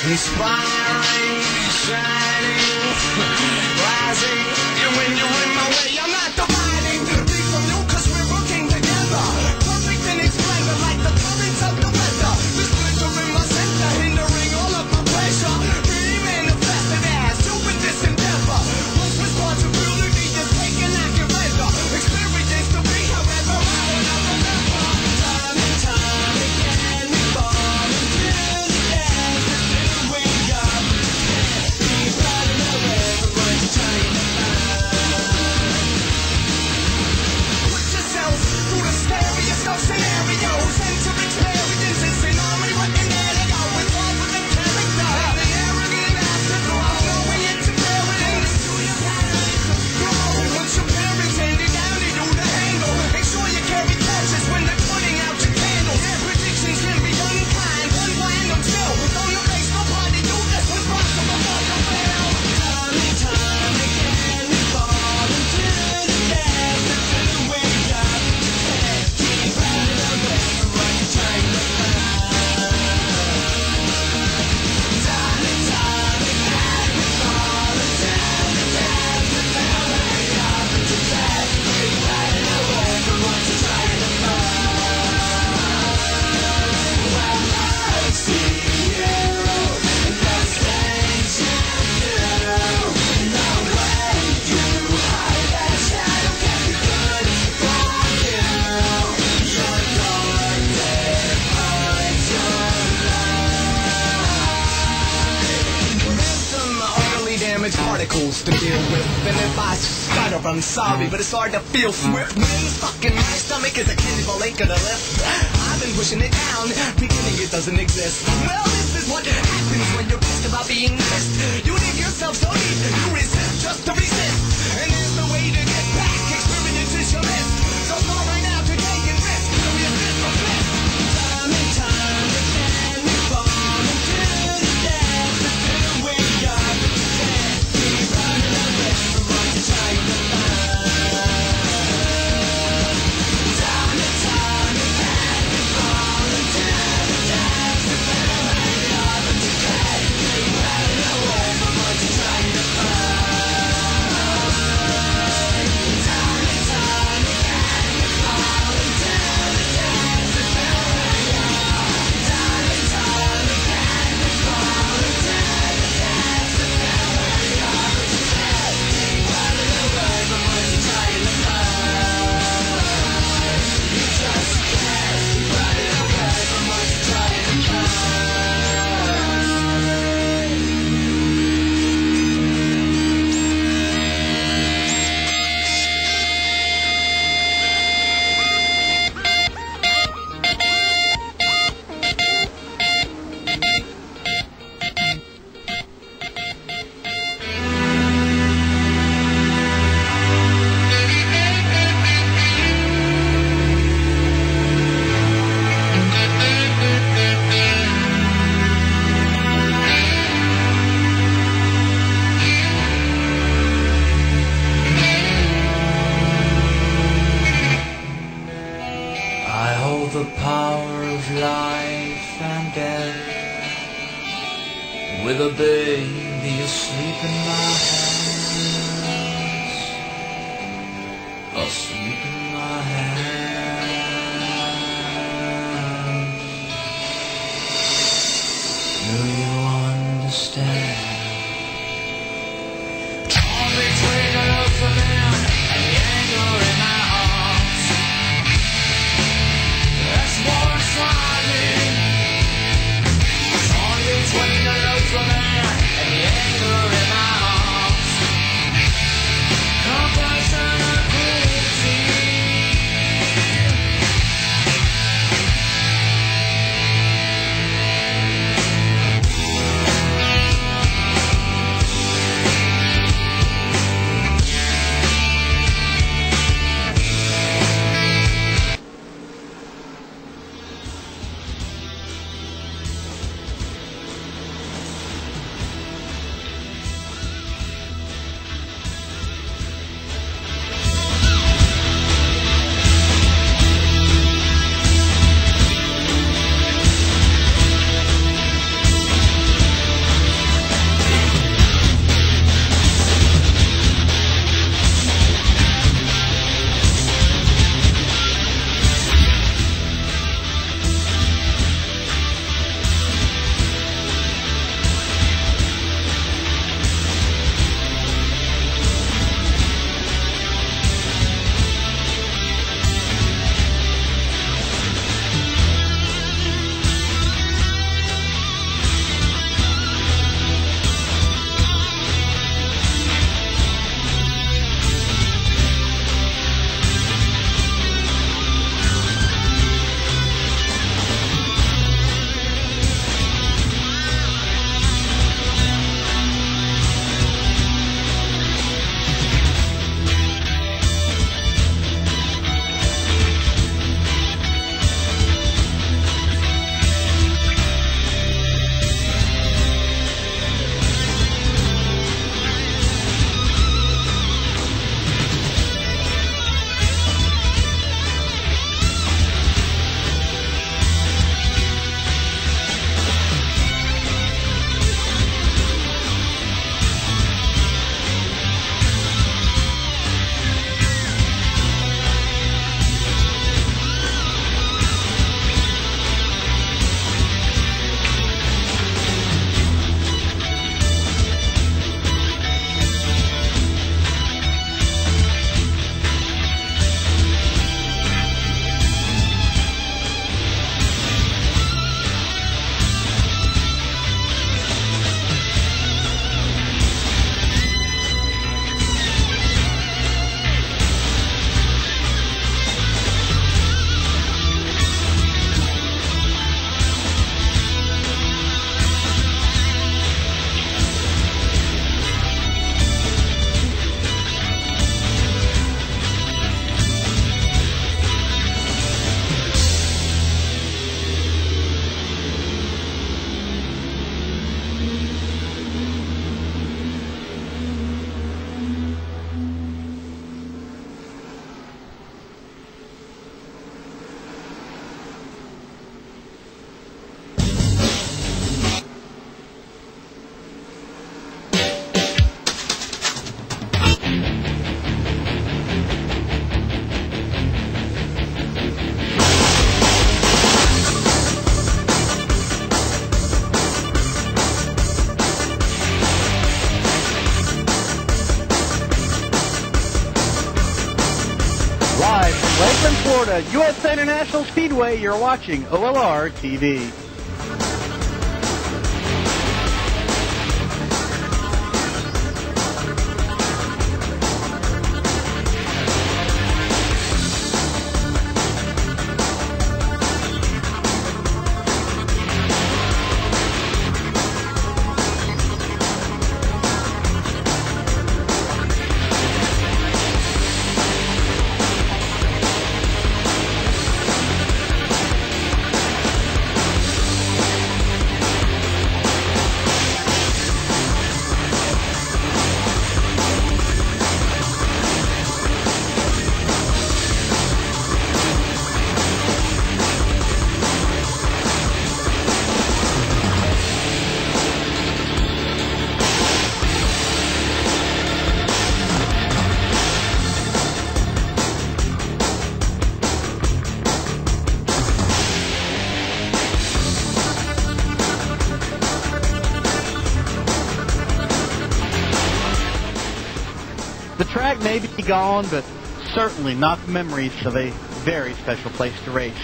inspiring, shining, rising. And when you're in my way, I'm not dividing me from you, cause we're working together. Perfect in its splendor, like the currents of the weather. The splinter in my center, hindering all of my pleasure. Being manifested as doing this endeavor. What's responsibility is taking I can render. Experience to be, however, I will not remember. Time and time again, we fall into the dance that we got. Keep riding away from what you're trying to find. Put yourself through the stereoscope scenarios. Enter experiences in harmony with an antigo. Involved with the character. The arrogant afterthought. Knowing it's apparent. To your parents. Grow. Once your parents hand it down to you to handle. Make sure you carry torches when they're putting out your candles. Predictions can be unkind. Unwind them still. On the face, nobody knew this was possible for the fail. Time and time again, we fall into the dance that we got. Keep running away from what you're trying to find. Time and time again, we fall into the dance that we got. Keep running away from what you're trying to find. Well, I see you, and those things you do. The way you hide that shadow can be good for you. You're going There's some utterly damaged particles to deal with. And if I stutter, I'm sorry, but it's hard to feel swift. Wings stuck in my stomach is a cannibal ain't gonna lift. I've been pushing it down, pretending it doesn't exist. Well, this is what happens when you're pissed about being missed. You leave yourself so deep, you resist just to resist. And there's no way to get back, experiences you miss. So start right now to taking risks, so you miss from bliss. Time and time again, we fall into the dance that we got. Keep running away from what you're trying to find. Time and time again, we fall into the dance that we got. Keep running away from what you're trying to find. Time and time again, we fall into the dance that we got. Time and time again, we fall into the dance that we got. Keep running away from what you're trying to find. You just can't keep running away from what you're trying to find. I hold the power of life and death, with a baby asleep in my hands, asleep in my hands. Do you understand? Torn between the love for man and the anger in my arms. That's what I'm trying. Torn between the love for man and the anger in my arms. Compassion and cruelty. Live from Lakeland, Florida, USA International Speedway, you're watching OLR TV. The track may be gone, but certainly not the memories of a very special place to race.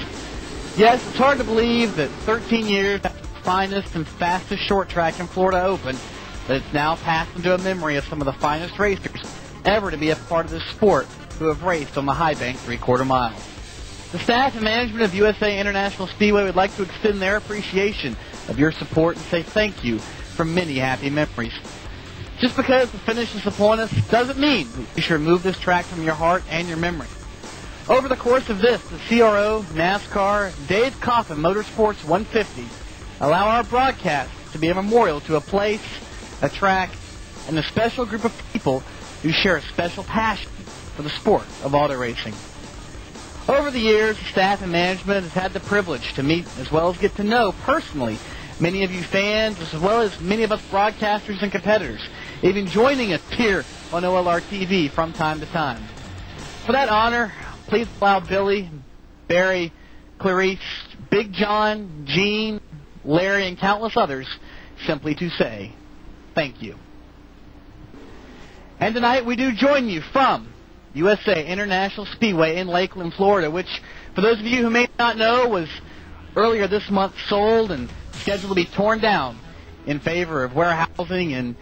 Yes, it's hard to believe that 13 years after the finest and fastest short track in Florida opened, that it's now passed into a memory of some of the finest racers ever to be a part of this sport who have raced on the high bank 3/4 mile. The staff and management of USA International Speedway would like to extend their appreciation of your support and say thank you for many happy memories. Just because the finish is upon us doesn't mean you should remove this track from your heart and your memory. Over the course of this, the CRO, NASCAR, Dave Coffin Motorsports 150 allow our broadcast to be a memorial to a place, a track, and a special group of people who share a special passion for the sport of auto racing. Over the years, the staff and management has had the privilege to meet as well as get to know personally many of you fans, as well as many of us broadcasters and competitors, even joining us here on OLR TV from time to time. For that honor, please allow Billy, Barry, Clarice, Big John, Gene, Larry, and countless others simply to say thank you. And tonight we do join you from USA International Speedway in Lakeland, Florida, which, for those of you who may not know, was earlier this month sold and scheduled to be torn down in favor of warehousing and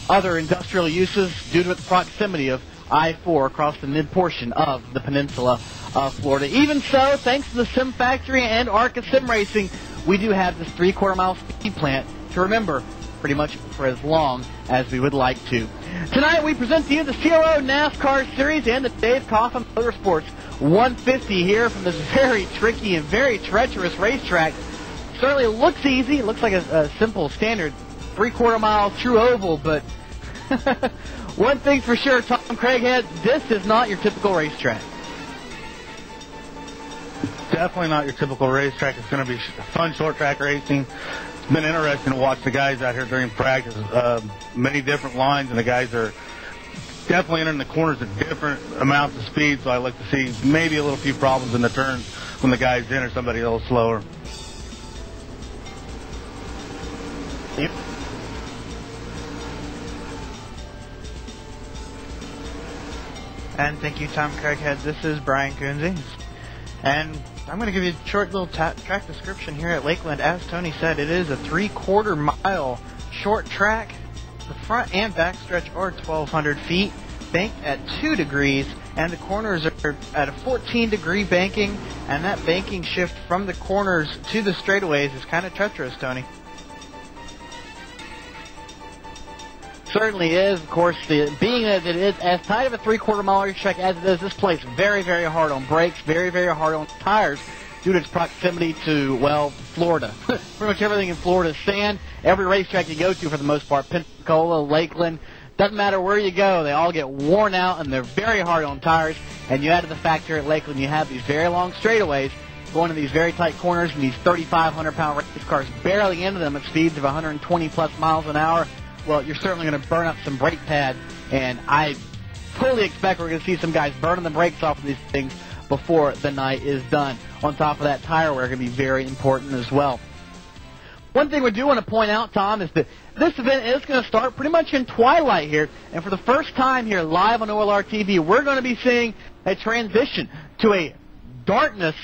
other industrial uses due to its proximity of I-4 across the mid-portion of the peninsula of Florida. Even so, thanks to the Sim Factory and ARCA Sim Racing, we do have this 3/4 mile speed plant to remember pretty much for as long as we would like to. Tonight we present to you the CRO NASCAR Series and the Dave Coffin Motorsports 150 here from this very tricky and very treacherous racetrack. Certainly looks easy. It looks like a simple, standard 3/4 mile true oval, but one thing's for sure, Tom Craighead, this is not your typical racetrack. Definitely not your typical racetrack. It's going to be fun short track racing. It's been interesting to watch the guys out here during practice. Many different lines, and the guys are definitely entering the corners at different amounts of speed, so I like to see maybe a little few problems in the turns when the guys enter somebody a little slower. Yep. And thank you, Tom Craighead. This is Brian Coonsey. And I'm going to give you a short little track description here at Lakeland. As Tony said, it is a 3/4 mile short track. The front and back stretch are 1,200 feet, banked at 2 degrees, and the corners are at a 14-degree banking, and that banking shift from the corners to the straightaways is kind of treacherous, Tony. Certainly is, of course, being that it is as tight of a 3/4 mile racetrack as it is, this place very, very hard on brakes, very, very hard on tires due to its proximity to, well, Florida. Pretty much everything in Florida is sand. Every racetrack you go to, for the most part, Pensacola, Lakeland, doesn't matter where you go, they all get worn out and they're very hard on tires. And you add to the fact here at Lakeland, you have these very long straightaways going to these very tight corners and these 3,500-pound race cars barreling into them at speeds of 120-plus miles an hour. Well, you're certainly going to burn up some brake pad, and I fully expect we're going to see some guys burning the brakes off of these things before the night is done. On top of that, tire wear going to be very important as well. One thing we do want to point out, Tom, is that this event is going to start pretty much in twilight here, and for the first time here live on OLR TV, we're going to be seeing a transition to a darkness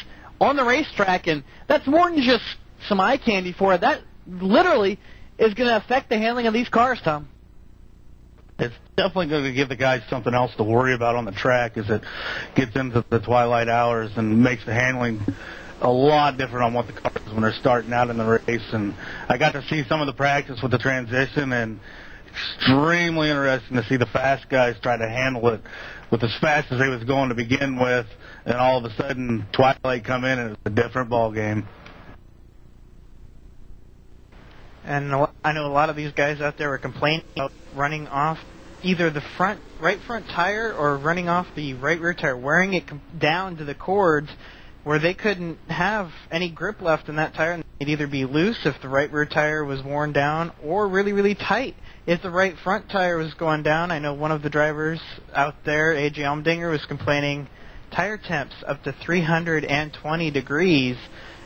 on the racetrack, and that's more than just some eye candy for it. That literally is going to affect the handling of these cars, Tom. It's definitely going to give the guys something else to worry about on the track as it gets into the twilight hours and makes the handling a lot different on what the cars when they're starting out in the race. And I got to see some of the practice with the transition, and extremely interesting to see the fast guys try to handle it with as fast as they was going to begin with, and all of a sudden twilight come in and it's a different ball game. And I know a lot of these guys out there were complaining about running off either the right front tire or running off the right rear tire, wearing it down to the cords where they couldn't have any grip left in that tire, and it'd either be loose if the right rear tire was worn down or really, really tight if the right front tire was going down. I know one of the drivers out there, AJ Allmendinger, was complaining tire temps up to 320 degrees.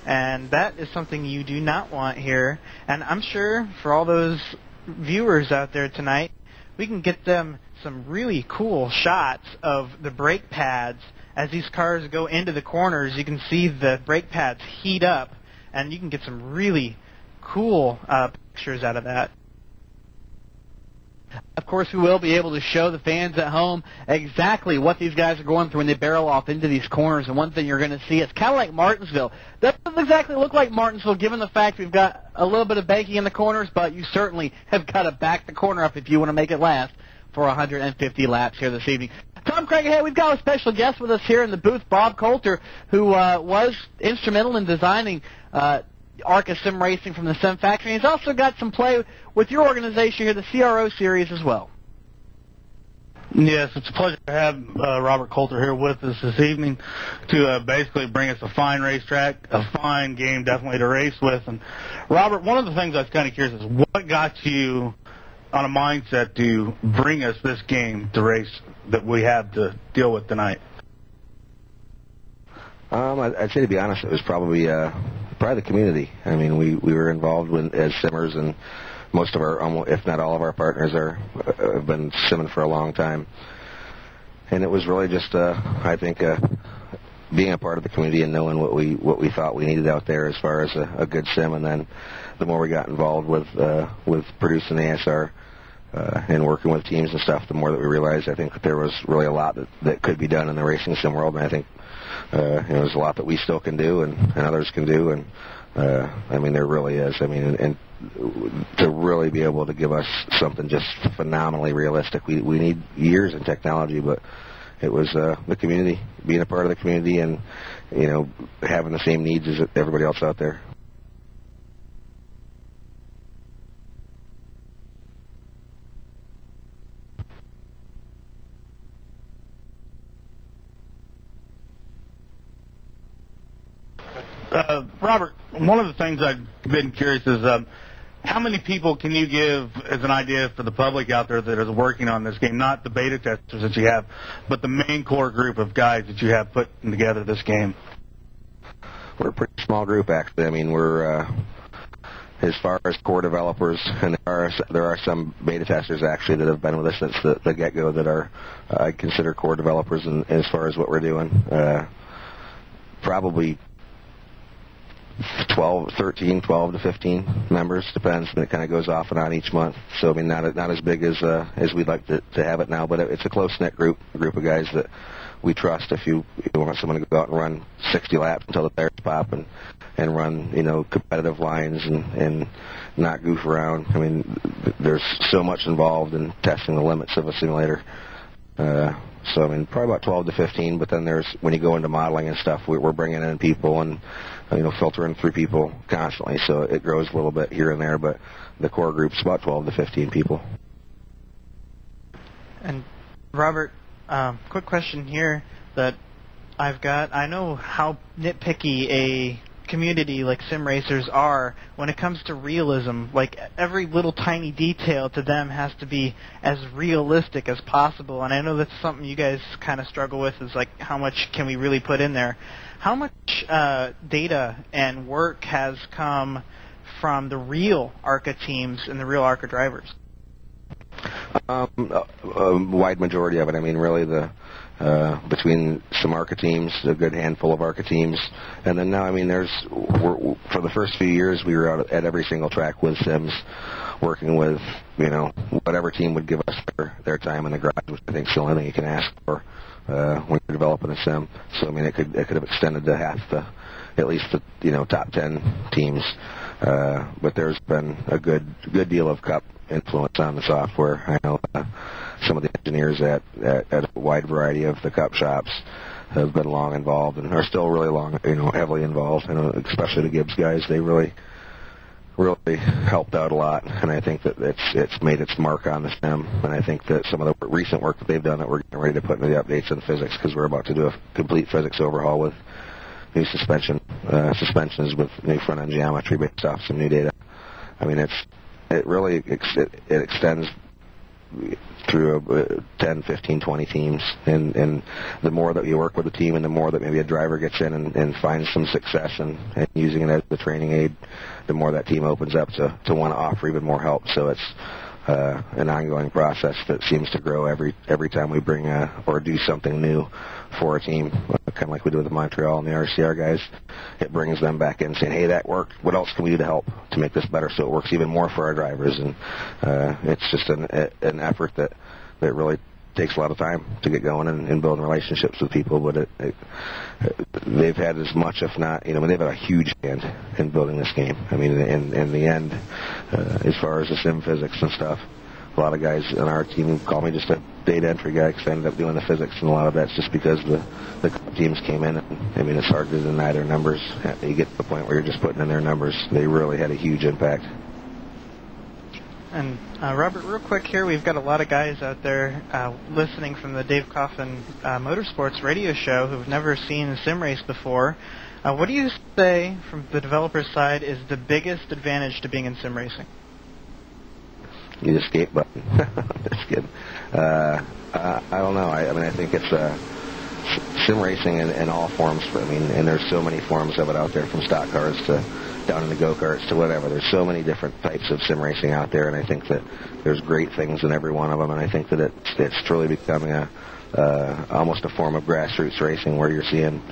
And that is something you do not want here. And I'm sure for all those viewers out there tonight, we can get them some really cool shots of the brake pads. As these cars go into the corners, you can see the brake pads heat up, and you can get some really cool pictures out of that. Of course, we will be able to show the fans at home exactly what these guys are going through when they barrel off into these corners. And one thing you're going to see, it's kind of like Martinsville. Doesn't exactly look like Martinsville, given the fact we've got a little bit of banking in the corners, but you certainly have got to back the corner up if you want to make it last for 150 laps here this evening. Tom Craighead, we've got a special guest with us here in the booth, Bob Coulter, who was instrumental in designing ARCA Sim Racing from the Sim Factory. He's also got some play with your organization here, the CRO Series, as well. Yes, it's a pleasure to have Robert Coulter here with us this evening to basically bring us a fine racetrack, a fine game definitely to race with. And Robert, one of the things I was kind of curious is what got you on a mindset to bring us this game to race that we have to deal with tonight? I'd say, to be honest, it was probably the community. I mean, we were involved as simmers, and most of our, if not all of our partners have been simming for a long time. And it was really just, I think, being a part of the community and knowing what we thought we needed out there as far as a good sim. And then the more we got involved with producing the ASR and working with teams and stuff, the more that we realized, I think, that there was really a lot that could be done in the racing sim world. And I think there's a lot that we still can do and others can do. And I mean, there really is. I mean, and to really be able to give us something just phenomenally realistic, we need years in technology, but it was the community, being a part of the community, and having the same needs as everybody else out there. Robert, one of the things I've been curious is how many people can you give as an idea for the public out there that is working on this game, not the beta testers that you have, but the main core group of guys that you have putting together this game? We're a pretty small group, actually. I mean, we're as far as core developers, and there are some beta testers actually that have been with us since the get-go that are I consider core developers, and as far as what we're doing, probably 12 to 15 members, depends, and it kind of goes off and on each month. So I mean, not as big as we'd like to have it now, but it's a close-knit group of guys that we trust. If you want someone to go out and run 60 laps until the tires pop and run competitive lines and not goof around, I mean, there's so much involved in testing the limits of a simulator. So I mean, probably about 12 to 15. But then there's, when you go into modeling and stuff, we're bringing in people and filtering through people constantly. So it grows a little bit here and there, but the core group's about 12 to 15 people. And Robert, quick question here that I've got. I know how nitpicky a community like sim racers are when it comes to realism. Like, every little tiny detail to them has to be as realistic as possible, and I know that's something you guys kind of struggle with, is like, how much can we really put in there? How much data and work has come from the real ARCA teams and the real ARCA drivers? A wide majority of it. I mean, really, between some ARCA teams, a good handful of ARCA teams, and then now, I mean, for the first few years, we were out at every single track with sims, working with, whatever team would give us their time in the garage, which I think is the only thing you can ask for when you're developing a sim. So, I mean, it could have extended to at least the top 10 teams. But there's been a good deal of Cup influence on the software. I know some of the engineers at a wide variety of the Cup shops have been long involved and are still really heavily involved. I know, especially the Gibbs guys, they really helped out a lot, and I think that it's made its mark on the sim. And I think that some of the recent work that they've done that we're getting ready to put into the updates in physics, because we're about to do a complete physics overhaul with new suspensions with new front-end geometry based off some new data. I mean, it really extends through 10, 15, 20 teams, and the more that you work with a team and the more that maybe a driver gets in and finds some success and using it as the training aid, the more that team opens up to want to offer even more help. So it's an ongoing process that seems to grow every time we bring or do something new for a team, kind of like we do with the Montreal and the RCR guys. It brings them back in saying, hey, that worked. What else can we do to help to make this better so it works even more for our drivers? And it's just an effort that really takes a lot of time to get going and building relationships with people. But they've had as much, if not, they've had a huge hand in building this game. I mean, in the end, as far as the sim physics and stuff, a lot of guys on our team call me just a data entry guy because I ended up doing the physics, and a lot of that's just because the teams came in. I mean, it's hard to deny their numbers. You get to the point where you're just putting in their numbers. They really had a huge impact. And Robert, real quick here, we've got a lot of guys out there listening from the Dave Coffin Motorsports radio show who've never seen a sim race before. What do you say from the developer's side is the biggest advantage to being in sim racing? The escape button. Just kidding. I don't know. I mean, I think it's sim racing in all forms. I mean, and there's so many forms of it out there, from stock cars to down into go-karts to whatever. There's so many different types of sim racing out there, and I think that there's great things in every one of them, and I think that it's truly becoming almost a form of grassroots racing where you're seeing,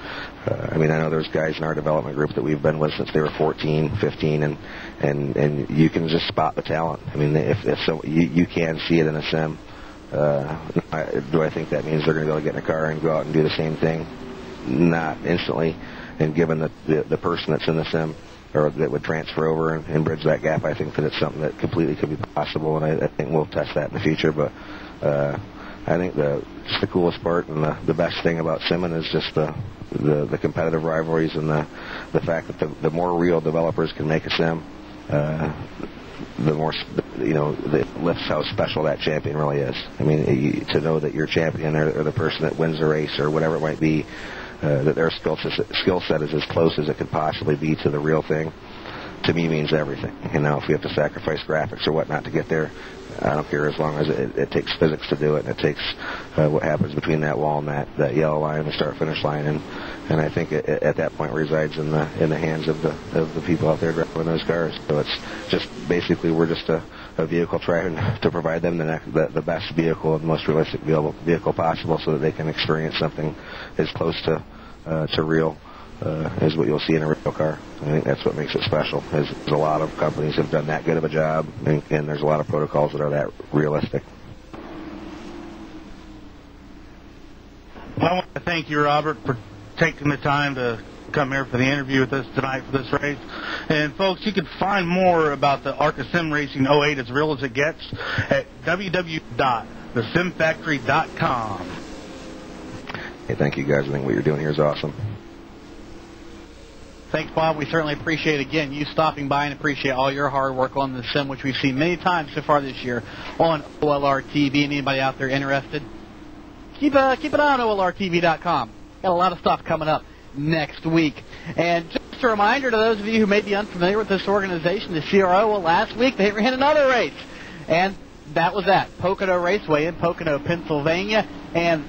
I mean, I know there's guys in our development group that we've been with since they were 14, 15, and you can just spot the talent. I mean, you can see it in a sim. Do I think that means they're going to be able to get in a car and go out and do the same thing? Not instantly. And given the person that's in the sim, or that would transfer over and bridge that gap, I think that it's something that completely could be possible, and I think we'll test that in the future. But I think just the coolest part and the best thing about simming is just the competitive rivalries and the fact that the more real developers can make a sim, the more it lifts how special that champion really is. I mean, to know that your champion or the person that wins the race or whatever it might be, that their skill set is as close as it could possibly be to the real thing, to me means everything. And now if we have to sacrifice graphics or whatnot to get there, I don't care, as long as it takes physics to do it, and it takes what happens between that wall and that yellow line, the start-finish line, and I think at that point resides in the hands of the people out there driving those cars. So it's just basically we're just a vehicle trying to provide them the best vehicle and most realistic vehicle possible, so that they can experience something as close to real is what you'll see in a real car. I think that's what makes it special. Is a lot of companies have done that good of a job, and there's a lot of protocols that are that realistic. Well, I want to thank you, Robert, for taking the time to come here for the interview with us tonight for this race. And folks, you can find more about the ARCA Sim Racing 08 as real as it gets at www.thesimfactory.com. Hey, thank you guys. I think what you're doing here is awesome. Thanks, Bob. We certainly appreciate, again, you stopping by, and appreciate all your hard work on the sim, which we've seen many times so far this year on OLR TV. And anybody out there interested, keep an eye on OLRTV.com. Got a lot of stuff coming up next week. And just a reminder to those of you who may be unfamiliar with this organization, the CRO, well, last week they ran another race. And that was at Pocono Raceway in Pocono, Pennsylvania. And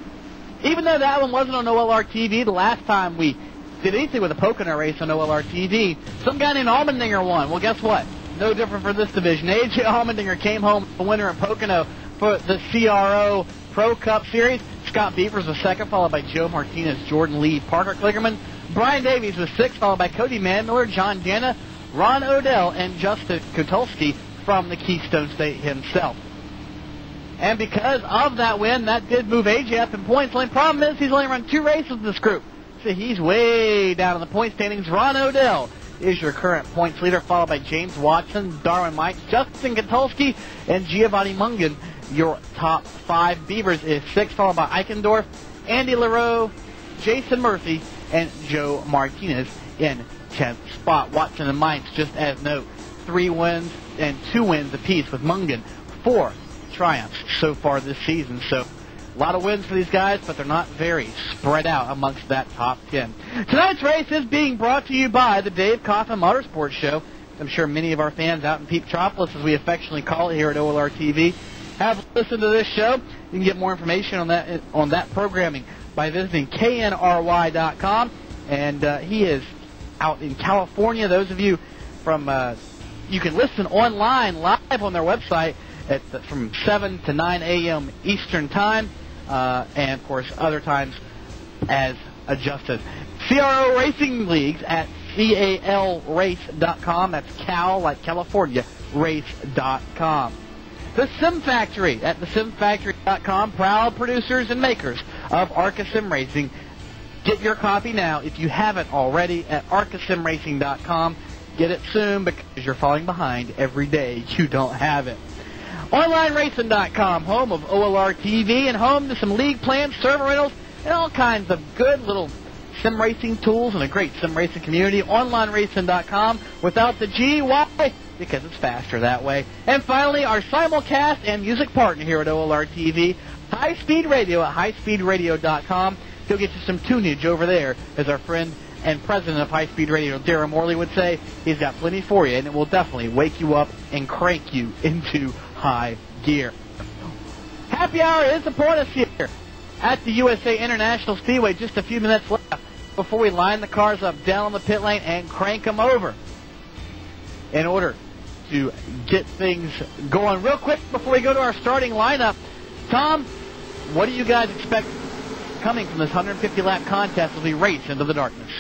even though that one wasn't on OLR TV, the last time we did anything with a Pocono race on OLR TV, some guy named Allmendinger won. Well, guess what? No different for this division. A.J. Allmendinger came home the winner at Pocono for the CRO Pro Cup Series. Scott Beavers was second, followed by Joe Martinez, Jordan Lee, Parker Klingerman. Brian Davies was sixth, followed by Cody Manmiller, John Jana, Ron Odell, and Justin Kutulski from the Keystone State himself. And because of that win, that did move AJ up in points. The only problem is he's only run 2 races in this group. So he's way down in the point standings. Ron Odell is your current points leader, followed by James Watson, Darwin Mike, Justin Kutulski, and Giovanni Mungan. Your top 5. Beavers is 6th, followed by Eichendorf, Andy LaRoe, Jason Murphy, and Joe Martinez in 10th spot. Watson and Mike's, just as note, 3 wins and 2 wins apiece with Mungan. 4 triumphs so far this season. So a lot of wins for these guys, but they're not very spread out amongst that top 10. Tonight's race is being brought to you by the Dave Coffin Motorsports Show. I'm sure many of our fans out in Peeptropolis, as we affectionately call it here at OLR TV, have listened to this show. You can get more information on that programming by visiting knry.com. And he is out in California. Those of you from, you can listen online live on their website from 7 to 9 a.m. Eastern Time, and, of course, other times as adjusted. CRO Racing Leagues at calrace.com. That's Cal, like California, race.com. The Sim Factory at thesimfactory.com. Proud producers and makers of ARCA Sim Racing. Get your copy now if you haven't already at arcasimracing.com. Get it soon because you're falling behind every day you don't have it. OnlineRacing.com, home of OLR TV and home to some league plans, server rentals, and all kinds of good little sim racing tools and a great sim racing community. OnlineRacing.com without the G. Why? Because it's faster that way. And finally, our simulcast and music partner here at OLR TV, High Speed Radio at highspeedradio.com. He'll get you some tunage over there, as our friend and president of High Speed Radio, Darren Morley, would say. He's got plenty for you, and it will definitely wake you up and crank you into high gear. Happy hour is upon us here at the USA International Speedway. Just a few minutes left before we line the cars up down on the pit lane and crank them over in order to get things going. Real quick before we go to our starting lineup, Tom, what do you guys expect coming from this 150-lap contest as we race into the darkness?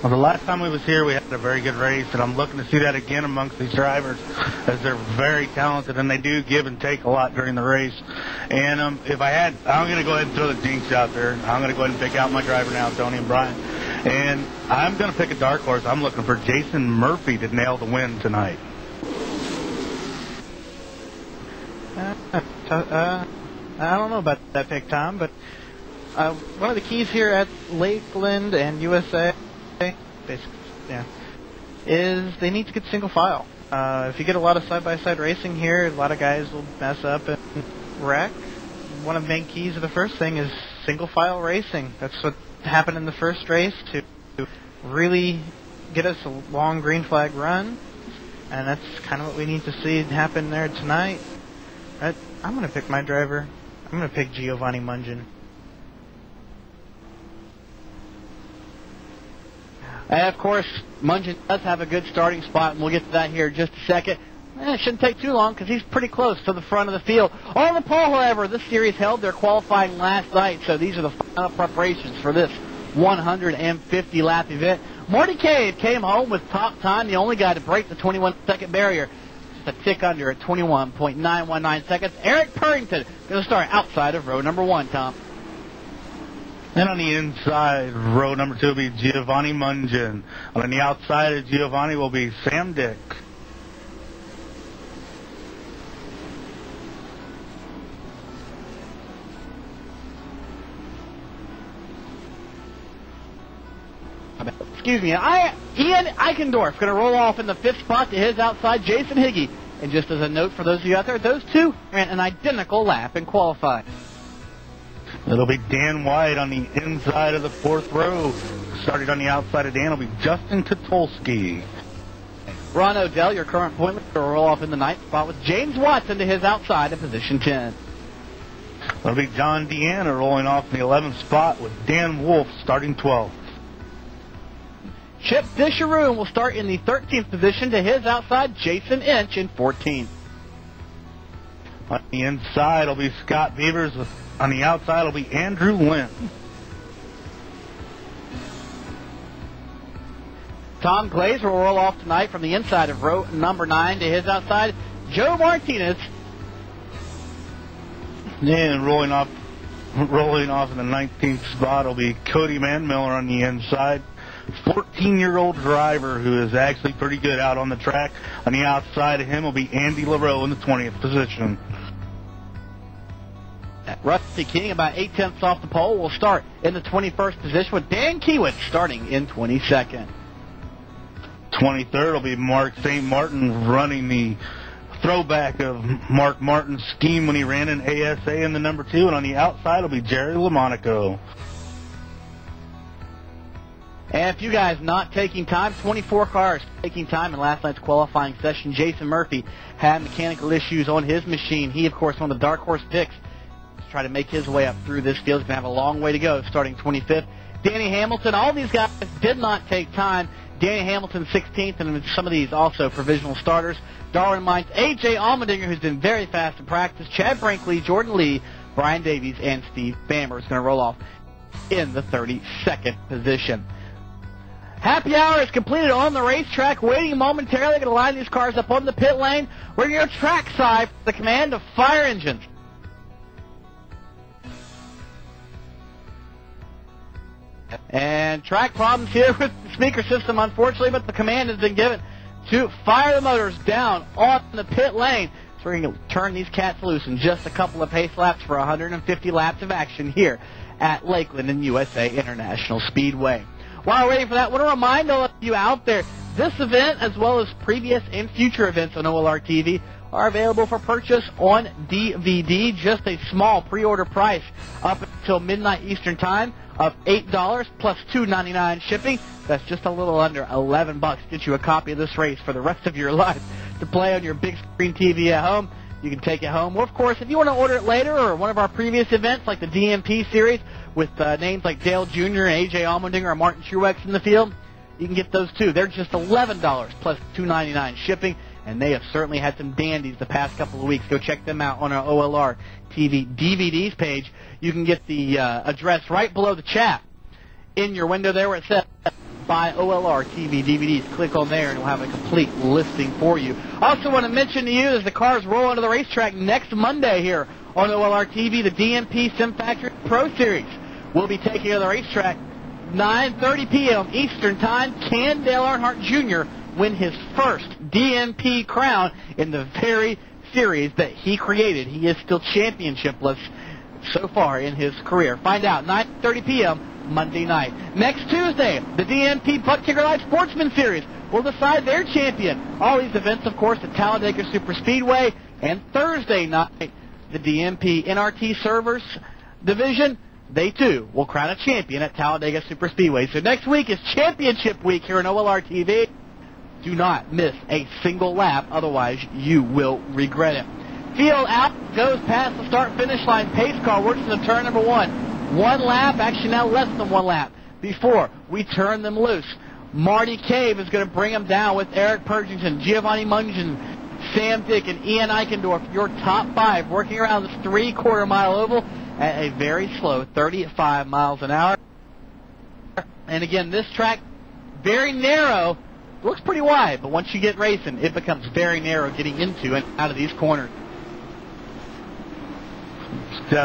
Well, the last time we was here, we had a very good race, and I'm looking to see that again amongst these drivers, as they're very talented, and they do give and take a lot during the race. And if I had, I'm going to go ahead and throw the dinks out there. I'm going to go ahead and pick out my driver now, Tony and Brian. And I'm going to pick a dark horse. I'm looking for Jason Murphy to nail the win tonight. I don't know about that pick, Tom, but one of the keys here at Lakeland and USA, basically, yeah, is they need to get single file. If you get a lot of side-by-side racing here, a lot of guys will mess up and wreck. One of the main keys of the first thing is single file racing. That's what happened in the first race to really get us a long green flag run, and that's kind of what we need to see happen there tonight. I'm going to pick my driver. I'm going to pick Giovanni Mungan. And, of course, Mungan does have a good starting spot, and we'll get to that here in just a second. It shouldn't take too long because he's pretty close to the front of the field. On the pole, however, this series held their qualifying last night, so these are the final preparations for this 150-lap event. Marty Cave came home with top time, the only guy to break the 21-second barrier. Just a tick under at 21.919 seconds. Eric Purrington going to start outside of row number 1, Tom. And on the inside, row number 2 will be Giovanni Mungan. On the outside of Giovanni will be Sam Dick. Excuse me, Ian Eichendorf going to roll off in the 5th spot to his outside, Jason Higgy. And just as a note for those of you out there, those two ran an identical lap in qualifying. It'll be Dan White on the inside of the 4th row. Starting on the outside of Dan will be Justin Kutulski. Ron Odell, your current point leader, will roll off in the 9th spot with James Watson to his outside in position 10. It'll be John Deanna rolling off in the 11th spot with Dan Wolf starting 12th. Chip Disharoon will start in the 13th position to his outside, Jason Inch in 14th. On the inside will be Scott Beavers with On the outside will be Andrew Lynn. Tom Glazer will roll off tonight from the inside of row number 9 to his outside, Joe Martinez. And rolling off in the 19th spot will be Cody Manmiller on the inside. 14-year-old driver who is actually pretty good out on the track. On the outside of him will be Andy LaRoe in the 20th position. Rusty King, about 8/10 off the pole, will start in the 21st position with Dan Kiewit starting in 22nd. 23rd will be Mark St. Martin running the throwback of Mark Martin's scheme when he ran in ASA in the number 2. And on the outside will be Jerry LaMonaco. And if you guys not taking time, 24 cars taking time in last night's qualifying session. Jason Murphy had mechanical issues on his machine. He, of course, one of the dark horse picks to try to make his way up through this field. He's going to have a long way to go, starting 25th. Danny Hamilton, all these guys did not take time. Danny Hamilton 16th, and some of these also provisional starters. Darwin Mines, A.J. Allmendinger, who's been very fast in practice. Chad Brinkley, Jordan Lee, Brian Davies, and Steve Bamber is going to roll off in the 32nd position. Happy hour is completed on the racetrack. Waiting momentarily. Going to line these cars up on the pit lane. We're going to go trackside for the command of fire engines. And track problems here with the speaker system, unfortunately, but the command has been given to fire the motors down on the pit lane. So we're going to turn these cats loose in just a couple of pace laps for 150 laps of action here at Lakeland and USA International Speedway. While we're waiting for that, I want to remind all of you out there, this event, as well as previous and future events on OLR TV, are available for purchase on DVD. Just a small pre-order price up until midnight Eastern Time of $8 plus $2.99 shipping. That's just a little under $11. Get you a copy of this race for the rest of your life to play on your big screen TV at home. You can take it home. Or, of course, if you want to order it later or one of our previous events like the DMP series with names like Dale Jr. and A.J. Allmendinger or Martin Truex in the field, you can get those too. They're just $11 plus $2.99 shipping, and they have certainly had some dandies the past couple of weeks. Go check them out on our OLR TV DVDs page. You can get the address right below the chat in your window there where it says Buy OLR TV DVDs. Click on there and we'll have a complete listing for you. Also want to mention to you as the cars roll onto the racetrack next Monday here on OLR TV, the DMP Sim Factory Pro Series will be taking to the racetrack 9:30 p.m. Eastern Time. Can Dale Earnhardt Jr. win his first DMP crown in the very series that he created? He is still championshipless so far in his career. Find out 9:30 p.m. Monday night. Next Tuesday, the DMP Buck Kicker Live Sportsman Series will decide their champion. All these events, of course, at Talladega Superspeedway. And Thursday night, the DMP NRT Servers Division, they too will crown a champion at Talladega Superspeedway. So next week is championship week here on OLR TV. Do not miss a single lap, otherwise you will regret it. Field out, goes past the start-finish line. Pace car works into turn number 1. One lap, actually now less than one lap, before we turn them loose. Marty Cave is going to bring them down with Eric Purgington, Giovanni Mungin, Sam Dick, and Ian Eichendorff, your top 5, working around this 3/4 mile oval at a very slow 35 miles an hour. And again, this track, very narrow, looks pretty wide, but once you get racing, it becomes very narrow getting into and out of these corners.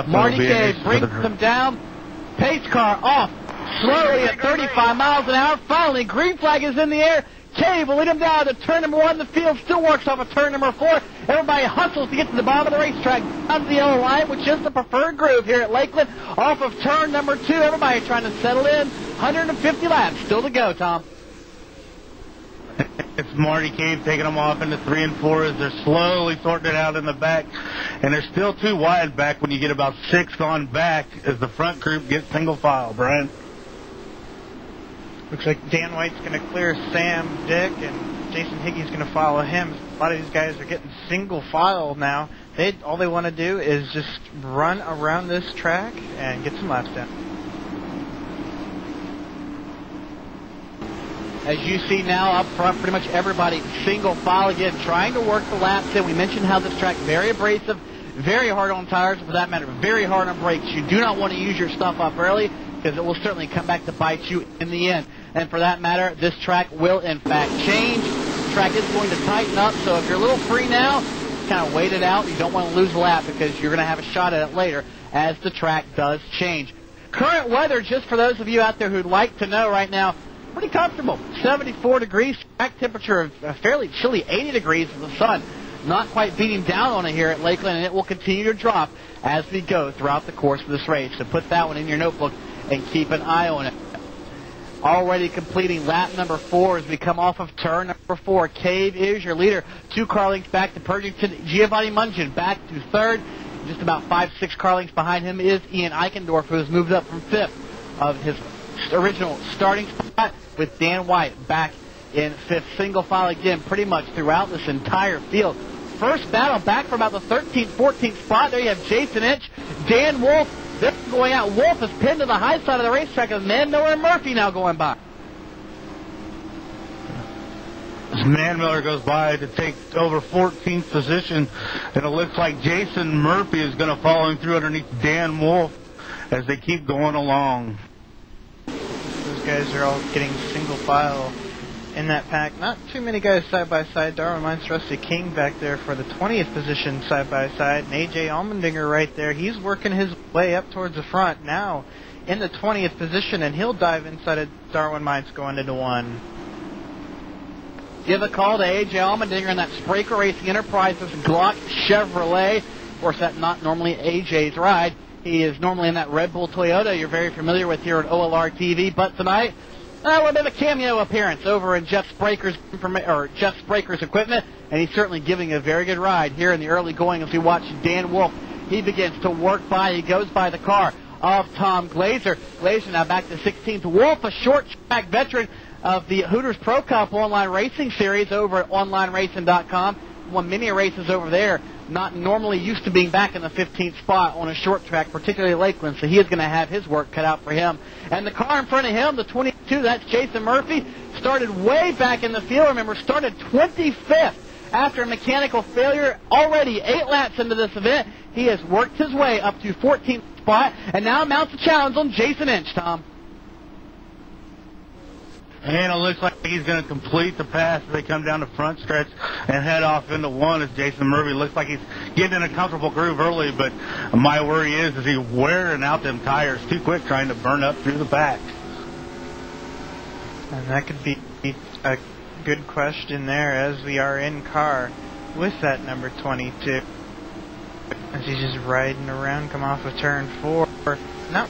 Marty Cave brings them down. Pace car off slowly at 35 miles an hour. Finally, green flag is in the air. Cave will lead him down to turn number 1. The field still works off of turn number 4. Everybody hustles to get to the bottom of the racetrack. Down to the yellow line, which is the preferred groove here at Lakeland. Off of turn number 2. Everybody trying to settle in. 150 laps still to go, Tom. It's Marty Cave taking them off into 3 and 4 as they're slowly sorting it out in the back. And they're still too wide back when you get about 6 on back as the front group gets single file, Brian. Looks like Dan White's going to clear Sam Dick, and Jason Higgins going to follow him. A lot of these guys are getting single file now. All they want to do is just run around this track and get some laps down. As you see now up front, pretty much everybody single file again, trying to work the laps in. We mentioned how this track very abrasive, very hard on tires, for that matter, very hard on brakes. You do not want to use your stuff up early because it will certainly come back to bite you in the end. And for that matter, this track will, in fact, change. The track is going to tighten up, so if you're a little free now, kind of wait it out. You don't want to lose a lap because you're going to have a shot at it later as the track does change. Current weather, just for those of you out there who'd like to know right now, pretty comfortable. 74 degrees, track temperature of a fairly chilly 80 degrees with the sun not quite beating down on it here at Lakeland, and it will continue to drop as we go throughout the course of this race. So put that one in your notebook and keep an eye on it. Already completing lap number 4 as we come off of turn number 4. Cave is your leader. 2 car lengths back to Purgington. Giovanni Mungin back to 3rd. Just about 5-6 car lengths behind him is Ian Eichendorff, who has moved up from 5th of his original starting spot, with Dan White back in 5th. Single file again pretty much throughout this entire field. First battle back for about the 13th, 14th spot. There you have Jason Inch, Dan Wolf. They're going out. Wolf is pinned to the high side of the racetrack, and Man Miller and Murphy now going by. Man Miller goes by to take over 14th position, and it looks like Jason Murphy is going to follow him through underneath Dan Wolf as they keep going along. Those guys are all getting single file in that pack. Not too many guys side by side. Darwin Mines, Rusty King back there for the 20th position side by side, and AJ Allmendinger right there. He's working his way up towards the front now in the 20th position, and he'll dive inside of Darwin Mines going into 1. Give a call to AJ Allmendinger in that Spraker Racing Enterprises Glock Chevrolet. Of course, that's not normally AJ's ride. He is normally in that Red Bull Toyota you're very familiar with here at OLR TV. But tonight, a little bit of a cameo appearance over in Jeff Spraker's equipment, and he's certainly giving a very good ride here in the early going as we watch Dan Wolf. He begins to work by. He goes by the car of Tom Glazer. Glazer now back to 16th. Wolf, a short track veteran of the Hooters Pro Cup online racing series over at OnlineRacing.com. Won many races over there. Not normally used to being back in the 15th spot on a short track, particularly Lakeland, so he is going to have his work cut out for him. And the car in front of him, the 22, that's Jason Murphy, started way back in the field. Remember, started 25th after a mechanical failure. Already 8 laps into this event, he has worked his way up to 14th spot, and now mounts a challenge on Jason Inch, Tom. And it looks like he's going to complete the pass as they come down the front stretch and head off into 1 as Jason Murphy looks like he's getting in a comfortable groove early, but my worry is he wearing out them tires too quick trying to burn up through the back. And that could be a good question there as we are in car with that number 22. As he's just riding around, come off of turn 4. Not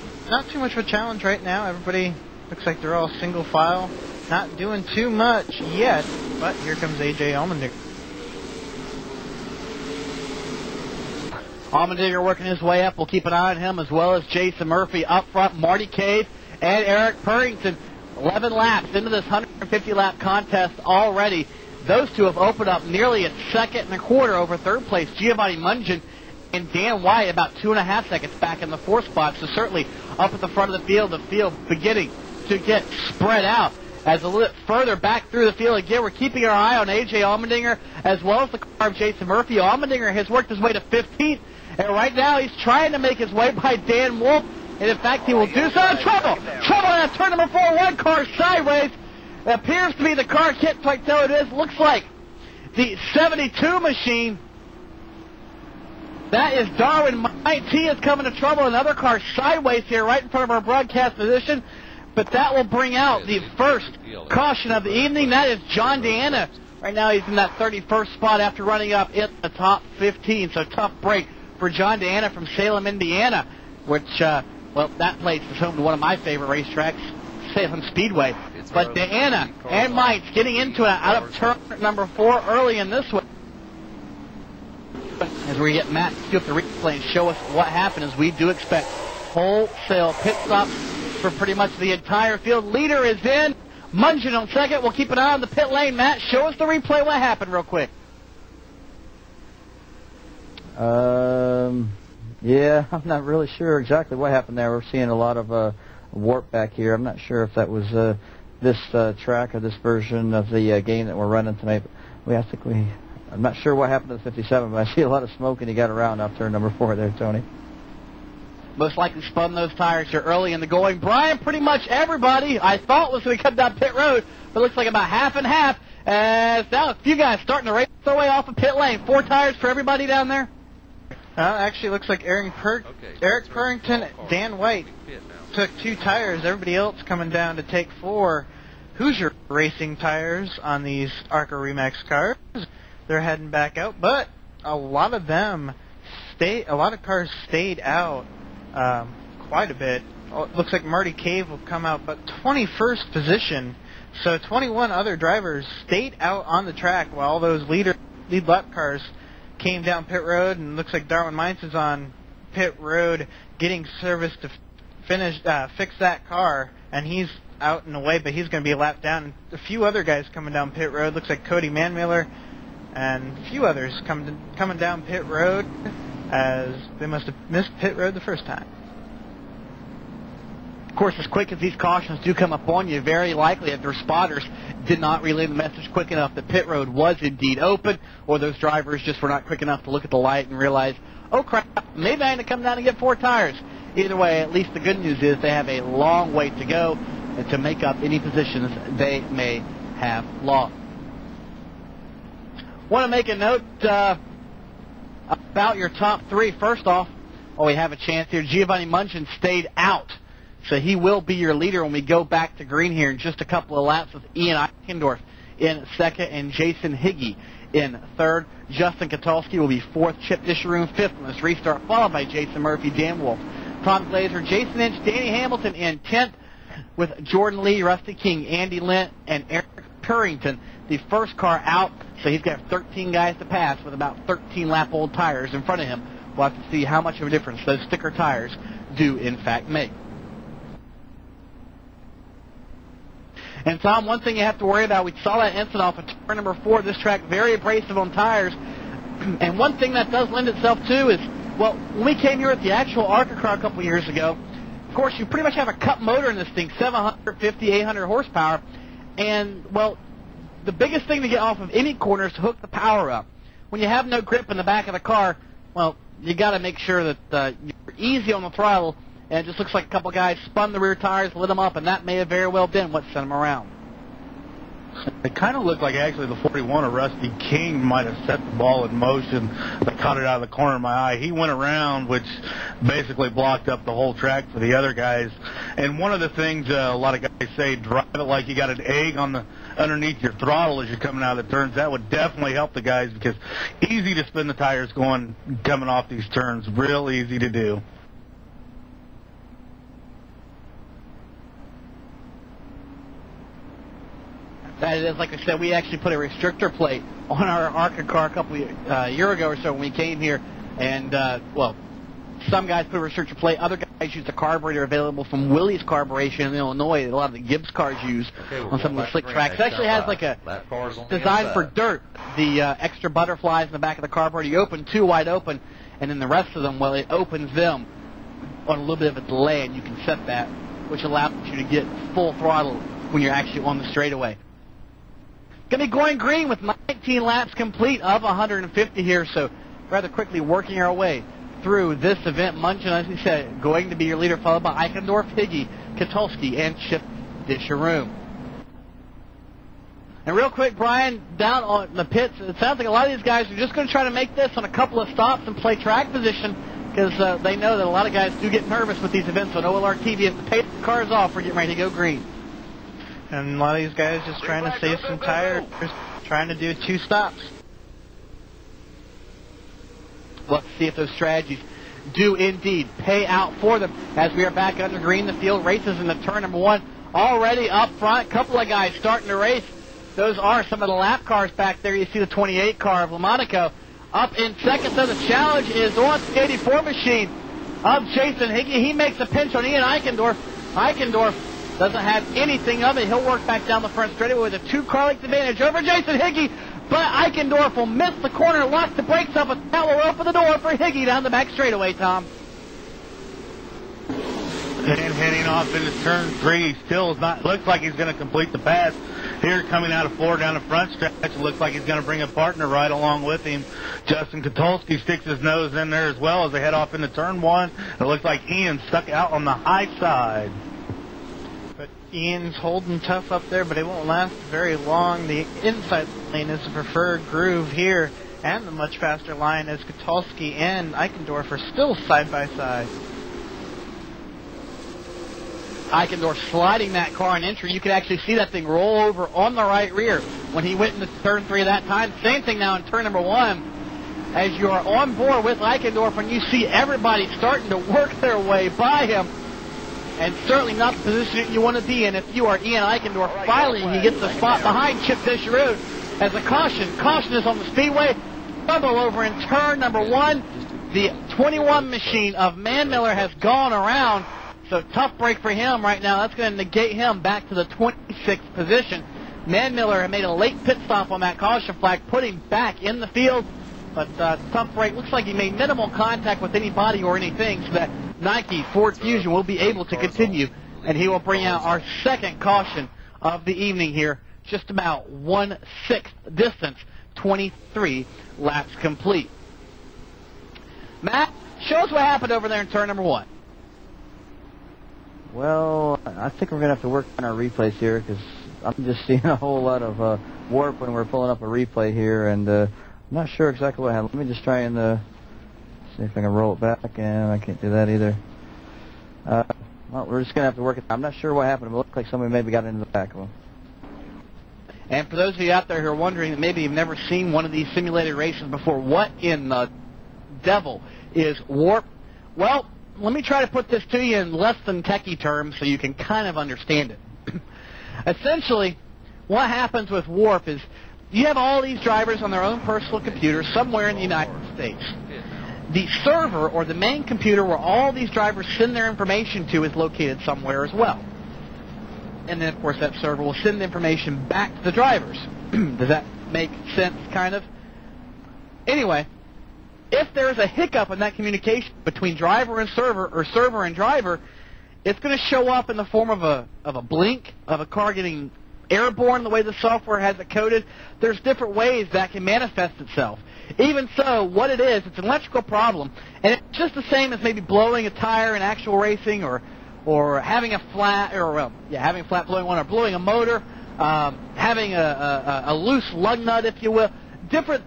too much of a challenge right now. Everybody looks like they're all single file. Not doing too much yet, but here comes AJ Allmendinger. Allmendinger working his way up. We'll keep an eye on him as well as Jason Murphy up front. Marty Cave and Eric Purrington. 11 laps into this 150-lap contest already. Those two have opened up nearly a second and a quarter over third place. Giovanni Mungin and Dan White about 2.5 seconds back in the 4th spot. So certainly up at the front of the field beginning to get spread out. As a little further back through the field again, we're keeping our eye on A.J. Allmendinger as well as the car of Jason Murphy. Allmendinger has worked his way to 15th, and right now he's trying to make his way by Dan Wolf, and in fact he will do so. Trouble in turn number 4, 1 car sideways. It appears to be the car, can't quite tell it is. Looks like the 72 machine. That is Darwin Mites. He is coming to trouble. Another car sideways here right in front of our broadcast position. But that will bring out the first caution of the evening. That is John Deanna. Right now he's in that 31st spot after running up in the top 15. So tough break for John Deanna from Salem, Indiana, which, well, that place is home to one of my favorite racetracks, Salem Speedway. But Deanna and Mites getting into it out of turn number 4 early in this one. As we get Matt to the replay and show us what happened, as we do expect wholesale pit stops for pretty much the entire field. Leader is in. Mungin on second. We'll keep an eye on the pit lane. Matt, show us the replay. What happened real quick? Yeah, I'm not really sure exactly what happened there. We're seeing a lot of warp back here. I'm not sure if that was this track or this version of the game that we're running tonight. But I think we I'm not sure what happened to the 57, but I see a lot of smoke, and he got around off turn number 4 there, Tony. Most likely spun those tires here early in the going. Brian, pretty much everybody I thought was going to come down pit road, but it looks like about half and half. As now a few guys starting to race their way off of pit lane. 4 tires for everybody down there. Actually, looks like Eric Purrington, Dan White took 2 tires. Everybody else coming down to take 4 Hoosier Racing tires on these ARCA Remax cars. They're heading back out, but a lot of cars stayed out quite a bit. It looks like Marty Cave will come out, but 21st position. So 21 other drivers stayed out on the track while those lead lap cars came down pit road, and looks like Darwin Mines is on pit road getting service to fix that car, and he's out and away, but he's going to be a lap down. And a few other guys coming down pit road. Looks like Cody Manmiller and a few others coming down pit road, as they must have missed pit road the first time. Of course, as quick as these cautions do come up on you, very likely if their spotters did not relay the message quick enough that pit road was indeed open, or those drivers just were not quick enough to look at the light and realize, oh crap, maybe I need to come down and get 4 tires. Either way, at least the good news is they have a long way to go to make up any positions they may have lost. Want to make a note about your top 3. First off, we have a chance here. Giovanni Munchen stayed out, so he will be your leader when we go back to green here in just a couple of laps, with Ian Eichendorf in second and Jason Higgy in third. Justin Katulski will be 4th, Chip Disharoon 5th on this restart, followed by Jason Murphy, Dan Wolf, Tom Glazer, Jason Inch, Danny Hamilton in 10th, with Jordan Lee, Rusty King, Andy Lent, and Eric Purrington, the first car out, so he's got 13 guys to pass with about 13-lap-old tires in front of him. We'll have to see how much of a difference those sticker tires do, in fact, make. And, Tom, one thing you have to worry about, we saw that incident off of turn number 4. This track very abrasive on tires. And one thing that does lend itself to is, well, when we came here at the actual ARCA car a couple years ago, of course, you pretty much have a cup motor in this thing, 750, 800 horsepower. And, well, the biggest thing to get off of any corner is to hook the power up. When you have no grip in the back of the car, well, you got to make sure that you're easy on the throttle. And it just looks like a couple guys spun the rear tires, lit them up, and that may have very well been what sent them around. It kind of looked like actually the 41 of Rusty King might have set the ball in motion. They caught it out of the corner of my eye. He went around, which basically blocked up the whole track for the other guys. And one of the things a lot of guys say, drive it like you got an egg on the underneath your throttle as you're coming out of the turns. That would definitely help the guys, because easy to spin the tires coming off these turns. Real easy to do. That is, like I said, we actually put a restrictor plate on our ARCA car a couple year ago or so when we came here. And, well, some guys put a restrictor plate. Other guys use the carburetor available from Willie's Carburation in Illinois that a lot of the Gibbs cars use on some of the slick tracks. It actually has like a design for dirt. The extra butterflies in the back of the carburetor, you open 2 wide open, and then the rest of them, well, it opens them on a little bit of a delay, and you can set that, which allows you to get full throttle when you're actually on the straightaway. Going to be going green with 19 laps complete of 150 here, so rather quickly working our way through this event. Munchen, as we said, going to be your leader, followed by Eichendorf, Higgy, Katulski, and Chip Disharoon. And real quick, Brian, down on the pits, it sounds like a lot of these guys are just going to try to make this on a couple of stops and play track position, because they know that a lot of guys do get nervous with these events on OLR TV. If the pace of the cars off, we're getting ready to go green. And a lot of these guys just trying to save some tires, trying to do 2 stops. Let's see if those strategies do indeed pay out for them as we are back under green. The field races in the turn number 1 already up front. A couple of guys starting to race. Those are some of the lap cars back there. You see the 28 car of LaMonaco up in second. So the challenge is on the 84 machine of Jason Higgy. He makes a pinch on Ian Eichendorf. Eichendorf doesn't have anything of it. He'll work back down the front straightaway with a 2-car length advantage over Jason Higgy. But Eichendorf will miss the corner, lock the brakes up, and now we'll open the door for Higgy down the back straightaway, Tom. And heading off into turn 3, still is not. Looks like he's going to complete the pass. Here, coming out of 4 down the front stretch, it looks like he's going to bring a partner right along with him. Justin Katulski sticks his nose in there as well as they head off into turn 1. It looks like Ian stuck out on the high side. But Ian's holding tough up there, but it won't last very long. The inside lane is the preferred groove here, and the much faster line as Katulski and Eichendorff are still side by side. Eichendorff sliding that car in entry. You could actually see that thing roll over on the right rear when he went into turn 3 that time. Same thing now in turn number 1. As you are on board with Eichendorff and you see everybody starting to work their way by him, and certainly not the position you want to be in if you are Ian Eichendorff. Finally, he gets the spot behind Chip Disharoot as a caution. Caution is on the speedway. Trouble over in turn number 1. The 21 machine of Man Miller has gone around. So tough break for him right now. That's going to negate him back to the 26th position. Man Miller had made a late pit stop on that caution flag, put him back in the field. But tough break. Looks like he made minimal contact with anybody or anything, so that Nike Ford Fusion will be able to continue. And he will bring out our second caution of the evening here. Just about 1/6 distance, 23 laps complete. Matt, show us what happened over there in turn number 1. Well, I think we're going to have to work on our replays here because I'm just seeing a whole lot of warp when we're pulling up a replay here, and I'm not sure exactly what happened. Let me just try and see if I can roll it back, and I can't do that either. Well, we're just going to have to work it. I'm not sure what happened. It looked like somebody maybe got into the back of them. And for those of you out there who are wondering that maybe you've never seen one of these simulated races before, what in the devil is warp? Well, let me try to put this to you in less than techie terms so you can kind of understand it. Essentially, what happens with warp is you have all these drivers on their own personal computers somewhere in the United States. The server or the main computer where all these drivers send their information to is located somewhere as well. And then, of course, that server will send the information back to the drivers. Does that make sense, kind of? Anyway, if there's a hiccup in that communication between driver and server, or server and driver, it's going to show up in the form of a blink, of a car getting airborne the way the software has it coded. There's different ways that can manifest itself. Even so, what it is, it's an electrical problem, and it's just the same as maybe blowing a tire in actual racing, or having a flat, having a flat blowing one, or blowing a motor, having a loose lug nut, if you will. Different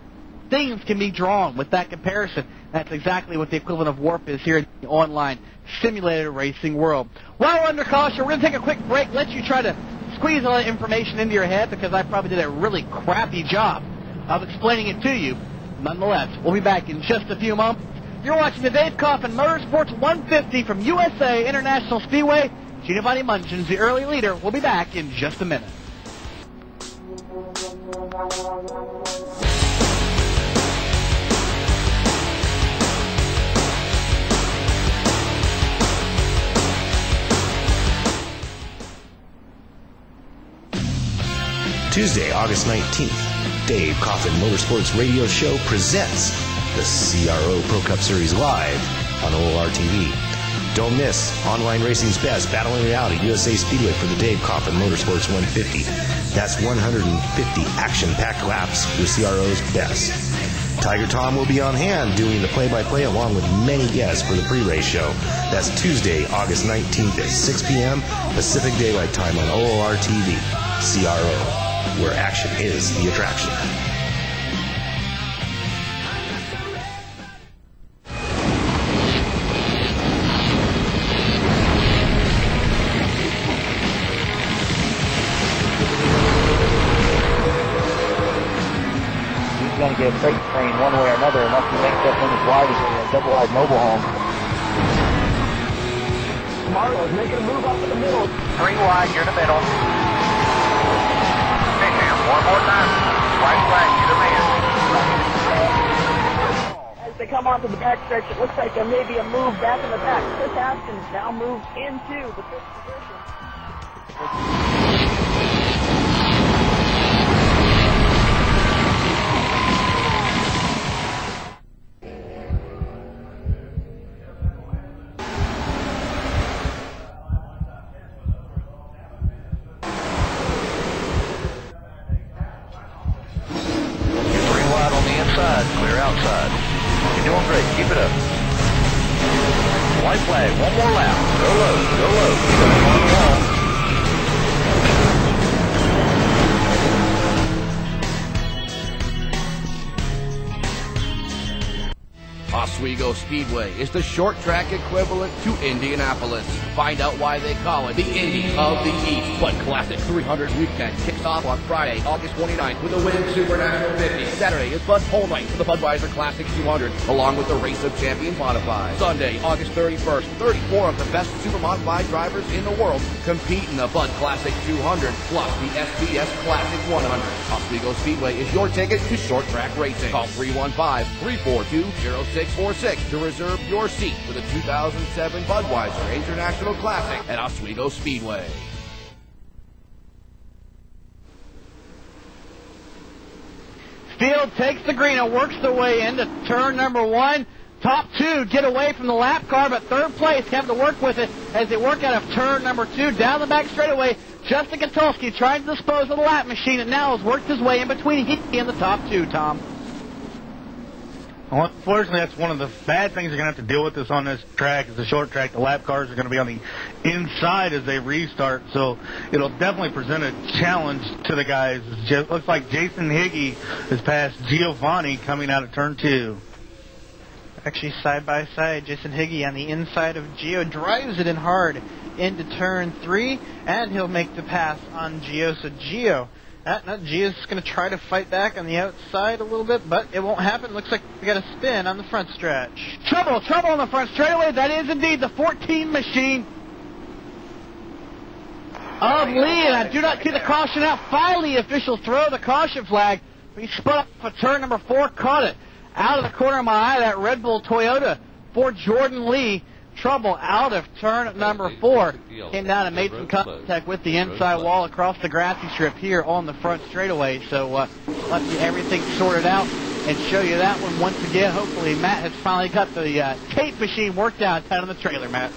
things can be drawn with that comparison. That's exactly what the equivalent of warp is here in the online simulated racing world. While we're under caution, we're going to take a quick break, let you try to squeeze all that information into your head, because I probably did a really crappy job of explaining it to you. Nonetheless, we'll be back in just a few moments. You're watching the Dave Coffin Motorsports 150 from USA International Speedway. Giovanni Mungens, the early leader. We'll be back in just a minute. Tuesday, August 19th, Dave Coffin Motorsports Radio Show presents the CRO Pro Cup Series live on OLR TV. Don't miss online racing's best, battling it out at USA Speedway for the Dave Coffin Motorsports 150. That's 150 action-packed laps with CRO's best. Tiger Tom will be on hand doing the play-by-play along with many guests for the pre-race show. That's Tuesday, August 19th at 6 p.m. Pacific Daylight Time on OLR TV. CRO, where action is the attraction. Going to get a freight train one way or another, unless he makes that thing as wide as a double-wide mobile home. Marlowe's making a move up to the middle. 3 wide, you're in the middle. Hey, man, one more time. White flag, you're the man. As they come onto the backstretch, it looks like there may be a move back in the back. Chris Haskins now moves into the fifth position. outside. You're doing great. Keep it up. White flag. One more lap. Go low. Go low. Keep it on the wall. Oswego Speedway is the short track equivalent to Indianapolis. Find out why they call it the Indy of the East. Bud Classic 300 weekend kicks off on Friday, August 29th with the Win Super National 50. Saturday is Bud's home night for the Budweiser Classic 200, along with the Race of Champions Modified. Sunday, August 31st, 34 of the best super modified drivers in the world compete in the Bud Classic 200, plus the SBS Classic 100. Oswego Speedway is your ticket to short track racing. Call 315-342-0646 to reserve your seat for the 2007 Budweiser International Classic at Oswego Speedway. Field takes the green and works their way into turn number 1. Top 2 get away from the lap car, but third place have to work with it as they work out of turn number 2 down the back straightaway. Justin Katulski trying to dispose of the lap machine and now has worked his way in between he and the top 2, Tom. Well, unfortunately, that's one of the bad things you're going to have to deal with this on this track. Is the short track, the lap cars are going to be on the inside as they restart, so it'll definitely present a challenge to the guys. It looks like Jason Higgy has passed Giovanni coming out of turn 2. Actually, side by side, Jason Higgy on the inside of Gio drives it in hard into turn 3, and he'll make the pass on Gio. So Gio's going to try to fight back on the outside a little bit, but it won't happen. Looks like we got a spin on the front stretch. Trouble on the front straightaway. That is indeed the 14 machine of Lee, and I do not see the caution out. Finally, officials throw the caution flag. He spun up for turn number 4, caught it out of the corner of my eye. That Red Bull Toyota for Jordan Lee. Trouble out of turn number 4. Came down and made some contact with the inside wall across the grassy strip here on the front straightaway. So let's get everything sorted out and show you that one once again. Hopefully Matt has finally got the tape machine worked out on the trailer, Matt.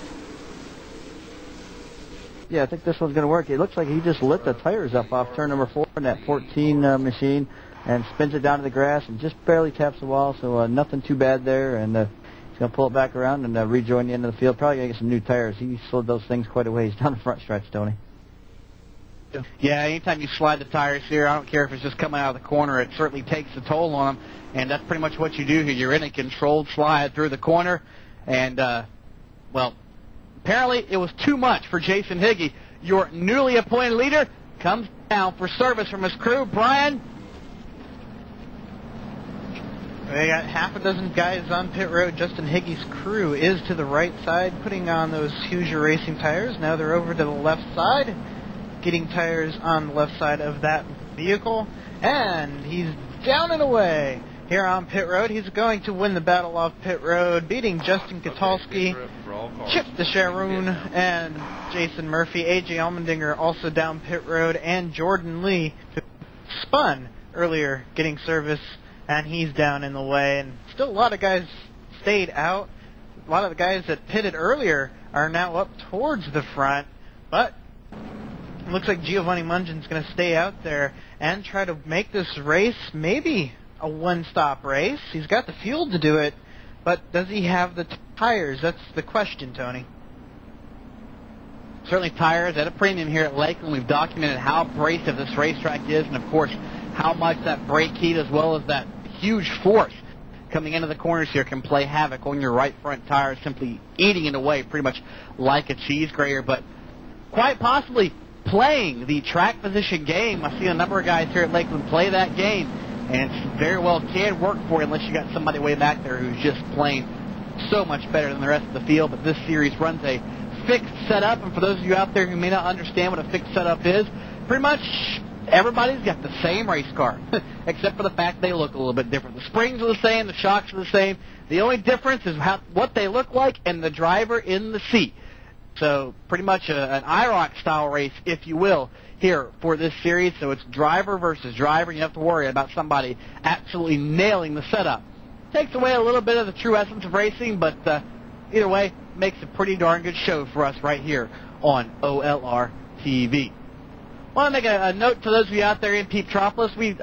Yeah, I think this one's going to work. It looks like he just lit the tires up off turn number 4 in that 14 machine and spins it down to the grass and just barely taps the wall, so nothing too bad there. And he's going to pull it back around and rejoin the end of the field. Probably going to get some new tires. He slid those things quite a ways down the front stretch, Tony. Yeah, anytime you slide the tires here, I don't care if it's just coming out of the corner, it certainly takes a toll on them, and that's pretty much what you do here. You're in a controlled slide through the corner, and, well, apparently it was too much for Jason Higgy. Your newly appointed leader comes down for service from his crew. Brian? They got half a dozen guys on pit road. Justin Higgy's crew is to the right side, putting on those Hoosier Racing tires. Now they're over to the left side, getting tires on the left side of that vehicle. And he's down and away here on pit road. He's going to win the battle off pit road, beating Justin Katulski, Chip DeSharoon, and Jason Murphy. A.J. Allmendinger also down pit road, and Jordan Lee, who spun earlier, getting service. And he's down in the way, and still a lot of guys stayed out. A lot of the guys that pitted earlier are now up towards the front, but it looks like Giovanni Mungin's going to stay out there and try to make this race maybe a one-stop race. He's got the fuel to do it, but does he have the tires? That's the question, Tony. Certainly tires at a premium here at Lakeland. We've documented how abrasive this racetrack is, and of course how much that brake heat as well as that huge force coming into the corners here can play havoc on your right front tires, simply eating it away pretty much like a cheese grater, but quite possibly playing the track position game. I see a number of guys here at Lakeland play that game, and it very well can work for you unless you got somebody way back there who's just playing so much better than the rest of the field. But this series runs a fixed setup, and for those of you out there who may not understand what a fixed setup is, pretty much everybody's got the same race car, except for the fact they look a little bit different. The springs are the same, the shocks are the same. The only difference is what they look like and the driver in the seat. So pretty much an IROC-style race, if you will, here for this series. So it's driver versus driver. You have to worry about somebody absolutely nailing the setup. Takes away a little bit of the true essence of racing, but either way, makes a pretty darn good show for us right here on OLR TV. want to make a note to those of you out there in Peeptropolis. We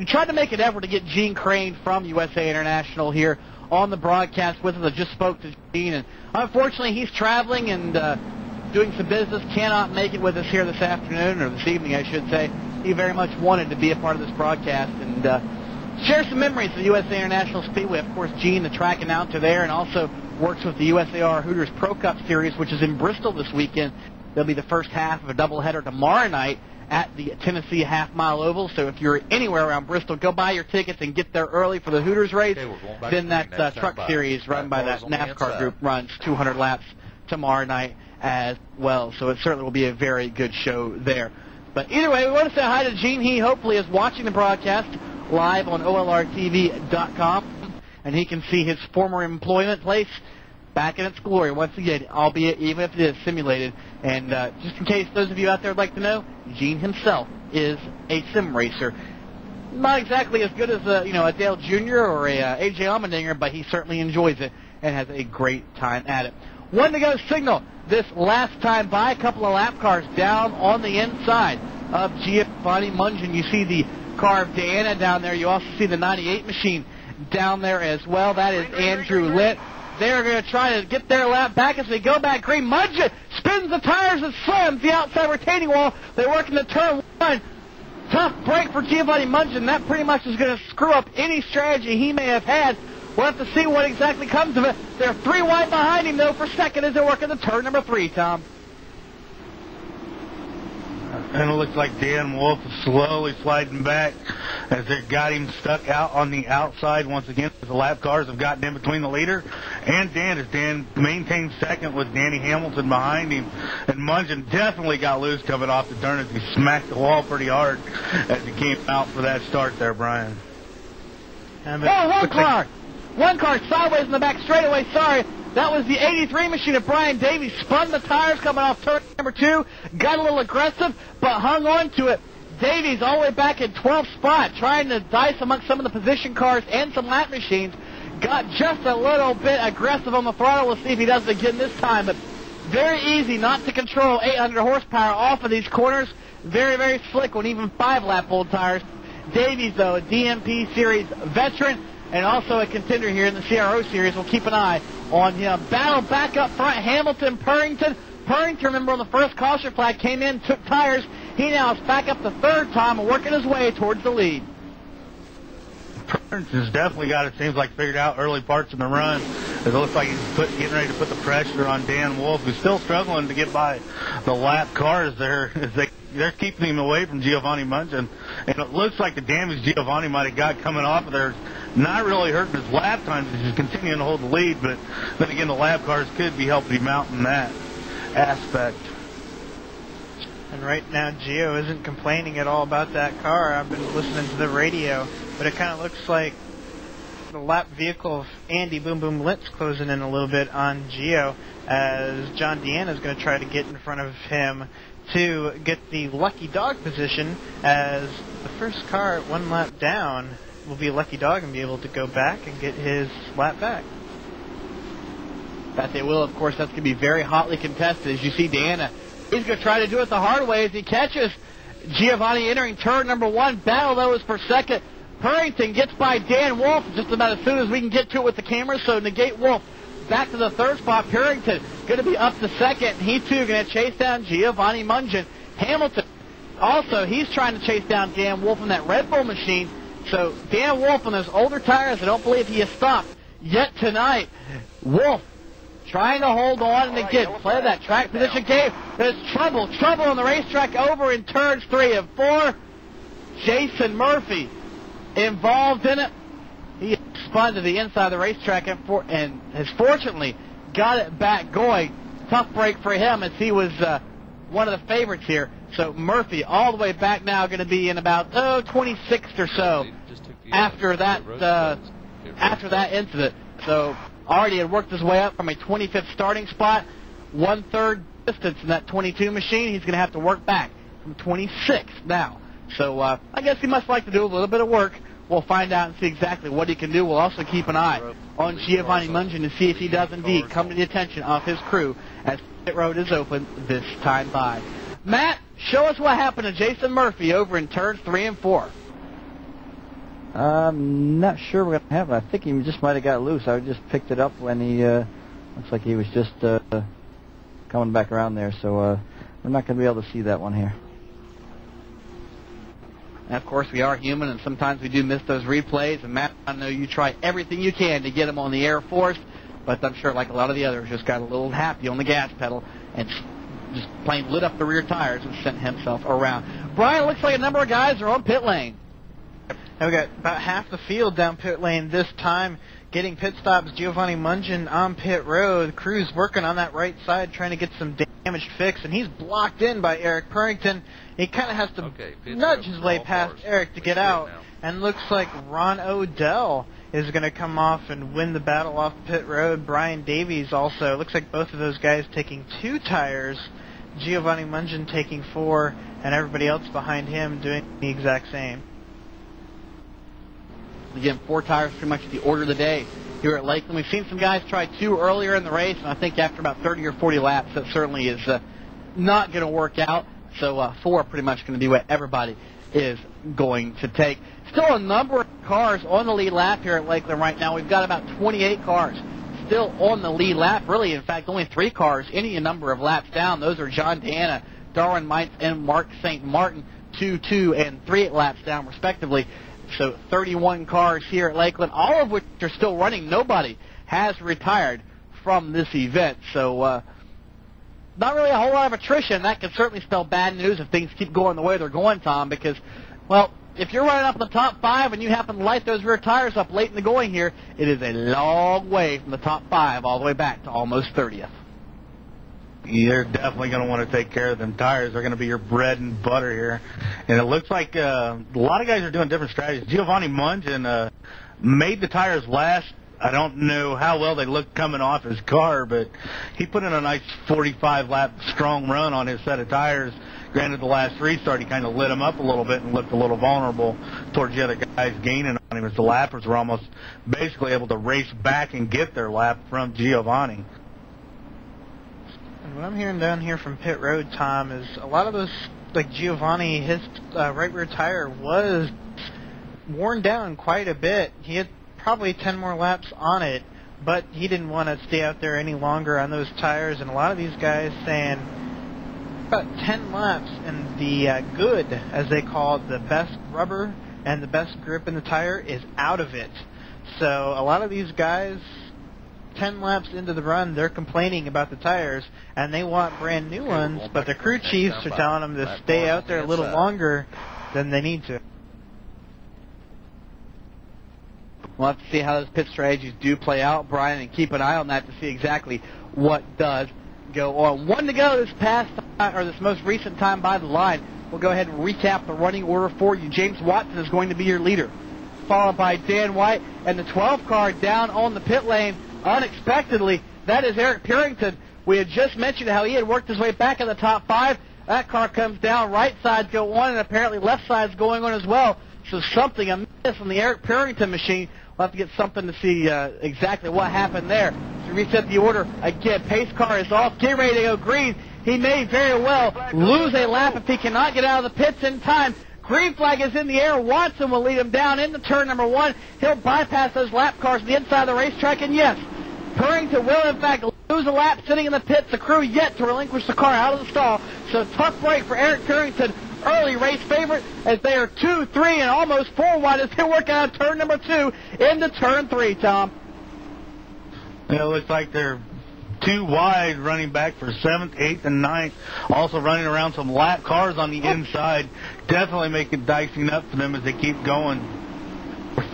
tried to make an effort to get Gene Crane from USA International here on the broadcast with us. I just spoke to Gene, and unfortunately he's traveling and doing some business, cannot make it with us here this afternoon, or this evening, I should say. He very much wanted to be a part of this broadcast and share some memories of the USA International Speedway. Of course, Gene, the track announcer there, and also works with the USAR Hooters Pro Cup Series, which is in Bristol this weekend. There'll be the first half of a doubleheader tomorrow night at the Tennessee Half-Mile Oval. So if you're anywhere around Bristol, go buy your tickets and get there early for the Hooters race. Then that truck series run by that NASCAR group runs 200 laps tomorrow night as well. So it certainly will be a very good show there. But either way, we want to say hi to Gene. He hopefully is watching the broadcast live on OLRTV.com, and he can see his former employment place back in its glory once again, albeit even if it is simulated. And just in case those of you out there would like to know, Gene himself is a sim racer. Not exactly as good as a Dale Jr. or a A.J. Allmendinger, but he certainly enjoys it and has a great time at it. One to go signal this last time by. A couple of lap cars down on the inside of Giovanni Mungin. You see the car of Diana down there. You also see the 98 machine down there as well. That is Andrew Litt. They're going to try to get their lap back as they go back green. Mungin spins the tires and slams the outside retaining wall. They work into turn one. Tough break for Giovanni Mungin. That pretty much is going to screw up any strategy he may have had. We'll have to see what exactly comes of it. They're 3 wide behind him, though, for second as they work into turn number 3, Tom. And it looks like Dan Wolf is slowly sliding back as they got him stuck out on the outside once again. The lap cars have gotten in between the leader and Dan, as Dan maintains second with Danny Hamilton behind him. And Mungin definitely got loose coming off the turn as he smacked the wall pretty hard as he came out for that start there, Brian. One car sideways in the back straightaway, sorry. That was the 83 machine of Brian Davies. Spun the tires coming off turn number 2. Got a little aggressive, but hung on to it. Davies all the way back in 12th spot, trying to dice amongst some of the position cars and some lap machines. Got just a little bit aggressive on the throttle. We'll see if he does it again this time. But very easy not to control 800 horsepower off of these corners. Very, very slick on even 5-lap old tires. Davies, though, a DMP Series veteran, and also a contender here in the CRO Series. We'll keep an eye on him. Battle back up front, Hamilton, Purrington. Purrington, remember, on the first caution flag, came in, took tires. He now is back up the third time and working his way towards the lead. Purrington's definitely got, it seems like, figured out early parts in the run. It looks like he's getting ready to put the pressure on Dan Wolf, who's still struggling to get by the lap cars there as they're keeping him away from Giovanni Mungin. And it looks like the damage Giovanni might have got coming off of there not really hurting his lap times as he's continuing to hold the lead, but then again, the lap cars could be helping him out in that aspect. And right now, Gio isn't complaining at all about that car. I've been listening to the radio, but it kind of looks like the lap vehicle of Andy Boom Boom Litt's closing in a little bit on Gio, as John Deanna is going to try to get in front of him to get the lucky dog position, as the first car at 1 lap down will be a lucky dog and be able to go back and get his lap back. That they will, of course. That's going to be very hotly contested. As you see, Deanna, he's going to try to do it the hard way as he catches Giovanni entering turn number 1. Battle, though, is for second. Purrington gets by Dan Wolf just about as soon as we can get to it with the camera, so negate Wolf. Back to the third spot. Purrington going to be up to second. He, too, going to chase down Giovanni Mungin. Hamilton, also, he's trying to chase down Dan Wolf in that Red Bull machine. So Dan Wolf on those older tires, I don't believe he has stopped yet tonight. Wolf trying to hold on, and again, play that track position game. There's trouble on the racetrack over in turns 3 and 4. Jason Murphy involved in it. He spun to the inside of the racetrack and has fortunately got it back going. Tough break for him as he was one of the favorites here. So Murphy all the way back now, going to be in about 26th or so after that incident. So already had worked his way up from a 25th starting spot, 1/3 distance in that 22 machine. He's going to have to work back from 26th now. So I guess he must like to do a little bit of work. We'll find out and see exactly what he can do. We'll also keep an eye on Giovanni Mungin to see if he does indeed come to the attention of his crew as pit road is open this time by. Matt, show us what happened to Jason Murphy over in turns 3 and 4. I'm not sure we're going to have it. I think he just might have got loose. I just picked it up when he, looks like he was just coming back around there. So we're not going to be able to see that one here. And, of course, we are human, and sometimes we do miss those replays. And, Matt, I know you try everything you can to get him on the Air Force, but I'm sure, like a lot of the others, just got a little happy on the gas pedal and just plain lit up the rear tires and sent himself around. Brian, looks like a number of guys are on pit lane. And we got about half the field down pit lane this time. Getting pit stops, Giovanni Mungin on pit road. Crew's working on that right side trying to get some damage fixed, and he's blocked in by Eric Purrington. He kind of has to nudge his way past Eric to get out. And looks like Ron Odell is going to come off and win the battle off pit road. Brian Davies also. Looks like both of those guys taking 2 tires. Giovanni Mungin taking 4, and everybody else behind him doing the exact same. Again, 4 tires pretty much the order of the day here at Lakeland. We've seen some guys try 2 earlier in the race, and I think after about 30 or 40 laps, that certainly is not going to work out. So 4 pretty much going to be what everybody is going to take. Still a number of cars on the lead lap here at Lakeland right now. We've got about 28 cars still on the lead lap. Really, in fact, only 3 cars any number of laps down. Those are John Deanna, Darwin Mites, and Mark St. Martin, 2, 2, and 3 laps down, respectively. So 31 cars here at Lakeland, all of which are still running. Nobody has retired from this event. So not really a whole lot of attrition. That could certainly spell bad news if things keep going the way they're going, Tom, because, well, if you're running up in the top 5 and you happen to light those rear tires up late in the going here, it is a long way from the top 5 all the way back to almost 30th. You're definitely going to want to take care of them tires. They're going to be your bread and butter here. And it looks like a lot of guys are doing different strategies. Giovanni Mungin made the tires last. I don't know how well they look coming off his car, but he put in a nice 45-lap strong run on his set of tires. Granted, the last restart, he kind of lit him up a little bit and looked a little vulnerable towards the other guys gaining on him as the lappers were almost basically able to race back and get their lap from Giovanni. And what I'm hearing down here from pit road, Tom, is a lot of those, like Giovanni, his right rear tire was worn down quite a bit. He had probably 10 more laps on it, but he didn't want to stay out there any longer on those tires. And a lot of these guys saying about 10 laps, and the good, as they call it, the best rubber and the best grip in the tire is out of it. So a lot of these guys, 10 laps into the run, they're complaining about the tires, and they want brand new ones, but the crew chiefs are telling them to stay out there a little longer than they need to. We'll have to see how those pit strategies do play out, Brian, and keep an eye on that to see exactly what does go on. 1 to go this most recent time by the line. We'll go ahead and recap the running order for you. James Watson is going to be your leader, followed by Dan White, and the 12 car down on the pit lane unexpectedly. That is Eric Purrington. We had just mentioned how he had worked his way back in the top 5. That car comes down, right sides go on, and apparently left side's going on as well. So something amiss on the Eric Purrington machine. We'll have to get something to see exactly what happened there. To reset the order, again, pace car is off. Get ready to go green. He may very well lose a lap if he cannot get out of the pits in time. Green flag is in the air. Watson will lead him down into turn number 1. He'll bypass those lap cars on the inside of the racetrack, and yes, Purrington will, in fact, lose a lap sitting in the pits. The crew yet to relinquish the car out of the stall. So tough break for Eric Purrington. Early race favorite as they are 2, 3, and almost 4 wide as they work out of turn number 2 into turn 3, Tom. It looks like they're 2 wide running back for 7th, 8th, and 9th. Also running around some lap cars on the inside. Definitely making dicing up for them as they keep going.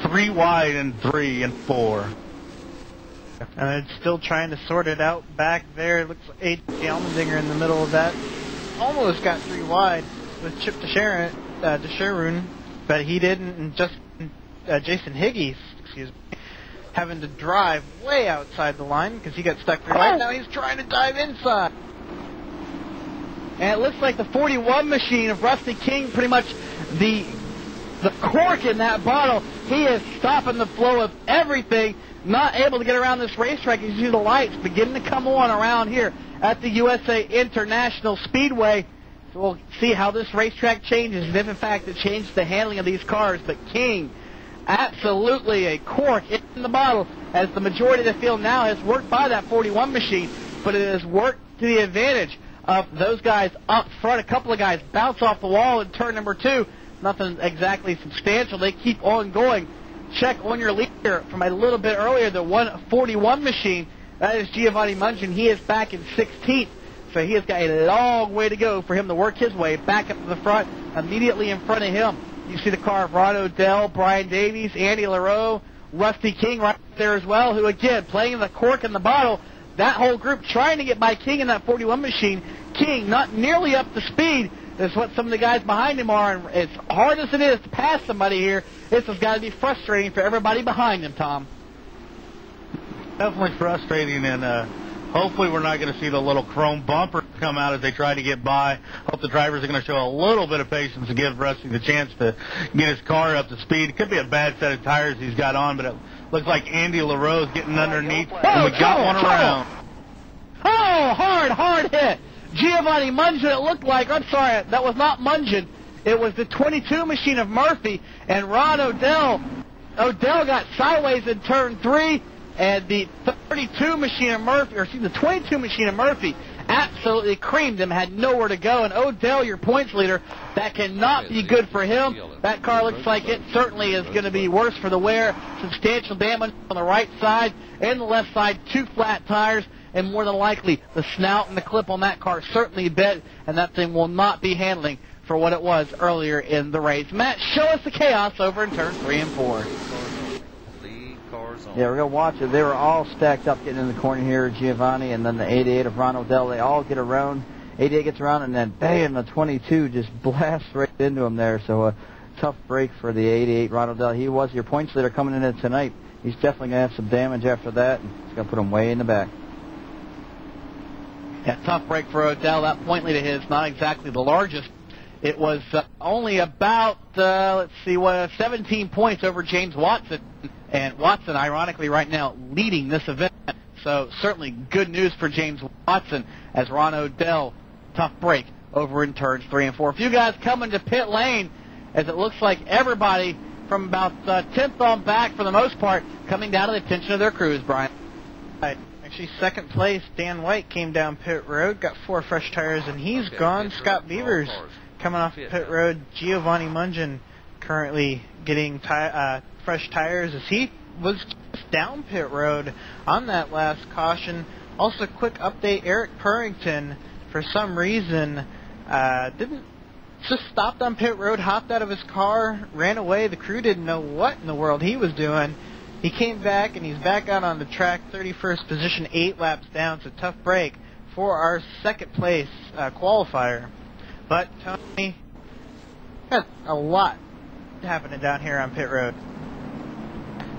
3 wide and 3 and 4. And it's still trying to sort it out back there. It looks like A.J. Allmendinger in the middle of that. Almost got 3 wide with Chip DeSharon, but he didn't. And just Jason Higgies, having to drive way outside the line because he got stuck there. Right now he's trying to dive inside. And it looks like the 41 machine of Rusty King, pretty much the cork in that bottle. He is stopping the flow of everything. Not able to get around this racetrack. You see the lights beginning to come on around here at the USA International Speedway. we'll see how this racetrack changes, and if in fact it changes the handling of these cars. But King, absolutely a cork in the bottle, as the majority of the field now has worked by that 41 machine, but it has worked to the advantage of those guys up front. A couple of guys bounce off the wall in turn number 2. Nothing exactly substantial. They keep on going. Check on your leader from a little bit earlier, the 141 machine. That is Giovanni Mungin. He is back in 16th, so he has got a long way to go for him to work his way back up to the front. Immediately in front of him, you see the car of Ron O'Dell, Brian Davies, Andy LaRoe, Rusty King right there as well, who again, playing the cork in the bottle. That whole group trying to get by King in that 41 machine. King not nearly up to speed. That's what some of the guys behind him are, and as hard as it is to pass somebody here, this has got to be frustrating for everybody behind him, Tom. Definitely frustrating, and hopefully we're not going to see the little chrome bumper come out as they try to get by. Hope the drivers are going to show a little bit of patience to give Rusty the chance to get his car up to speed. It could be a bad set of tires he's got on, but it looks like Andy LaRoe's getting underneath, and we got one around. Oh, hard hit. Giovanni Mungin, it looked like. I'm sorry, that was not Mungin. It was the 22 machine of Murphy, and Ron O'Dell. O'Dell got sideways in turn 3, and the 32 machine of Murphy, or excuse me, the 22 machine of Murphy absolutely creamed him, had nowhere to go. And O'Dell, your points leader, that cannot be good for him. That car looks like it certainly is going to be worse for the wear. Substantial damage on the right side and the left side, 2 flat tires, and more than likely the snout and the clip on that car certainly bent, and that thing will not be handling for what it was earlier in the race. Matt, show us the chaos over in turns 3 and 4. Yeah, we're going to watch it. They were all stacked up getting in the corner here, Giovanni, and then the 88 of Ron O'Dell. They all get around. 88 gets around, and then bam, the 22 just blasts right into him there. So a tough break for the 88 Ron O'Dell. He was your points leader coming in tonight. He's definitely going to have some damage after that, and it's going to put him way in the back. Yeah, tough break for O'Dell. That point lead of his, not exactly the largest. It was only about, 17 points over James Watson. And Watson, ironically, right now leading this event. So certainly good news for James Watson as Ron O'Dell, tough break over in turns 3 and 4. A few guys coming to pit lane as it looks like everybody from about 10th on back for the most part coming down to the attention of their crews, Brian. Right. Actually, second place, Dan White came down pit road, got 4 fresh tires, and he's gone. Scott Beavers coming off pit road. Giovanni Mungin currently getting fresh tires as he was just down pit road on that last caution. Also, quick update, Eric Purrington, for some reason, just stopped on pit road, hopped out of his car, ran away. The crew didn't know what in the world he was doing. He came back, and he's back out on the track, 31st position, 8 laps down, so tough break for our second place qualifier. But, Tony, got a lot happening down here on pit road.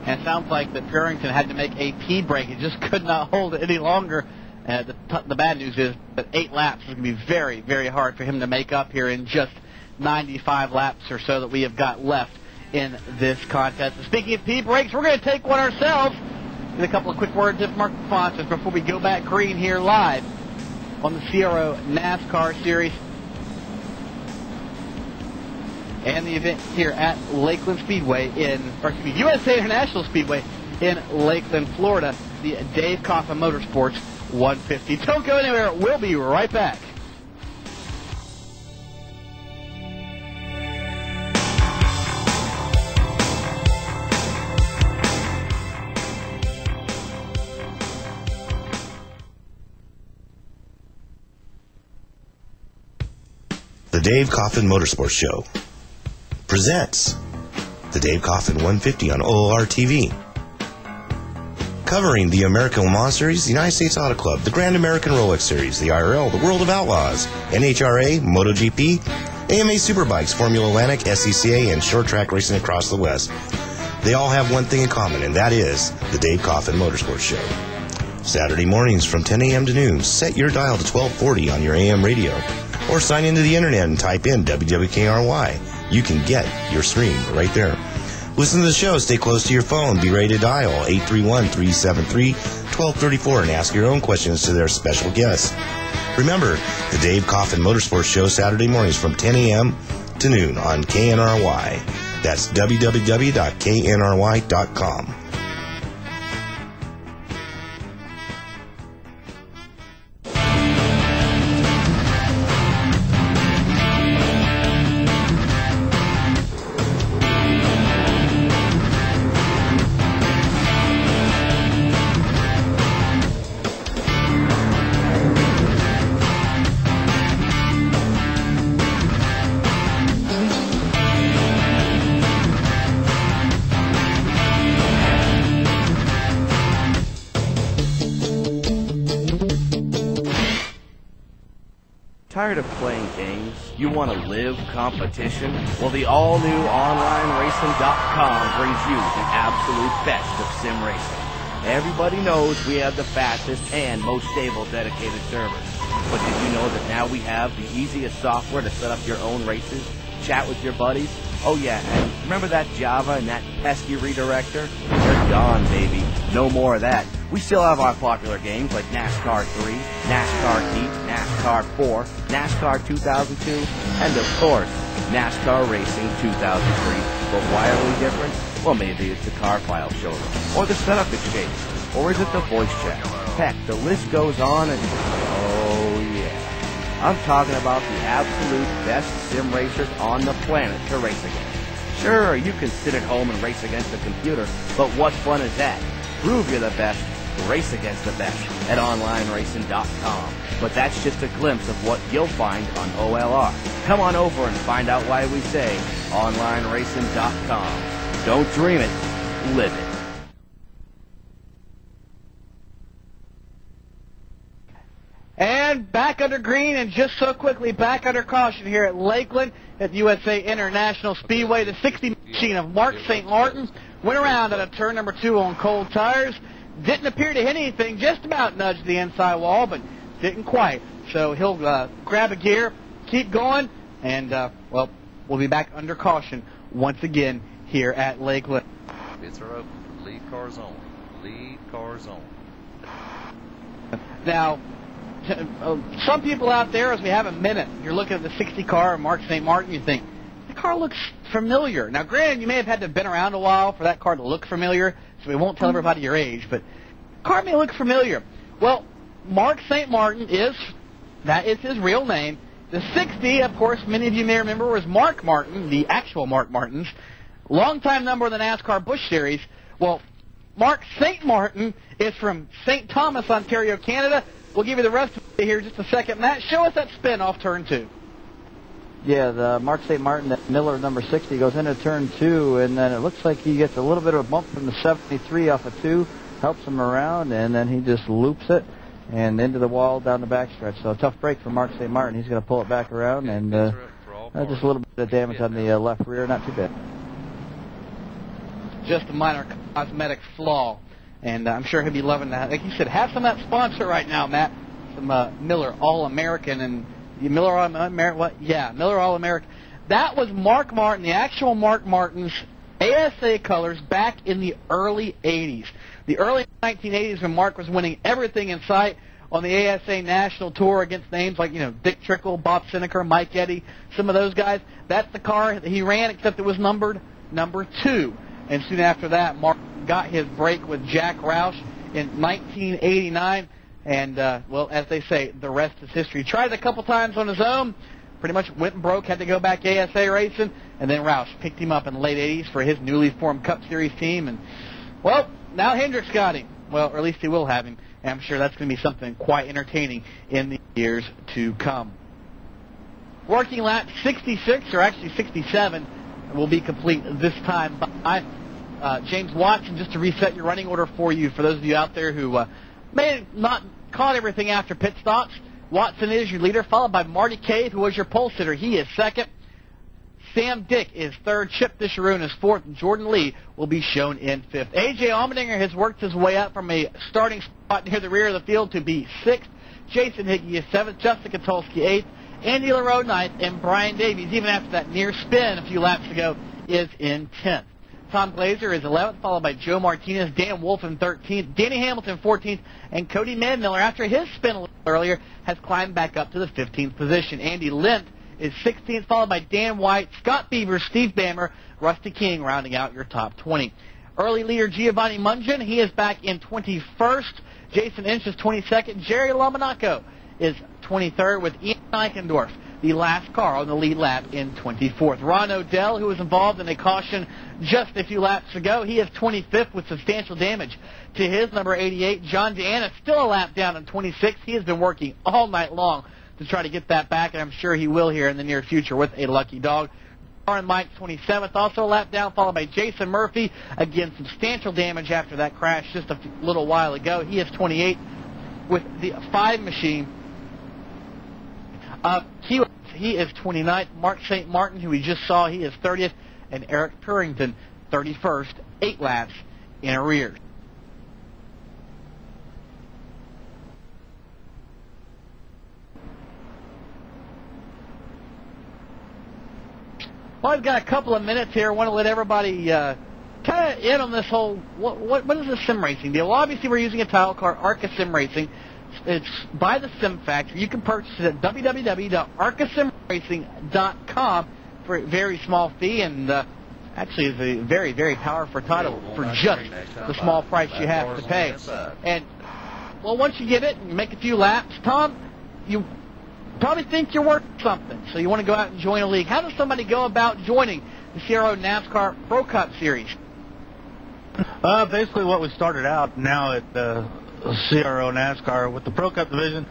And it sounds like that Purrington had to make a T break. He just could not hold it any longer. The bad news is that 8 laps is going to be very, very hard for him to make up here in just 95 laps or so that we have got left in this contest. And speaking of P breaks, we're going to take one ourselves. Get a couple of quick words from our sponsors before we go back green here live on the CRO NASCAR Series and the event here at Lakeland Speedway USA International Speedway in Lakeland, Florida, the Dave Coffin Motorsports 150. Don't go anywhere. We'll be right back. The Dave Coffin Motorsports Show presents the Dave Coffin 150 on OOR TV. Covering the American Le Mans Series, the United States Auto Club, the Grand American Rolex Series, the IRL, the World of Outlaws, NHRA, MotoGP, AMA Superbikes, Formula Atlantic, SCCA, and short track racing across the West. They all have one thing in common, and that is the Dave Coffin Motorsports Show. Saturday mornings from 10 a.m. to noon, set your dial to 1240 on your AM radio, or sign into the internet and type in WWKRY. You can get your stream right there. Listen to the show, stay close to your phone, be ready to dial 831-373-1234 and ask your own questions to their special guests. Remember, the Dave Coffin Motorsports Show Saturday mornings from 10 a.m. to noon on KNRY. That's www.knry.com. Tired of playing games? You want to live competition? Well, the all-new OnlineRacing.com brings you the absolute best of sim racing. Everybody knows we have the fastest and most stable dedicated servers. But did you know that now we have the easiest software to set up your own races, chat with your buddies? Oh yeah, and remember that Java and that pesky redirector? They're gone, baby. No more of that. We still have our popular games like NASCAR 3, NASCAR Heat, NASCAR 4, NASCAR 2002, and of course, NASCAR Racing 2003. But why are we different? Well, maybe it's the car file showroom, or the setup exchange, or is it the voice chat? Heck, the list goes on and... oh yeah. I'm talking about the absolute best sim racers on the planet to race against. Sure, you can sit at home and race against a computer, but what fun is that? Prove you're the best, race against the best at OnlineRacing.com. But that's just a glimpse of what you'll find on OLR. Come on over and find out why we say OnlineRacing.com. Don't dream it, live it. And back under green, and just so quickly back under caution here at Lakeland at USA International Speedway. The 60 machine of Mark St. Martin went around at a turn number 2 on cold tires. Didn't appear to hit anything, just about nudged the inside wall, but didn't quite. So he'll grab a gear, keep going, and, well, we'll be back under caution once again here at Lakeland. Bids are open. Lead cars on. Lead cars on. Now, some people out there, as we have a minute, you're looking at the 60 car of Mark St. Martin, you think, the car looks familiar. Now, granted, you may have had to have been around a while for that car to look familiar, so we won't tell everybody your age, but the car may look familiar. Well, Mark St. Martin that is his real name. The 60, of course, many of you may remember, was Mark Martin, the actual Mark Martin's longtime number of the NASCAR Busch Series. Well, Mark St. Martin is from St. Thomas, Ontario, Canada. We'll give you the rest of it here in just a second. Matt, show us that spin off turn 2. Yeah, the Mark St. Martin, that Miller number 60, goes into turn 2, and then it looks like he gets a little bit of a bump from the 73 off of 2, helps him around, and then he just loops it and into the wall down the backstretch. So a tough break for Mark St. Martin. He's going to pull it back around, and just a little bit of damage on the left rear, not too bad. Just a minor cosmetic flaw. And I'm sure he'll be loving that. Like you said, have some of that sponsor right now, Matt. Some Miller All-American and Miller All-American. What? Yeah, Miller All-American. That was Mark Martin, the actual Mark Martin's ASA colors back in the early 80s. The early 1980s when Mark was winning everything in sight on the ASA National Tour against names like, Dick Trickle, Bob Sineker, Mike Eddy, some of those guys. That's the car that he ran, except it was numbered number 2. And soon after that, Mark got his break with Jack Roush in 1989. And, well, as they say, the rest is history. Tried it a couple times on his own. Pretty much went and broke, had to go back ASA racing. And then Roush picked him up in the late 80s for his newly formed Cup Series team. And, well, now Hendrick's got him. Well, or at least he will have him. And I'm sure that's going to be something quite entertaining in the years to come. Working lap 66, or actually 67, will be complete this time by James Watson. Just to reset your running order for you, for those of you out there who may have not caught everything after pit stops. Watson is your leader, followed by Marty Cave, who was your pole sitter. He is second. Sam Dick is third. Chip Disharoon is fourth. Jordan Lee will be shown in fifth. A.J. Allmendinger has worked his way up from a starting spot near the rear of the field to be sixth. Jason Hickey is seventh. Justin Katulski eighth. Andy LaRoe ninth. And Brian Davies, even after that near spin a few laps ago, is in 10th. Tom Glazer is 11th, followed by Joe Martinez, Dan Wolf in 13th, Danny Hamilton 14th, and Cody Manmiller, after his spin a little earlier, has climbed back up to the 15th position. Andy Lint is 16th, followed by Dan White, Scott Beaver, Steve Bammer, Rusty King, rounding out your top 20. Early leader Giovanni Mungin, he is back in 21st. Jason Inch is 22nd. Jerry Lamonaco is 23rd, with Ian Eichendorf, the last car on the lead lap, in 24th. Ron Odell, who was involved in a caution just a few laps ago, he is 25th with substantial damage to his number 88. John Deanna still a lap down in 26th. He has been working all night long to try to get that back, and I'm sure he will here in the near future with a lucky dog. Warren Mike 27th, also a lap down, followed by Jason Murphy. Again, substantial damage after that crash just a little while ago. He is 28th with the 5 machine. He is 29th. Mark St. Martin, who we just saw, he is 30th. And Eric Purington, 31st, 8 laps in arrears. Well, I've got a couple of minutes here. I want to let everybody kind of in on this whole, what is this sim racing deal? Well, obviously we're using a title car, ARCA Sim Racing. It's by the Sim Factory. You can purchase it at www.arcasimracing.com for a very small fee, and actually is a very, very powerful title for just the small price you have to pay. And, well, once you get it and make a few laps, Tom, you probably think you're worth something, so you want to go out and join a league. How does somebody go about joining the CRO NASCAR Pro Cup Series? Basically what we started out now at CRO NASCAR with the Pro Cup division,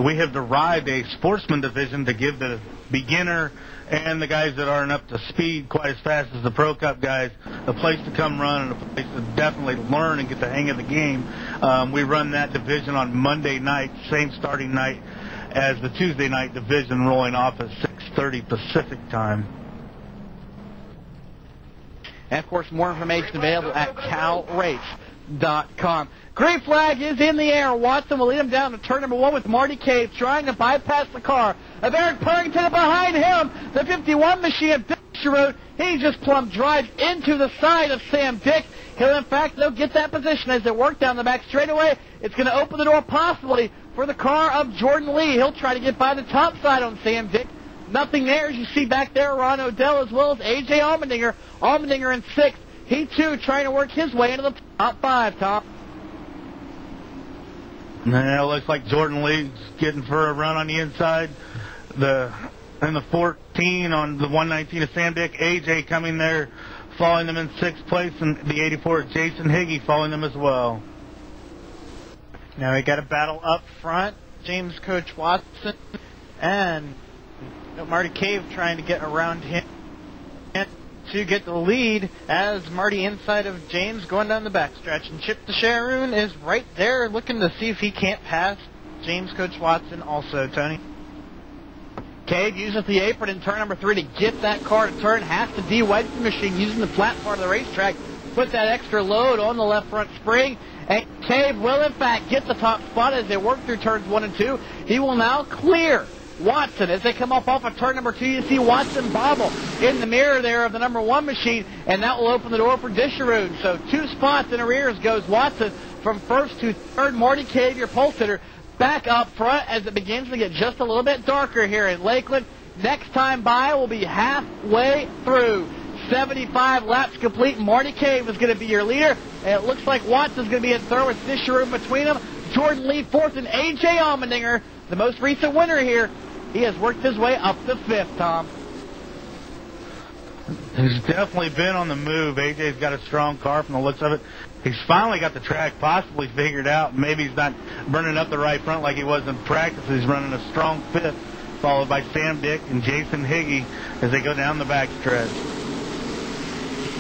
we have derived a sportsman division to give the beginner and the guys that aren't up to speed quite as fast as the Pro Cup guys a place to come run and a place to definitely learn and get the hang of the game. We run that division on Monday night, same starting night as the Tuesday night division, rolling off at 6:30 Pacific time. And, of course, more information available at calrace.com. Green flag is in the air. Watson will lead him down to turn number 1 with Marty Cave trying to bypass the car of Eric Purington. Behind him, the 51 machine of Dick Sherrod. He just plumb drives into the side of Sam Dick. He'll, in fact, they'll get that position as they work down the back straightaway. It's going to open the door possibly for the car of Jordan Lee. He'll try to get by the top side on Sam Dick. Nothing there, as you see back there, Ron Odell as well as A.J. Allmendinger. Allmendinger in 6th. He, too, trying to work his way into the top 5, Tom. Yeah, it looks like Jordan Lee's getting for a run on the inside. And the 14 on the 119 of Sam Dick. A.J. coming there, following them in 6th place, and the 84 of Jason Higgy following them as well. Now we got a battle up front. James Coach Watson and Marty Cave trying to get around him to get the lead as Marty inside of James going down the backstretch. And Chip DeSharoon is right there looking to see if he can't pass James Coach Watson also, Tony. Cave uses the apron in turn number 3 to get that car to turn. Has to de-wedge the machine using the flat part of the racetrack. Put that extra load on the left front spring. And Cave will, in fact, get the top spot as they work through turns 1 and 2. He will now clear Watson as they come off of turn number 2. You see Watson bobble in the mirror there of the number 1 machine, and that will open the door for Disharoon. So 2 spots in arrears goes Watson from 1st to 3rd. Marty Cave, your pole sitter, back up front as it begins to get just a little bit darker here in Lakeland. Next time by will be halfway through. 75 laps complete. Marty Cave is going to be your leader. And it looks like Watson's going to be in 3rd with Disharoon between them. Jordan Lee 4th, and A.J. Allmendinger, the most recent winner here, he has worked his way up to 5th, Tom. He's definitely been on the move. A.J.'s got a strong car from the looks of it. He's finally got the track possibly figured out. Maybe he's not burning up the right front like he was in practice. He's running a strong 5th, followed by Sam Dick and Jason Higgy as they go down the backstretch.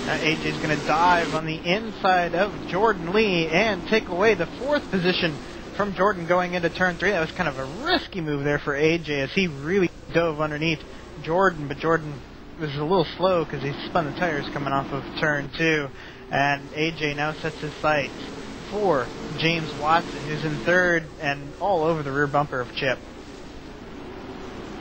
Now AJ's going to dive on the inside of Jordan Lee and take away the 4th position from Jordan going into turn 3. That was kind of a risky move there for AJ as he really dove underneath Jordan, but Jordan was a little slow because he spun the tires coming off of turn 2. And AJ now sets his sights for James Watson, who's in 3rd and all over the rear bumper of Chip.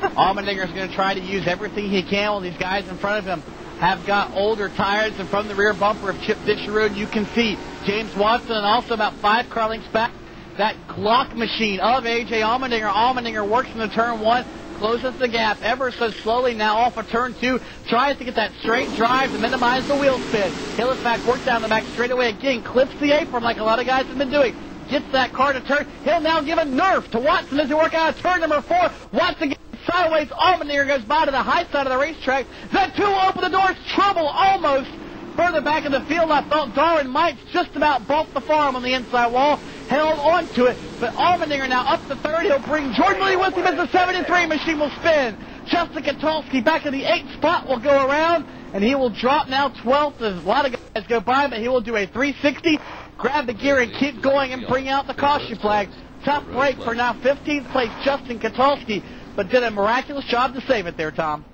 Allmendinger's going to try to use everything he can with these guys in front of him have got older tires, and from the rear bumper of Chip Disherud, you can see James Watson, and also about 5 car lengths back, that Glock machine of A.J. Allmendinger. Allmendinger works in the turn 1, closes the gap ever so slowly now off of turn 2, tries to get that straight drive to minimize the wheel spin. Hillesback works down the back straightaway again, clips the apron like a lot of guys have been doing. Gets that car to turn. He'll now give a nerf to Watson as he work out of turn number 4. Watson gets sideways. Allmendinger goes by to the high side of the racetrack. The 2 open the doors. Trouble almost further back in the field. I thought Darwin might just about bumped the farm on the inside wall. Held on to it. But Allmendinger now up to 3rd. He'll bring Jordan Lee with him as the 73 machine will spin. Justin Katulski back in the 8th spot will go around. And he will drop now 12th as a lot of guys go by. But he will do a 360. Grab the gear and keep going and bring out the caution flag. Tough break for now 15th place Justin Katulski, but did a miraculous job to save it there, Tom.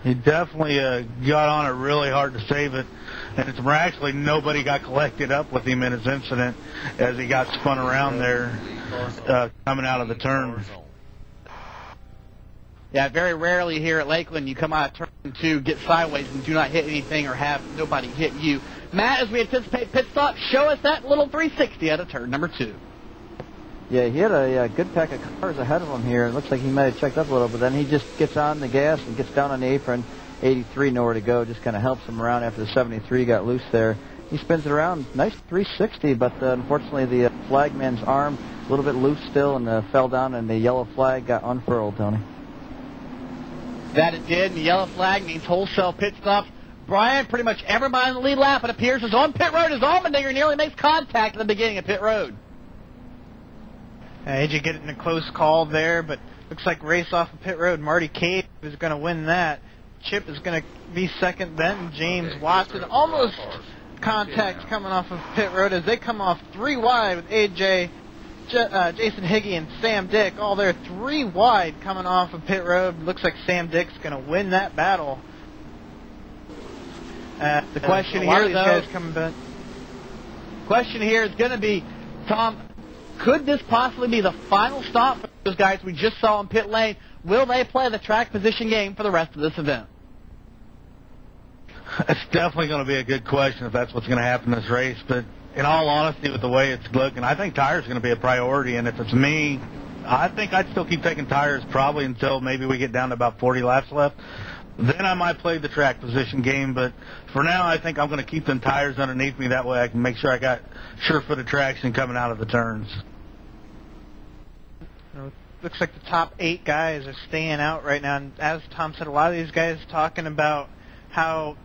He definitely got on it really hard to save it, and it's miraculously nobody got collected up with him in his incident as he got spun around there coming out of the turn. Yeah, very rarely here at Lakeland you come out of turn 2, get sideways, and do not hit anything or have nobody hit you. Matt, as we anticipate pit stop, show us that little 360 out of turn number 2. Yeah, he had a good pack of cars ahead of him here. It looks like he might have checked up a little, but then he just gets on the gas and gets down on the apron. 83, nowhere to go, just kind of helps him around after the 73 got loose there. He spins it around, nice 360, but unfortunately the flagman's arm a little bit loose still and fell down, and the yellow flag got unfurled, Tony. That it did, and the yellow flag means wholesale pit stops. Brian, pretty much everybody in the lead lap, it appears, is on pit road as Allmendinger nearly makes contact at the beginning of pit road. AJ getting a close call there, but looks like race off of pit road. Marty Cave is going to win that. Chip is going to be second, then James Watson. Almost contact coming off of pit road as they come off 3 wide with AJ, Jason Higgy, and Sam Dick. All there 3 wide coming off of pit road. Looks like Sam Dick's going to win that battle. The question here, though, question here is going to be, Tom, could this possibly be the final stop for those guys we just saw in pit lane? Will they play the track position game for the rest of this event? It's definitely going to be a good question if that's what's going to happen in this race. But in all honesty, with the way it's looking, I think tires are going to be a priority. And if it's me, I think I'd still keep taking tires probably until maybe we get down to about 40 laps left. Then I might play the track position game, but for now I think I'm going to keep them tires underneath me. That way I can make sure I got sure-footed traction coming out of the turns. Looks like the top 8 guys are staying out right now. And as Tom said, a lot of these guys talking about how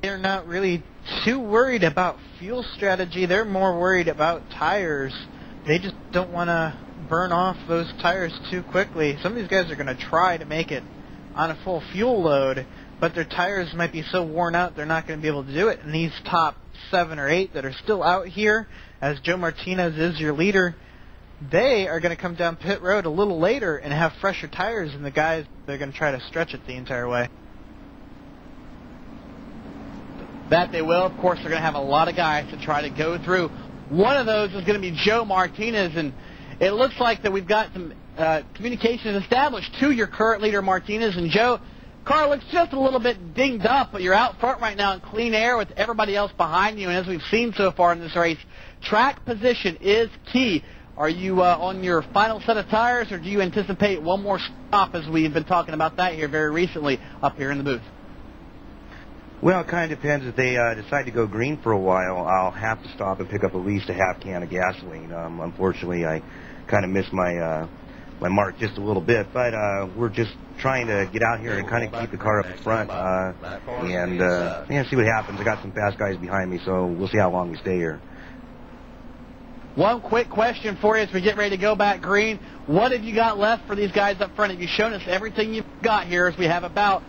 they're not really too worried about fuel strategy. They're more worried about tires. They just don't want to burn off those tires too quickly. Some of these guys are going to try to make it on a full fuel load, but their tires might be so worn out they're not going to be able to do it. And these top 7 or 8 that are still out here, as Joe Martinez is your leader, they are going to come down pit road a little later and have fresher tires than the guys that are going to try to stretch it the entire way. That they will. Of course, they're going to have a lot of guys to try to go through. One of those is going to be Joe Martinez, and it looks like that we've got some communication established to your current leader, Martinez. And Joe, car looks just a little bit dinged up, but you're out front right now in clean air with everybody else behind you. And as we've seen so far in this race, track position is key. Are you on your final set of tires, or do you anticipate one more stop, as we've been talking about that here very recently up here in the booth? Well, it kind of depends. If they decide to go green for a while, I'll have to stop and pick up at least a half can of gasoline. Unfortunately, I kind of missed my my mark just a little bit, but we're just trying to get out here and kind of keep the car up in front and see what happens. I got some fast guys behind me, so we'll see how long we stay here. One quick question for you as we get ready to go back green. What have you got left for these guys up front? Have you shown us everything you've got here as we have about,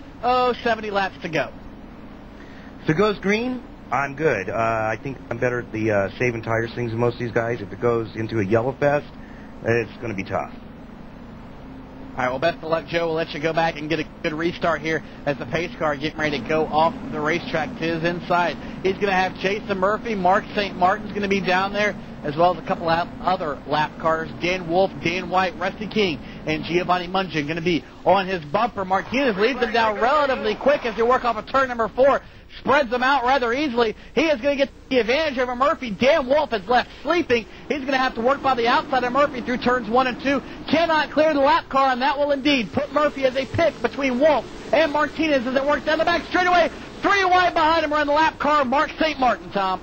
70 laps to go? If it goes green, I'm good. I think I'm better at the saving tires things than most of these guys. If it goes into a yellow fest, it's going to be tough. All right, well, best of luck, Joe. We'll let you go back and get a good restart here as the pace car getting ready to go off the racetrack to his inside. He's going to have Jason Murphy, Mark St. Martin's going to be down there, as well as a couple of other lap cars, Dan Wolf, Dan White, Rusty King, and Giovanni Mungin going to be on his bumper. Martinez leads them down relatively quick as they work off of turn number 4. Spreads them out rather easily. He is going to get the advantage over Murphy. Dan Wolf is left sleeping. He's going to have to work by the outside of Murphy through turns 1 and 2. Cannot clear the lap car, and that will indeed put Murphy as a pick between Wolf and Martinez as it works down the back straightaway. 3 wide behind him are in the lap car. Mark St. Martin, Tom.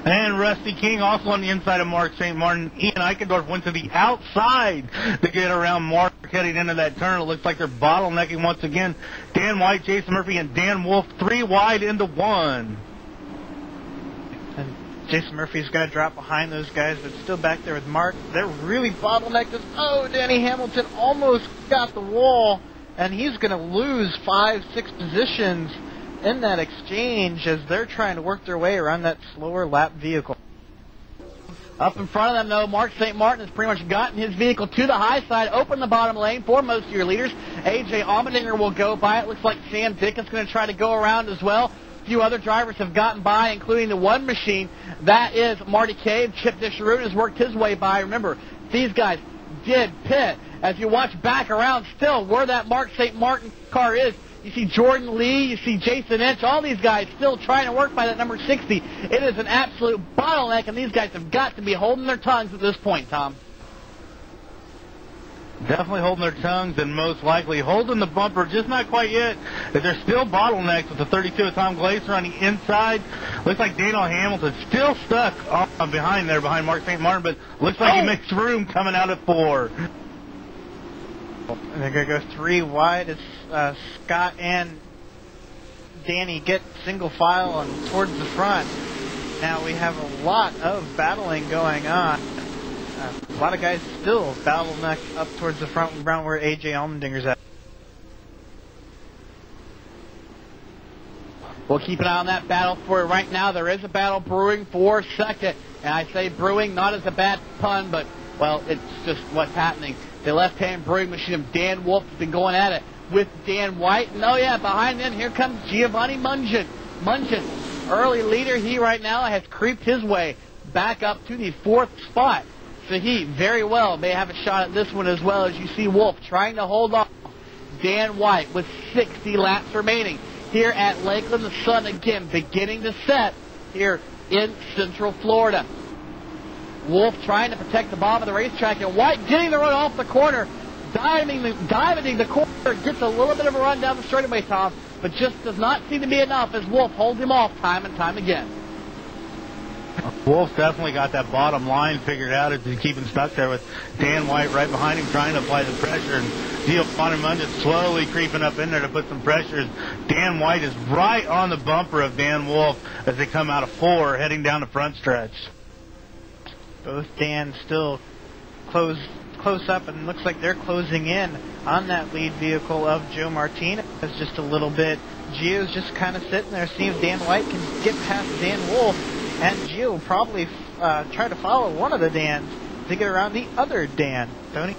And Rusty King also on the inside of Mark St. Martin. Ian Eichendorff went to the outside to get around Mark heading into that turn. It looks like they're bottlenecking once again. Dan White, Jason Murphy, and Dan Wolf 3 wide into 1. And Jason Murphy's going to drop behind those guys, but still back there with Mark. They're really bottlenecked. Oh, Danny Hamilton almost got the wall, and he's going to lose 5-6 positions in that exchange as they're trying to work their way around that slower lap vehicle. Up in front of them, though, Mark St. Martin has pretty much gotten his vehicle to the high side, opened the bottom lane for most of your leaders. A.J. Allmendinger will go by. It looks like Sam Dickens going to try to go around as well. A few other drivers have gotten by, including the one machine. That is Marty Cave. Chip Disharoon has worked his way by. Remember, these guys did pit. As you watch back around still where that Mark St. Martin car is, you see Jordan Lee, you see Jason Inch, all these guys still trying to work by that number 60. It is an absolute bottleneck, and these guys have got to be holding their tongues at this point, Tom. Definitely holding their tongues and most likely holding the bumper, just not quite yet. They're still bottlenecked with the 32 of Tom Glaser on the inside. Looks like Daniel Hamilton's still stuck behind there, behind Mark St. Martin, but looks like he makes room coming out at 4. And they're going to go 3 wide as Scott and Danny get single file and towards the front. Now we have a lot of battling going on. A lot of guys still bottlenecked up towards the front around where A.J. Allmendinger's at. We'll keep an eye on that battle for you right now. There is a battle brewing for second. And I say brewing not as a bad pun, but, well, it's just what's happening. The left-hand brewing machine of Dan Wolf has been going at it with Dan White. And, oh, yeah, behind them, here comes Giovanni Mungin. Mungin, early leader. He right now has creeped his way back up to the 4th spot. So he very well may have a shot at this one as well, as you see Wolf trying to hold off Dan White with 60 laps remaining here at Lakeland. The sun again beginning to set here in Central Florida. Wolf trying to protect the bottom of the racetrack, and White getting the run off the corner, diving the corner, gets a little bit of a run down the straightaway, Tom, but just does not seem to be enough as Wolf holds him off time and time again. Wolf's definitely got that bottom line figured out as he's keeping stuck there with Dan White right behind him trying to apply the pressure, and Giovanni Mungin slowly creeping up in there to put some pressure. Dan White is right on the bumper of Dan Wolf as they come out of 4 heading down the front stretch. Both Dan still close up, and looks like they're closing in on that lead vehicle of Joe Martinez just a little bit. Gio's just kind of sitting there, seeing if Dan White can get past Dan Wolf, and Gio will probably try to follow one of the Dans to get around the other Dan. Tony?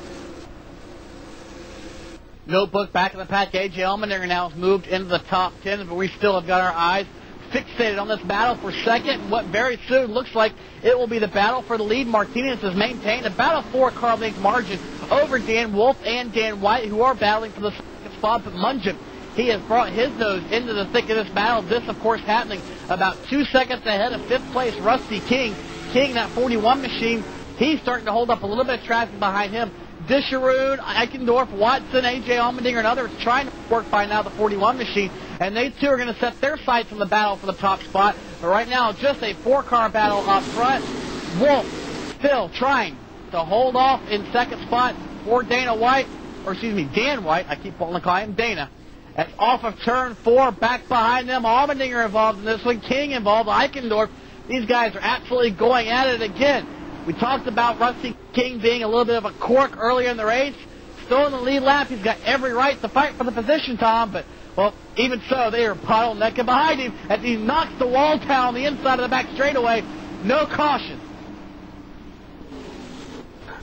Notebook back in the pack. A.J. Allmendinger now has moved into the top 10, but we still have got our eyes fixated on this battle for second. What very soon looks like it will be the battle for the lead. Martinez has maintained about a 4-car length margin over Dan Wolf and Dan White, who are battling for the second spot. But Mungin, he has brought his nose into the thick of this battle. This, of course, happening about 2 seconds ahead of 5th place Rusty King. King, that 41 machine, he's starting to hold up a little bit of traffic behind him. Disharoon, Eichendorff, Watson, A.J. Allmendinger, and others trying to work by now the 41 machine. And they, too, are going to set their sights on the battle for the top spot. But right now, just a 4-car battle up front. Wolf still trying to hold off in second spot for Dan White. I keep wanting to call him Dana. That's off of turn 4, back behind them. Allmendinger involved in this one. King involved. Eichendorff. These guys are absolutely going at it again. We talked about Rusty King being a little bit of a cork earlier in the race. Still in the lead lap. He's got every right to fight for the position, Tom. But, well, even so, they are bottlenecking behind him as he knocks the wall down on the inside of the back straightaway. No caution.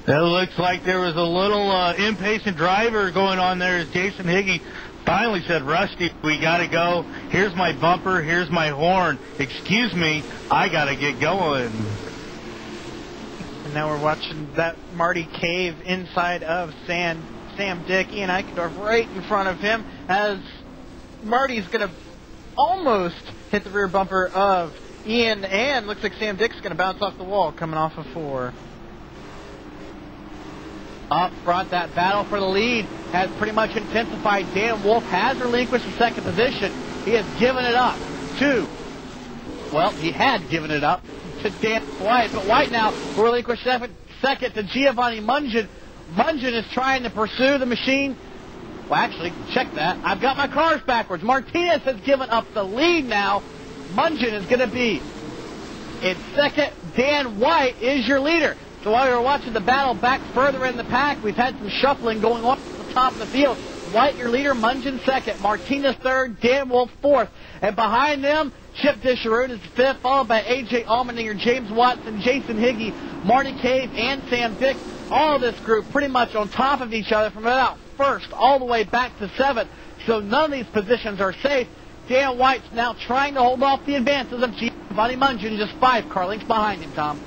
It looks like there was a little impatient driver going on there as Jason Higgy finally said, Rusty, we got to go. Here's my bumper. Here's my horn. Excuse me, I got to get going. And now we're watching that Marty cave inside of Sam Dick. Ian Eichendorff right in front of him as Marty's going to almost hit the rear bumper of Ian, and looks like Sam Dick's going to bounce off the wall coming off of 4. Up front, that battle for the lead has pretty much intensified. Dan Wolf has relinquished the second position. He has given it up he had given it up to Dan White, but White now will relinquish second to Giovanni Mungin. Mungin is trying to pursue the machine. Well, actually, check that. I've got my cars backwards. Martinez has given up the lead now. Mungin is going to be in second. Dan White is your leader. So while you're watching the battle back further in the pack, we've had some shuffling going on at the top of the field. White, your leader, Mungin second, Martinez third, Dan Wolf fourth. And behind them, Chip Disharoon is fifth, followed by A.J. Allmendinger, James Watson, Jason Higgy, Marty Cave, and Sam Dick. All of this group pretty much on top of each other from about first all the way back to seventh. So none of these positions are safe. Dan White's now trying to hold off the advances of Giovanni Mungin, just 5 car lengths behind him, Tom.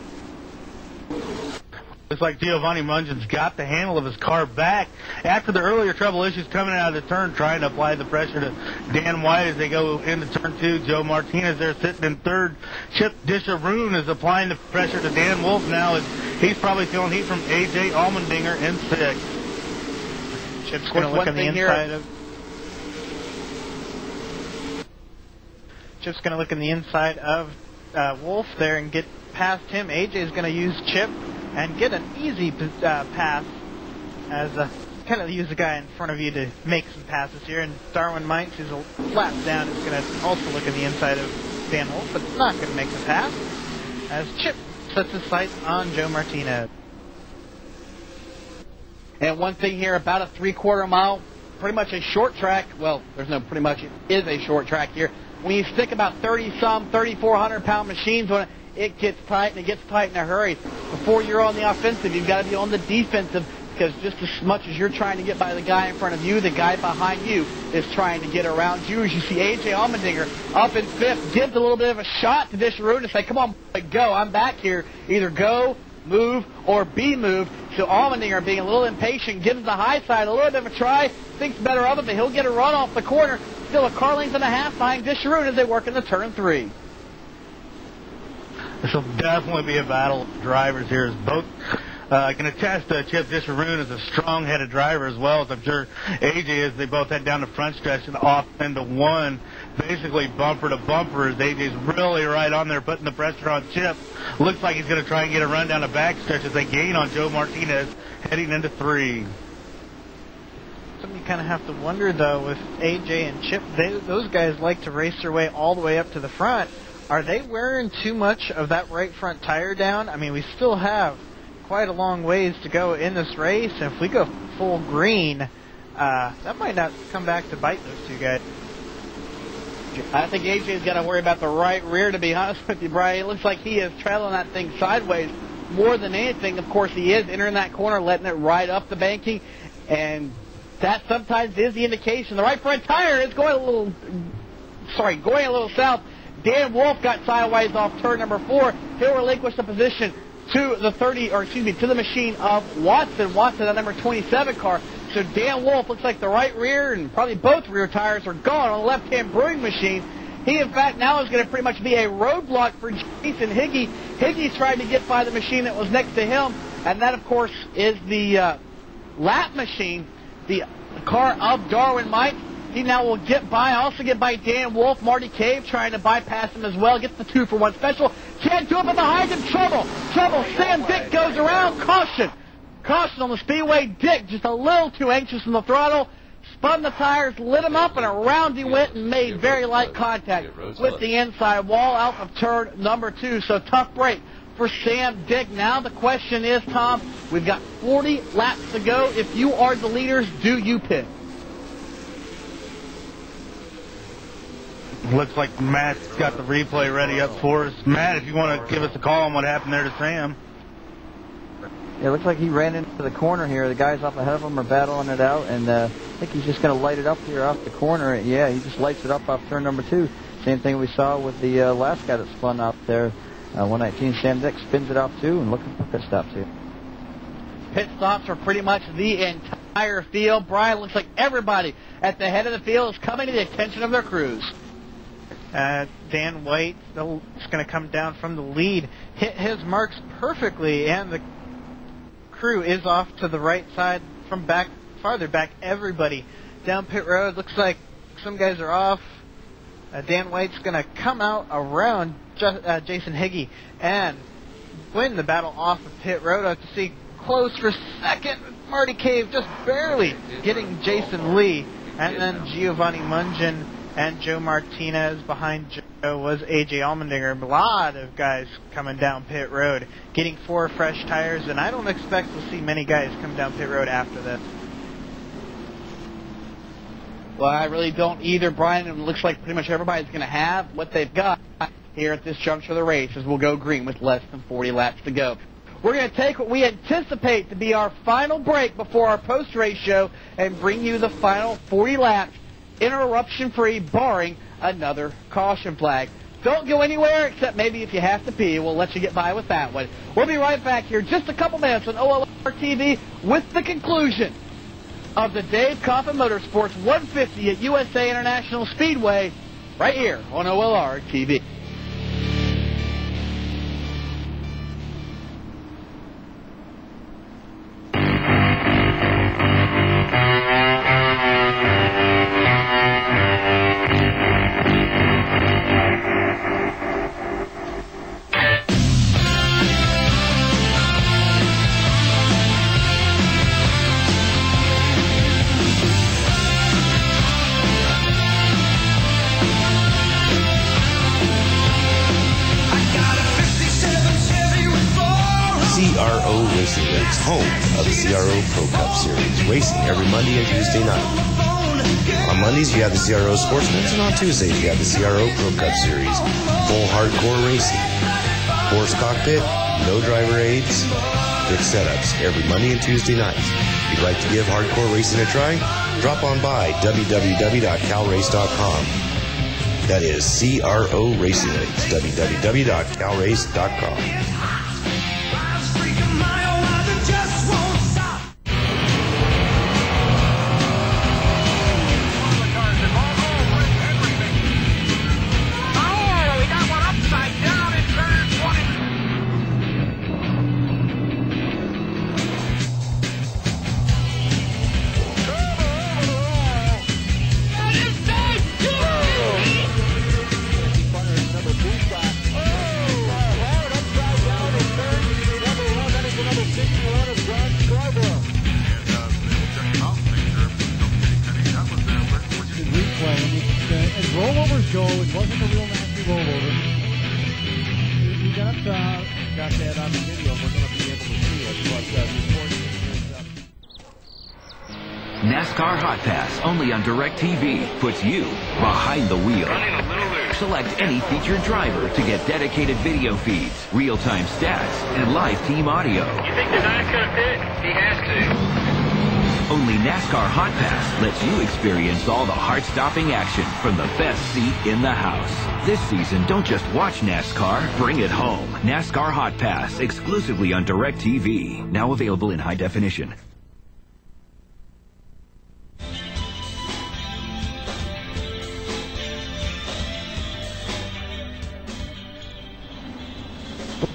Looks like Giovanni Mungin's got the handle of his car back after the earlier trouble issues coming out of the turn, trying to apply the pressure to Dan White as they go into turn 2. Joe Martinez there sitting in third. Chip Disharoon is applying the pressure to Dan Wolf now as he's probably feeling heat from A.J. Allmendinger in 6th. Chip's going to look on the inside of... Chip's going to look in the inside of Wolf there and get past him. AJ's going to use Chip and get an easy pass as kind of use the guy in front of you to make some passes here. And Darwin Mites, who's a flat down, is going to also look in the inside of Dan Wolf, but not going to make the pass as Chip sets his sights on Joe Martinez. And one thing here, about a 3/4 mile, pretty much a short track. Well, there's no pretty much, it is a short track here. When you stick about 3,400-pound machines on it, it gets tight, and it gets tight in a hurry. Before you're on the offensive, you've got to be on the defensive, because just as much as you're trying to get by the guy in front of you, the guy behind you is trying to get around you. As you see A.J. Allmendinger up in 5th, gives a little bit of a shot to Disharoon to say, come on, go, I'm back here. Either go, move, or be moved. So Allmendinger, being a little impatient, gives the high side a little bit of a try, thinks better of it, but he'll get a run off the corner. Still a car length and a half behind Disharoon as they work into turn 3. This will definitely be a battle of drivers here, as both can attest Chip Disharoon is a strong-headed driver, as well as I'm sure AJ is. They both head down the front stretch and off into 1, basically bumper to bumper, as AJ's really right on there putting the pressure on Chip. Looks like he's going to try and get a run down the back stretch as they gain on Joe Martinez heading into 3. Something you kind of have to wonder, though, with AJ and Chip, those guys like to race their way all the way up to the front. Are they wearing too much of that right front tire down? I mean, we still have quite a long ways to go in this race, and if we go full green, that might not come back to bite those two guys. I think AJ's got to worry about the right rear, to be honest with you, Brian. It looks like he is trailing that thing sideways more than anything. Of course, he is entering that corner, letting it ride up the banking, and that sometimes is the indication. The right front tire is going a little south. Dan Wolf got sideways off turn number 4. He'll relinquish the position to the machine of Watson. Watson, the number 27 car. So Dan Wolf looks like the right rear and probably both rear tires are gone on the left-hand brewing machine. He, in fact, now is going to pretty much be a roadblock for Jason Higgy. Higgy's trying to get by the machine that was next to him, and that, of course, is the lap machine, the car of Darwin Mike. He now will also get by Dan Wolf. Marty Cave trying to bypass him as well. Gets the 2-for-1 special. Can't do it, but behind him, trouble. Sam Dick goes around. Caution on the speedway. Dick just a little too anxious on the throttle. Spun the tires, lit him up, and around he went and made very light contact with the inside wall out of turn number 2. So tough break for Sam Dick. Now the question is, Tom, we've got 40 laps to go. If you are the leaders, do you pit? Looks like Matt's got the replay ready up for us. Matt, if you want to give us a call on what happened there to Sam. Yeah, it looks like he ran into the corner here. The guys up ahead of him are battling it out, and I think he's just going to light it up here off the corner. Yeah, he just lights it up off turn number 2. Same thing we saw with the last guy that spun out there. 119, Sam Dick spins it off too and looking for pit stop too. Pit stops are pretty much the entire field. Brian, looks like everybody at the head of the field is coming to the attention of their crews. Dan White is going to come down from the lead, hit his marks perfectly, and the crew is off to the right side from farther back. Everybody down pit road. Looks like some guys are off. Dan White's going to come out around Jason Higgy and win the battle off of pit road. I have to see close for second. Marty Cave just barely getting Jason Lee. And then Giovanni Mungin and Joe Martinez. Behind Joe was A.J. Allmendinger. A lot of guys coming down pit road, getting 4 fresh tires, and I don't expect to see many guys come down pit road after this. Well, I really don't either, Brian. It looks like pretty much everybody's going to have what they've got here at this juncture of the race as we'll go green with less than 40 laps to go. We're going to take what we anticipate to be our final break before our post-race show and bring you the final 40 laps, interruption-free, barring another caution flag. Don't go anywhere except maybe if you have to pee. We'll let you get by with that one. We'll be right back here just a couple minutes on OLR TV with the conclusion of the Dave Coffin Motorsports 150 at USA International Speedway right here on OLR TV. CRO Racing League's home of the CRO Pro Cup Series, racing every Monday and Tuesday night. On Mondays, you have the CRO Sportsman's, and on Tuesdays, you have the CRO Pro Cup Series. Full hardcore racing. Horse cockpit, no driver aids, quick setups every Monday and Tuesday nights. If you'd like to give hardcore racing a try, drop on by www.calrace.com. That is CRO Racing Leagues, www.calrace.com. NASCAR Hot Pass, only on DirecTV, puts you behind the wheel. Select any featured driver to get dedicated video feeds, real-time stats, and live team audio. You think the guy's going to pit? He has to. Only NASCAR Hot Pass lets you experience all the heart-stopping action from the best seat in the house. This season, don't just watch NASCAR, bring it home. NASCAR Hot Pass, exclusively on DirecTV. Now available in high definition.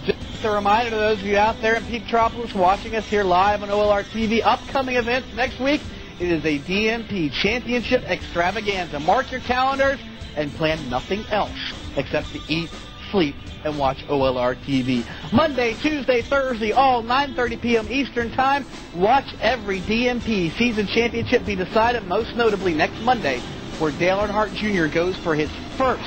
Just a reminder to those of you out there in Peaktropolis watching us here live on OLR TV, upcoming events next week, it is a DMP Championship Extravaganza. Mark your calendars and plan nothing else except to eat, sleep, and watch OLR TV. Monday, Tuesday, Thursday, all 9:30 p.m. Eastern Time. Watch every DMP Season Championship be decided, most notably next Monday, where Dale Earnhardt Jr. goes for his first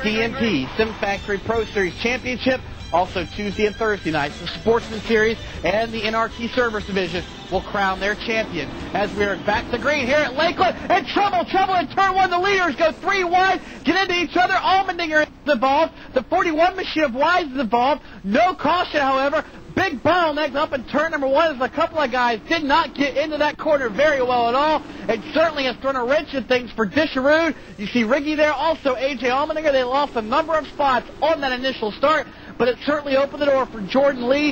DMP Sim Factory Pro Series Championship. Also Tuesday and Thursday nights, the Sportsman Series and the NRT Service Division will crown their champion. As we are back to green here at Lakeland, and trouble in turn one. The leaders go 3 wide, get into each other. Allmendinger is involved. The 41 machine of Wise is involved. No caution, however. Big bottleneck up in turn number 1 as a couple of guys did not get into that corner very well at all, and certainly has thrown a wrench in things for Disharood. You see Riggy there, also A.J. Allmendinger. They lost a number of spots on that initial start, but it certainly opened the door for Jordan Lee,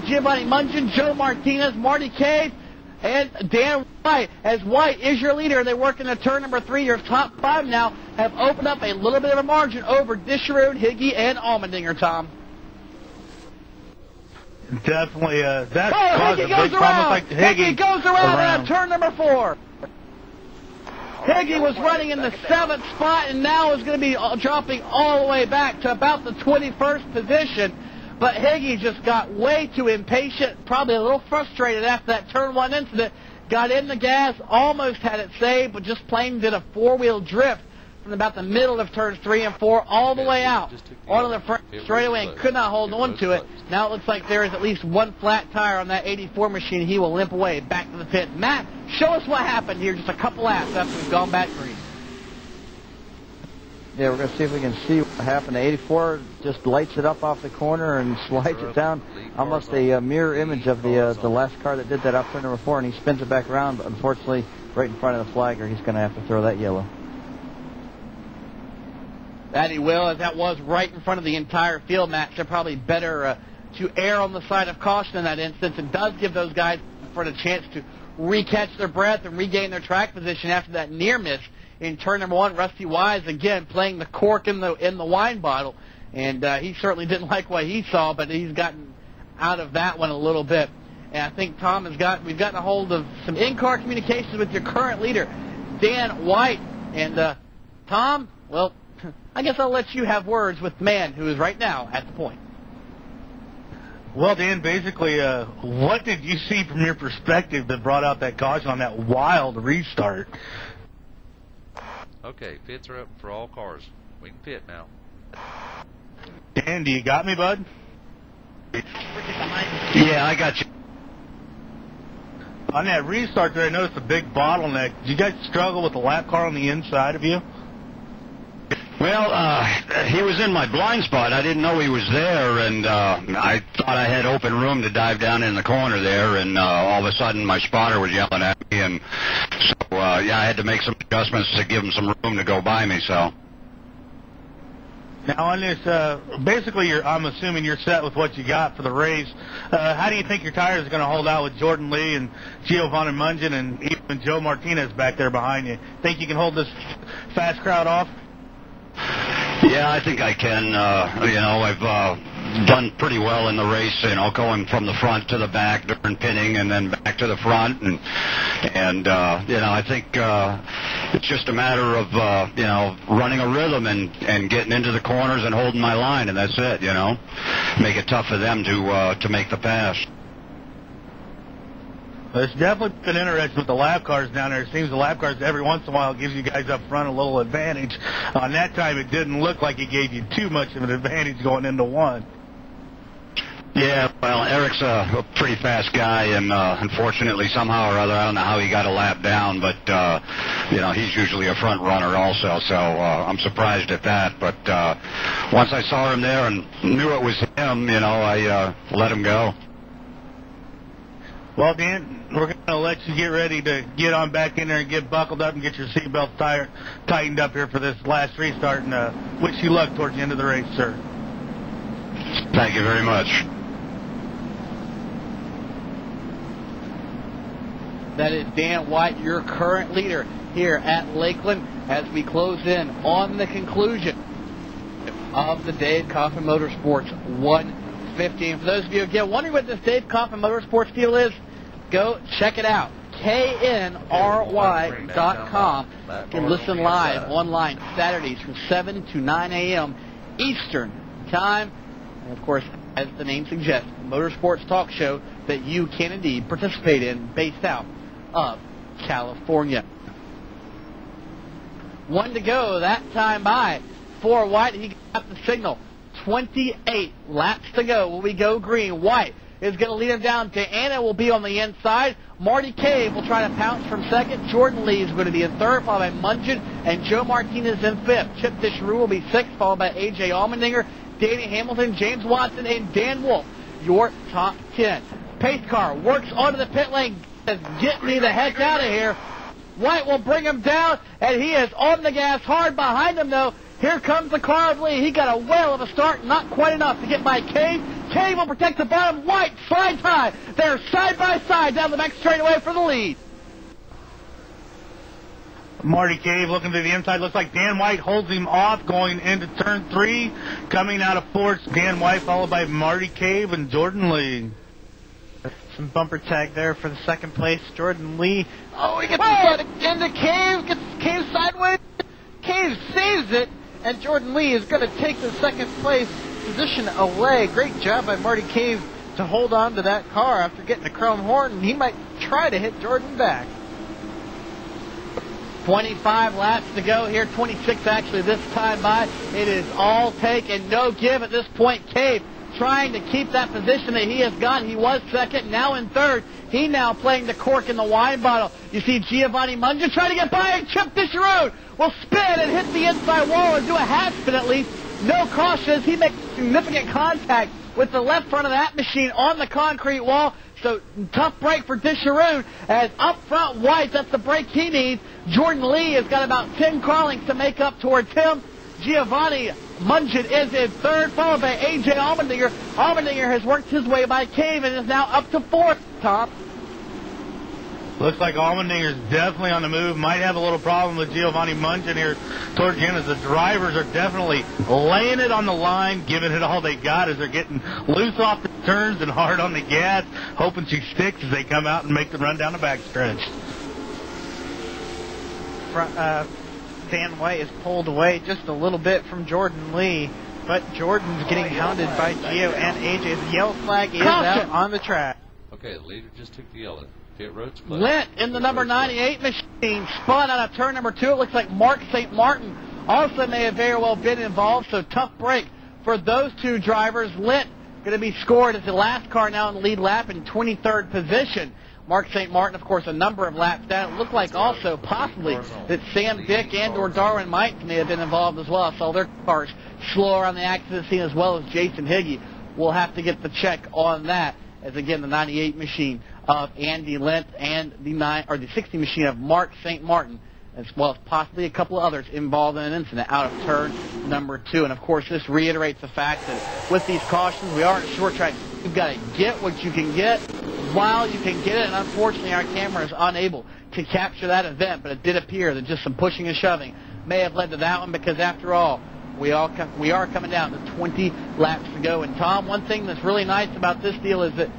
Giovanni Mungin, Joe Martinez, Marty Cave, and Dan White. As White is your leader, they work into turn number 3. Your top 5 now have opened up a little bit of a margin over Disherode, Higgy, and Allmendinger, Tom. Definitely, that Higgy goes around. Higgy goes around turn number 4. Higgy was running in the 7th spot and now is going to be dropping all the way back to about the 21st position. But Higgy just got way too impatient, probably a little frustrated after that turn 1 incident. Got in the gas, almost had it saved, but just plain did a 4-wheel drift from about the middle of turns 3 and 4 all the way out onto the front straightaway and could not hold on to it. Now it looks like there is at least one flat tire on that 84 machine. He will limp away back to the pit. Matt, show us what happened here just a couple laps after we've gone back green. Yeah, we're going to see if we can see what happened. The 84 just lights it up off the corner and slides it down. Almost a mirror image of the last car that did that off turn number 4, and he spins it back around, but unfortunately, right in front of the flagger, he's going to have to throw that yellow. That he will, as that was right in front of the entire field, Matt. They're probably better to err on the side of caution in that instance. It does give those guys for the chance to recatch their breath and regain their track position after that near miss in turn number 1. Rusty Wise, again, playing the cork in the wine bottle. And he certainly didn't like what he saw, but he's gotten out of that one a little bit. And I think Tom we've gotten a hold of some in-car communications with your current leader, Dan White. And Tom, well, I guess I'll let you have words with the man who is right now at the point. Well, Dan, basically, what did you see from your perspective that brought out that caution on that wild restart? Okay, pits are up for all cars. We can pit now. Dan, do you got me, bud? Yeah, I got you. On that restart there, I noticed a big bottleneck. Did you guys struggle with the lap car on the inside of you? Well, he was in my blind spot. I didn't know he was there, and I thought I had open room to dive down in the corner there, and all of a sudden my spotter was yelling at me, and so, yeah, I had to make some adjustments to give him some room to go by me, so. Now, on this, basically, I'm assuming you're set with what you got for the race. How do you think your tires are going to hold out with Jordan Lee and Giovanni Mungin and even Joe Martinez back there behind you? Think you can hold this fast crowd off? Yeah, I think I can. You know, I've done pretty well in the race, you know, going from the front to the back during pitting and then back to the front. And you know, I think it's just a matter of, you know, running a rhythm and getting into the corners and holding my line, and that's it, you know. Make it tough for them to make the pass. It's definitely been interesting with the lap cars down there. It seems the lap cars every once in a while gives you guys up front a little advantage. On that time, it didn't look like it gave you too much of an advantage going into one. Yeah, well, Eric's a pretty fast guy, and unfortunately, somehow or other, I don't know how he got a lap down, but, you know, he's usually a front runner also, so I'm surprised at that. But once I saw him there and knew it was him, you know, I let him go. Well, Dan, we're going to let you get ready to get on back in there and get buckled up and get your seatbelt tightened up here for this last restart, and wish you luck towards the end of the race, sir. Thank you very much. That is Dan White, your current leader here at Lakeland, as we close in on the conclusion of the Dave Coffin Motorsports 150. And for those of you again wondering what this Dave Coffin Motorsports deal is, go check it out. KNRY.com. You can listen live online Saturdays from 7 to 9 a.m. Eastern Time. And of course, as the name suggests, motorsports talk show that you can indeed participate in, based out of California. One to go, that time by for White. He got the signal. 28 laps to go. Will we go green? White is going to lead him down. Anna will be on the inside. Marty Cave will try to pounce from second. Jordan Lee is going to be in third, followed by Mungin and Joe Martinez in fifth. Chip Disherud will be sixth, followed by A.J. Allmendinger, Danny Hamilton, James Watson, and Dan Wolf, your top 10. Pace car works onto the pit lane. Says, get me the heck out of here. White will bring him down, and he is on the gas hard behind him, though. Here comes the car of Lee. He got a whale of a start, not quite enough to get by Cave. Cave will protect the bottom. White slides high. They're side by side down the back straightaway for the lead. Marty Cave looking to the inside. Looks like Dan White holds him off going into turn 3. Coming out of fourth, Dan White followed by Marty Cave and Jordan Lee. Some bumper tag there for the second place. Jordan Lee. Oh, he gets the into Cave. Gets Cave sideways. Cave saves it, and Jordan Lee is going to take the second place position away. Great job by Marty Cave to hold on to that car after getting a chrome horn, and he might try to hit Jordan back. 25 laps to go here, 26 actually this time by. It is all take and no give at this point. Cave trying to keep that position that he has got. He was second, now in third. He now playing the cork in the wine bottle. You see Giovanni Mungia trying to get by, and Chip Disharoon will spin and hit the inside wall or do a half spin at least. No cautions. He makes significant contact with the left front of that machine on the concrete wall. So tough break for Disharoon as up front White, that's the break he needs. Jordan Lee has got about 10 car lengths to make up towards him. Giovanni Mungian is in third, followed by A.J. Allmendinger. Allmendinger has worked his way by Cave and is now up to fourth, Tom. Looks like Allmendinger's definitely on the move. Might have a little problem with Giovanni Mungian here towards the end as the drivers are definitely laying it on the line, giving it all they got as they're getting loose off the turns and hard on the gas, hoping she sticks as they come out and make the run down the backstretch. Dan White is pulled away just a little bit from Jordan Lee, but Jordan's getting hounded by Gio and AJ. The yellow flag is out on the track. Okay, the leader just took the yellow. Pit road's clear. Lent in the number 98 machine spun out of turn number 2. It looks like Mark St. Martin also may have very well been involved, so tough break for those two drivers. Lent going to be scored as the last car now in the lead lap in 23rd position. Mark St. Martin, of course, a number of laps down. It looked like also possibly that Sam Dick and or Darwin Mike may have been involved as well. So their cars slower on the accident scene as well as Jason Higgy. We'll have to get the check on that as, again, the 98 machine of Andy Lent and the 60 machine of Mark St. Martin, as well as possibly a couple of others involved in an incident out of turn number 2. And, of course, this reiterates the fact that with these cautions, we are at short track. You've got to get what you can get while you can get it, and unfortunately our camera is unable to capture that event, but it did appear that just some pushing and shoving may have led to that one because, after all, we are coming down to 20 laps to go. And, Tom, one thing that's really nice about this deal is that,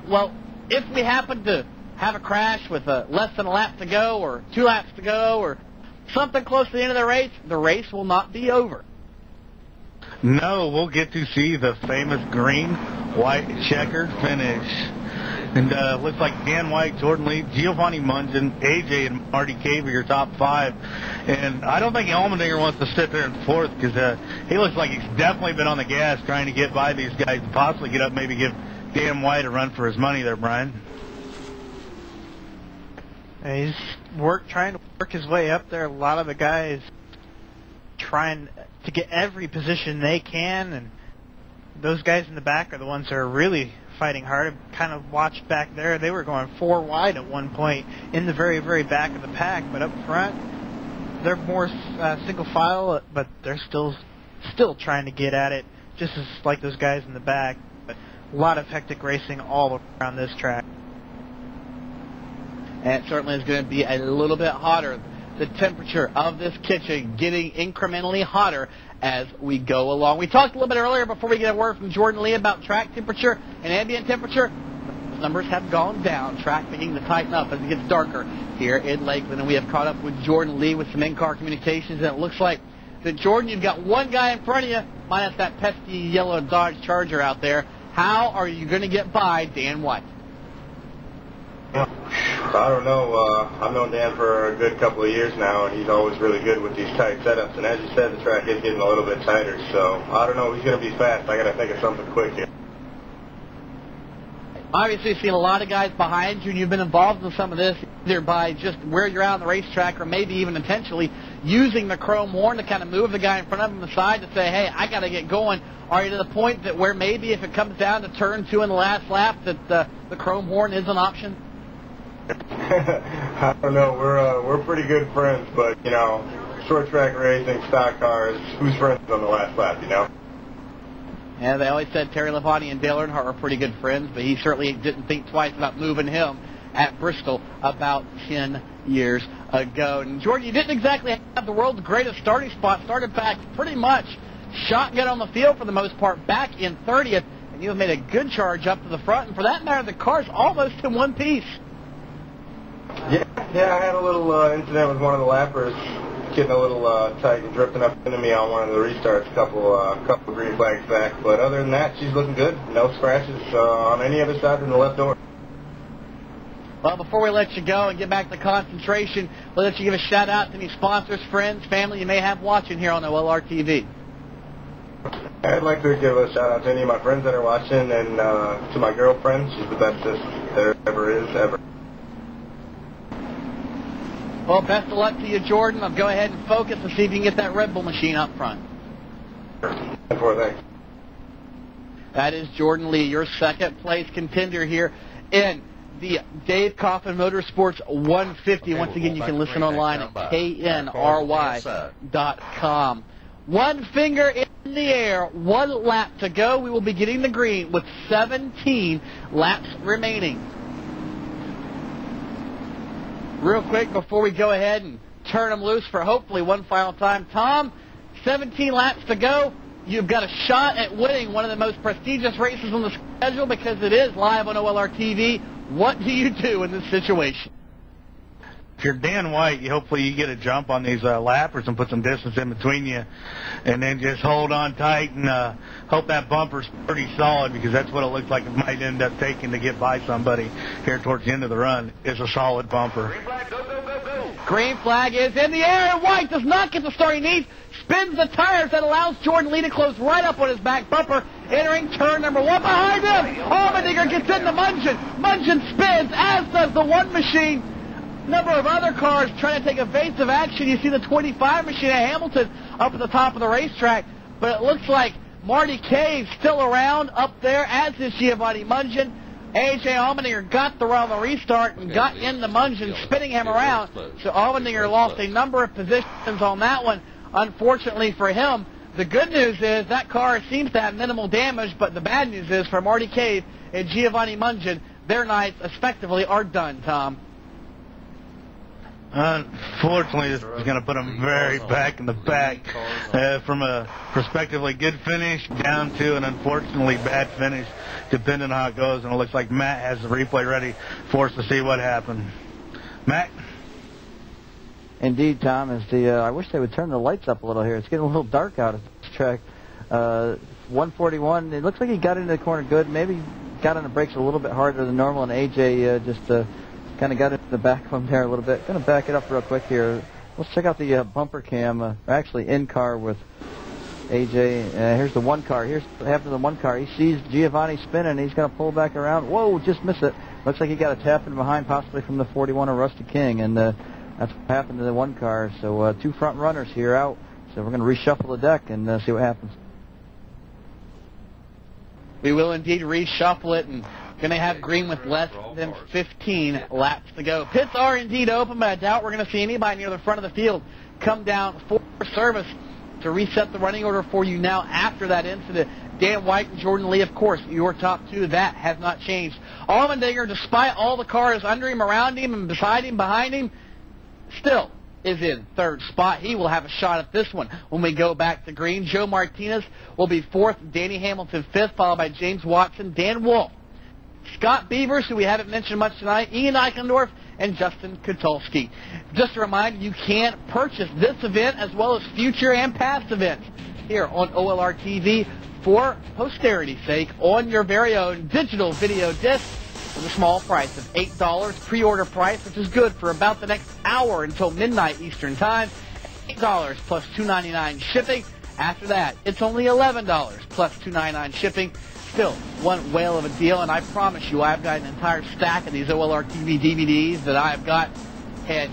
well, if we happen to have a crash with less than a lap to go or 2 laps to go or something close to the end of the race will not be over. No, we'll get to see the famous green-white checkered finish. And looks like Dan White, Jordan Lee, Giovanni Mungian, AJ, and Marty Cave are your top 5. And I don't think Allmendinger wants to sit there in fourth because he looks like he's definitely been on the gas trying to get by these guys and possibly get up, maybe give Dan White a run for his money there, Brian. He's trying to work his way up there. A lot of the guys trying to get every position they can, and those guys in the back are the ones that are really fighting hard. I kind of watched back there. They were going 4 wide at one point in the very, very back of the pack, but up front, they're more single file, but they're still trying to get at it, just as like those guys in the back. But a lot of hectic racing all around this track. And it certainly is going to be a little bit hotter. The temperature of this kitchen getting incrementally hotter as we go along. We talked a little bit earlier before we get a word from Jordan Lee about track temperature and ambient temperature. Those numbers have gone down. Track beginning to tighten up as it gets darker here in Lakeland. And we have caught up with Jordan Lee with some in-car communications. And it looks like that, Jordan, you've got one guy in front of you, minus that pesky yellow Dodge Charger out there. How are you going to get by Dan White? I don't know. I've known Dan for a good couple of years now, and he's always really good with these tight setups. And as you said, the track is getting a little bit tighter, so I don't know. He's going to be fast. I got to think of something quick here. Obviously, you've seen a lot of guys behind you, and you've been involved in some of this, either by just where you're out on the racetrack or maybe even intentionally using the chrome horn to kind of move the guy in front of him aside to say, hey, I got to get going. Are you to the point that where maybe if it comes down to turn 2 in the last lap that the chrome horn is an option? I don't know. We're pretty good friends, but, you know, short track racing, stock cars, who's friends on the last lap, you know? Yeah, they always said Terry Labonte and Dale Earnhardt were pretty good friends, but he certainly didn't think twice about moving him at Bristol about 10 years ago. And Jordan, you didn't exactly have the world's greatest starting spot. Started back pretty much shotgun on the field for the most part, back in 30th, and you have made a good charge up to the front. And for that matter, the car's almost in one piece. Yeah, I had a little incident with one of the lappers getting a little tight and drifting up into me on one of the restarts a couple green flags back. But other than that, she's looking good. No scratches on any other side than the left door. Well, before we let you go and get back to concentration, we'll let you give a shout-out to any sponsors, friends, family you may have watching here on OLR TV. I'd like to give a shout-out to any of my friends that are watching, and to my girlfriend. She's the bestest there ever is, ever. Well, best of luck to you, Jordan. I'll go ahead and focus and see if you can get that Red Bull machine up front. Thanks. That is Jordan Lee, your second-place contender here in the Dave Coffin Motorsports 150. Okay, once again, you can listen online at knry.com. One finger in the air, one lap to go. We will be getting the green with 17 laps remaining. Real quick before we go ahead and turn them loose for hopefully one final time. Tom, 17 laps to go. You've got a shot at winning one of the most prestigious races on the schedule because it is live on OLR TV. What do you do in this situation? If you're Dan White, hopefully you get a jump on these lappers and put some distance in between you, and then just hold on tight and hope that bumper's pretty solid, because that's what it looks like it might end up taking to get by somebody here towards the end of the run, is a solid bumper. Green flag is in the air, and White does not get the start he needs. Spins the tires. That allows Jordan Lee to close right up on his back bumper. Entering turn number 1 behind him. Allmendinger gets into Mungeon. Mungeon spins, as does the one machine. Number of other cars trying to take evasive action. You see the 25 machine at Hamilton up at the top of the racetrack. But it looks like Marty Kaye's still around up there, as is Giovanni Mungeon. A.J. Allmendinger got the run on the restart and got into Mungeon, spinning him around. So Allmendinger lost a number of positions on that one, unfortunately for him. The good news is that car seems to have minimal damage, but the bad news is for Marty Kaye and Giovanni Mungeon, their nights effectively are done, Tom. Unfortunately, this is going to put them very back in the back, from a prospectively good finish down to an unfortunately bad finish, depending on how it goes. And it looks like Matt has the replay ready for us to see what happened. Matt? Indeed, Tom. I wish they would turn the lights up a little here. It's getting a little dark out at this track. 141, it looks like he got into the corner good. Maybe got on the brakes a little bit harder than normal, and A.J. just kind of got into the back of him there a little bit. Going to back it up real quick here. Let's check out the bumper cam, actually in car with A.J. Here's the one car. Here's what happened to the one car. He sees Giovanni spinning. He's going to pull back around. Whoa, just missed it. Looks like he got a tap in behind, possibly from the 41 of Rusty King, and that's what happened to the one car. So two front runners here out. So we're going to reshuffle the deck and see what happens. We will indeed reshuffle it, and going to have green with less than 15 laps to go. Pits are indeed open, but I doubt we're going to see anybody near the front of the field come down for service to reset the running order for you now after that incident. Dan White and Jordan Lee, of course, your top two. That has not changed. Allmendinger, despite all the cars under him, around him, and beside him, behind him, still is in third spot. He will have a shot at this one when we go back to green. Joe Martinez will be fourth, Danny Hamilton fifth, followed by James Watson, Dan Wolf, Scott Beavers, who we haven't mentioned much tonight, Ian Eichendorf, and Justin Kotulski. Just a reminder, you can purchase this event as well as future and past events here on OLR TV for posterity's sake on your very own digital video disc with a small price of $8 pre-order price, which is good for about the next hour until midnight Eastern Time. $8 plus $2.99 shipping. After that, it's only $11 plus $2.99 shipping. Still one whale of a deal, and I promise you I've got an entire stack of these OLR TV DVDs that I've got, and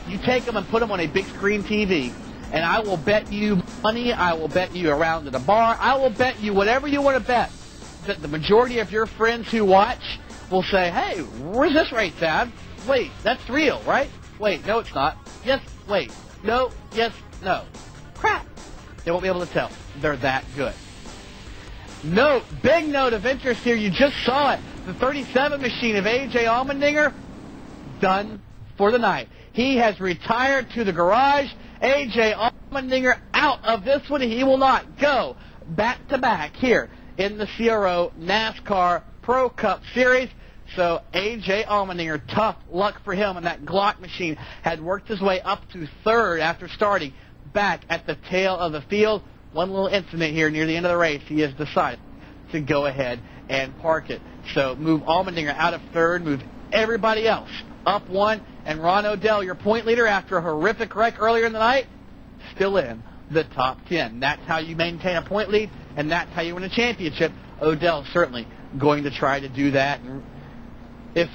you take them and put them on a big screen TV, and I will bet you money, I will bet you around at a bar, I will bet you whatever you want to bet, that the majority of your friends who watch will say, hey, where's this race at? Wait, that's real, right? Wait, no it's not. Yes, wait, no, yes, No. Crap. They won't be able to tell. They're that good. Note, big note of interest here. You just saw it. The 37 machine of A.J. Allmendinger, done for the night. He has retired to the garage. A.J. Allmendinger out of this one. He will not go back-to-back here in the CRO NASCAR Pro Cup Series. So A.J. Allmendinger, tough luck for him, and that Glock machine had worked his way up to third after starting back at the tail of the field. One little incident here near the end of the race, he has decided to go ahead and park it. So move Allmendinger out of third, move everybody else up one, and Ron Odell, your point leader after a horrific wreck earlier in the night, still in the top 10. That's how you maintain a point lead, and that's how you win a championship. Odell certainly going to try to do that. And if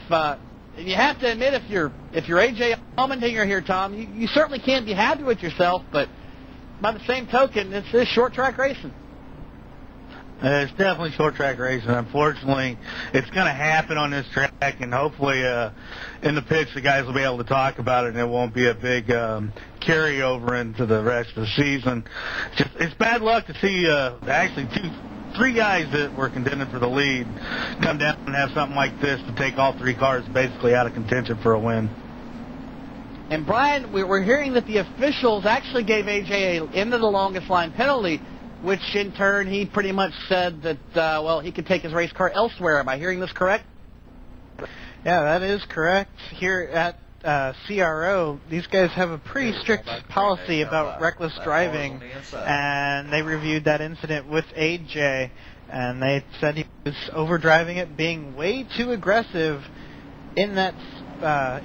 you have to admit, if you're A.J. Allmendinger here, Tom, you certainly can't be happy with yourself, but by the same token, this is short track racing. It's definitely short track racing. Unfortunately, it's going to happen on this track, and hopefully in the pits the guys will be able to talk about it, and it won't be a big carryover into the rest of the season. It's bad luck to see actually three guys that were contending for the lead come down and have something like this to take all three cars basically out of contention for a win. And Brian, we're hearing that the officials actually gave A.J. a into the longest line penalty, which in turn he pretty much said that, well, he could take his race car elsewhere. Am I hearing this correct? Yeah, that is correct. Here at CRO, these guys have a pretty strict policy about reckless driving, and they reviewed that incident with AJ, and they said he was overdriving it, being way too aggressive in that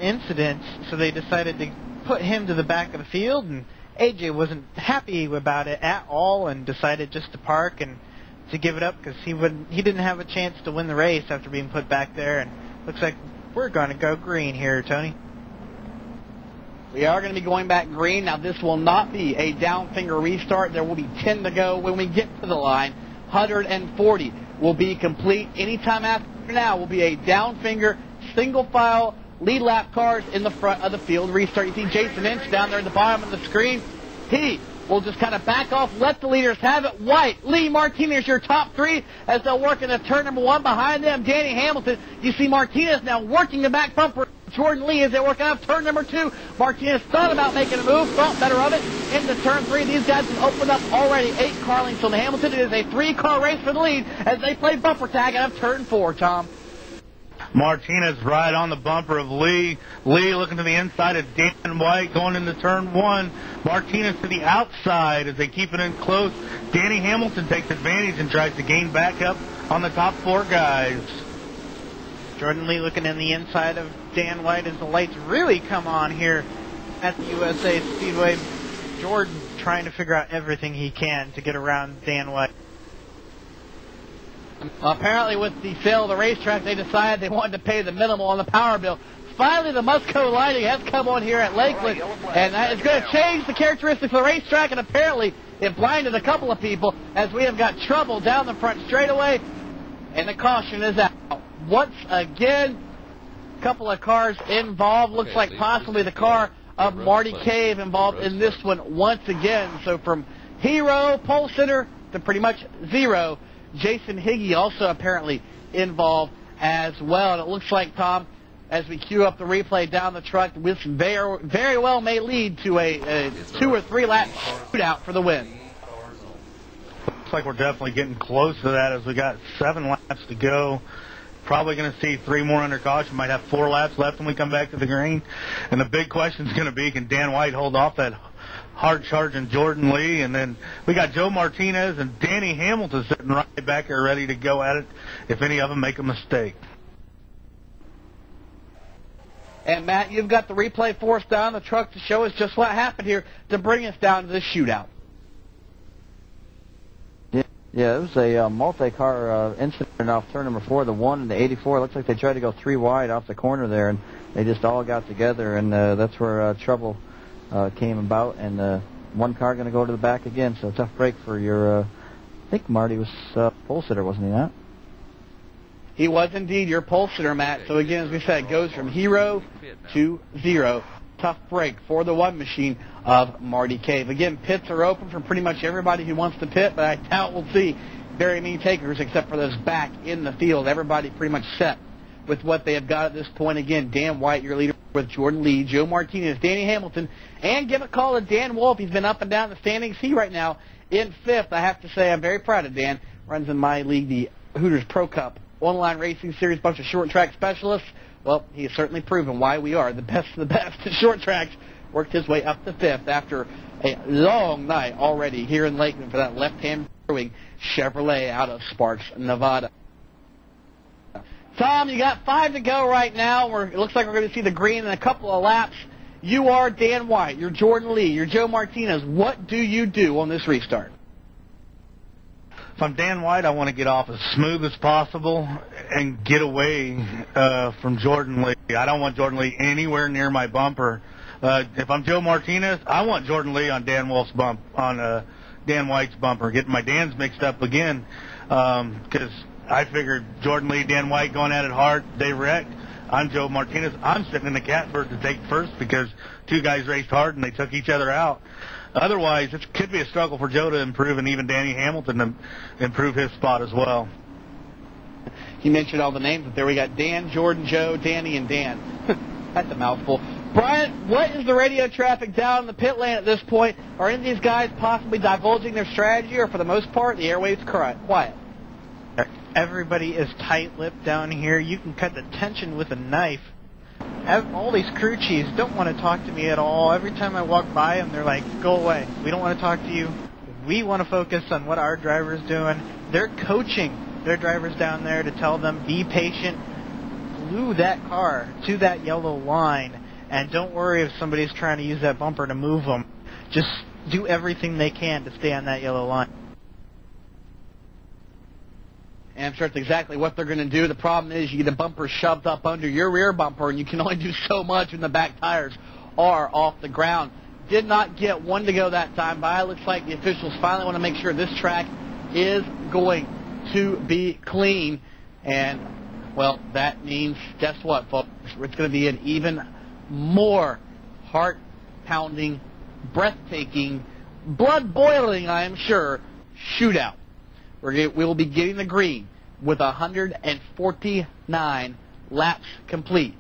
incident, so they decided to put him to the back of the field, and AJ wasn't happy about it at all and decided just to park and to give it up because he didn't have a chance to win the race after being put back there. And looks like we're going to go green here, Tony. We are going to be going back green. Now, this will not be a down finger restart. There will be 10 to go when we get to the line. 140 will be complete. Anytime after now will be a down finger, single file, lead lap cars in the front of the field restart. You see Jason Inch down there at the bottom of the screen. He will just kind of back off, let the leaders have it. White, Lee, Martinez, your top three as they'll work into turn number one. Behind them, Danny Hamilton. You see Martinez now working the back bumper. Jordan Lee as they work out of turn number two. Martinez thought about making a move, thought better of it. Into turn three, these guys have opened up already 8 car lengths on Hamilton. It is a 3-car race for the lead as they play bumper tag out of turn 4, Tom. Martinez right on the bumper of Lee. Lee looking to the inside of Dan White going into turn 1. Martinez to the outside as they keep it in close. Danny Hamilton takes advantage and tries to gain back up on the top 4 guys. Jordan Lee looking in the inside of Dan White as the lights really come on here at the USA Speedway. Jordan trying to figure out everything he can to get around Dan White. Apparently with the sale of the racetrack, they decided they wanted to pay the minimal on the power bill. Finally, the Musco lighting has come on here at Lakeland, and that is going to change the characteristics of the racetrack, and apparently it blinded a couple of people as we have got trouble down the front straightaway, and the caution is out. Once again, a couple of cars involved. Looks like possibly the car of Marty Cave involved in this one once again. So from hero, pole sitter, to pretty much zero. Jason Higgy also apparently involved as well. And it looks like, Tom, as we queue up the replay down the truck, this very well may lead to a 2 or 3 lap shootout for the win. Looks like we're definitely getting close to that as we got 7 laps to go. Probably going to see 3 more under caution. Might have 4 laps left when we come back to the green. And the big question is going to be, can Dan White hold off that hard-charging Jordan Lee? And then we got Joe Martinez and Danny Hamilton sitting right back there ready to go at it if any of them make a mistake. And, Matt, you've got the replay for us down the truck to show us just what happened here to bring us down to this shootout. Yeah, it was a multi-car incident off turn number 4, the 1 and the 84. It looks like they tried to go 3 wide off the corner there, and they just all got together, and that's where trouble came about. And one car going to go to the back again, so tough break for your, I think Marty was pole sitter, wasn't he not? He was indeed your pole sitter, Matt. So again, as we said, it goes from hero to 0. tough break for the one machine of Marty Cave. Again, pits are open for pretty much everybody who wants to pit, but I doubt we'll see very many takers except for those back in the field. Everybody pretty much set with what they have got at this point. Again, Dan White, your leader with Jordan Lee, Joe Martinez, Danny Hamilton, and give a call to Dan Wolf. He's been up and down the standings. He right now in 5th. I have to say I'm very proud of Dan. Runs in my league, the Hooters Pro Cup Online Racing Series, bunch of short track specialists. Well, he has certainly proven why we are the best of the best at short tracks. Worked his way up to 5th after a long night already here in Lakeland for that left-hand brewing Chevrolet out of Sparks, Nevada. Tom, you got 5 to go right now. It looks like we're going to see the green in a couple of laps. You are Dan White. You're Jordan Lee. You're Joe Martinez. What do you do on this restart? If I'm Dan White, I want to get off as smooth as possible and get away from Jordan Lee. I don't want Jordan Lee anywhere near my bumper. If I'm Joe Martinez, I want Jordan Lee on Dan White's bumper. Getting my Dans mixed up again because I figured Jordan Lee, Dan White going at it hard. They wrecked. I'm Joe Martinez. I'm sitting in the catbird to take first because 2 guys raced hard and they took each other out. Otherwise, it could be a struggle for Joe to improve, and even Danny Hamilton to improve his spot as well. You mentioned all the names, but there we got Dan, Jordan, Joe, Danny, and Dan. That's a mouthful. Brian, what is the radio traffic down in the pit lane at this point? Are any of these guys possibly divulging their strategy, or for the most part, the airwaves quiet? Everybody is tight-lipped down here. You can cut the tension with a knife. All these crew chiefs don't want to talk to me at all. Every time I walk by them, they're like, go away. We don't want to talk to you. We want to focus on what our driver's doing. They're coaching their drivers down there to tell them, be patient, glue that car to that yellow line, and don't worry if somebody's trying to use that bumper to move them. Just do everything they can to stay on that yellow line. And I'm sure it's exactly what they're going to do. The problem is you get a bumper shoved up under your rear bumper, and you can only do so much when the back tires are off the ground. Did not get one to go that time by. It looks like the officials finally want to make sure this track is going to be clean. And, well, that means, guess what, folks? It's going to be an even more heart-pounding, breathtaking, blood-boiling, I am sure, shootout. We will be getting the green with 149 laps complete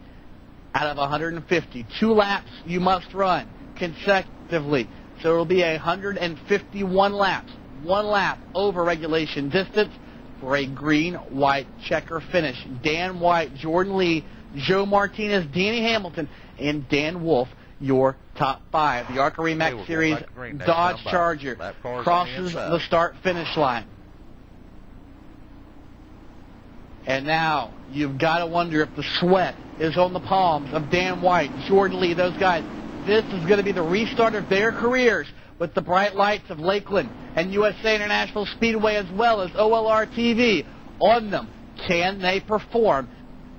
out of 150. 2 laps you must run consecutively. So it will be 151 laps, 1 lap over regulation distance for a green-white checker finish. Dan White, Jordan Lee, Joe Martinez, Danny Hamilton, and Dan Wolf, your top 5. The ARCA REMAX Series Dodge Charger crosses the start-finish line. And now you've got to wonder if the sweat is on the palms of Dan White, Jordan Lee, those guys. This is going to be the restart of their careers with the bright lights of Lakeland and USA International Speedway as well as OLR TV on them. Can they perform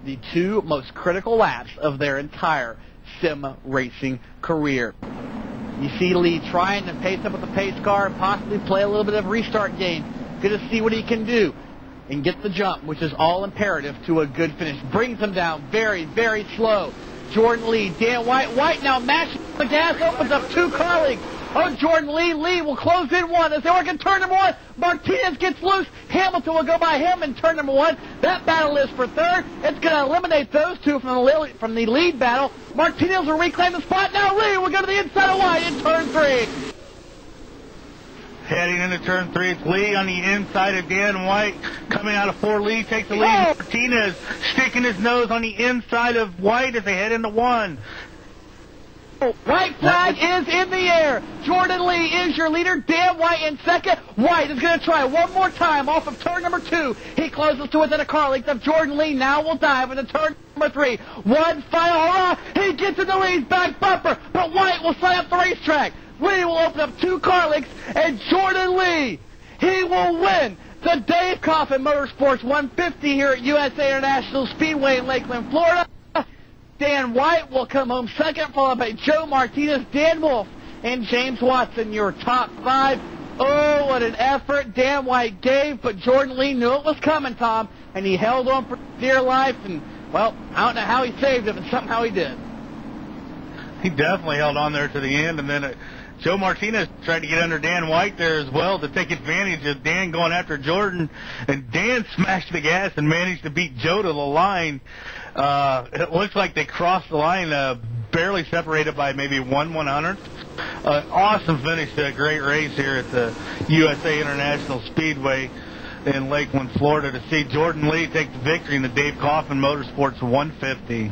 the 2 most critical laps of their entire sim racing career? You see Lee trying to pace up with the pace car and possibly play a little bit of restart game. Going to see what he can do and get the jump, which is all imperative to a good finish. Brings him down very, very slow. Jordan Lee, Dan White. White now matches the gas, opens up 2 car leagues. Oh, Jordan Lee. Lee will close in 1 as they work in turn number 1. Martinez gets loose. Hamilton will go by him in turn number 1. That battle is for 3rd. It's going to eliminate those 2 from the lead battle. Martinez will reclaim the spot. Now Lee will go to the inside of White in turn 3. Heading into turn 3, it's Lee on the inside of Dan White. Coming out of 4, Lee takes the lead. Martinez sticking his nose on the inside of White as they head into 1. White flag is in the air. Jordan Lee is your leader. Dan White in 2nd. White is going to try one more time off of turn number 2. He closes to within a car length of Jordan Lee. Now will dive into turn number 3. One final hurrah. He gets in the Lee's back bumper, but White will slide up the racetrack. Lee will open up 2 car lengths, and Jordan Lee, he will win the Dave Coffin Motorsports 150 here at USA International Speedway in Lakeland, Florida. Dan White will come home 2nd, followed by Joe Martinez, Dan Wolf, and James Watson, your top 5. Oh, what an effort Dan White gave, but Jordan Lee knew it was coming, Tom, and he held on for dear life, and, well, I don't know how he saved it, but somehow he did. He definitely held on there to the end, and then Joe Martinez tried to get under Dan White there as well to take advantage of Dan going after Jordan, and Dan smashed the gas and managed to beat Joe to the line. It looks like they crossed the line, barely separated by maybe 1/100th. Awesome finish to a great race here at the USA International Speedway in Lakeland, Florida, to see Jordan Lee take the victory in the Dave Coffin Motorsports 150.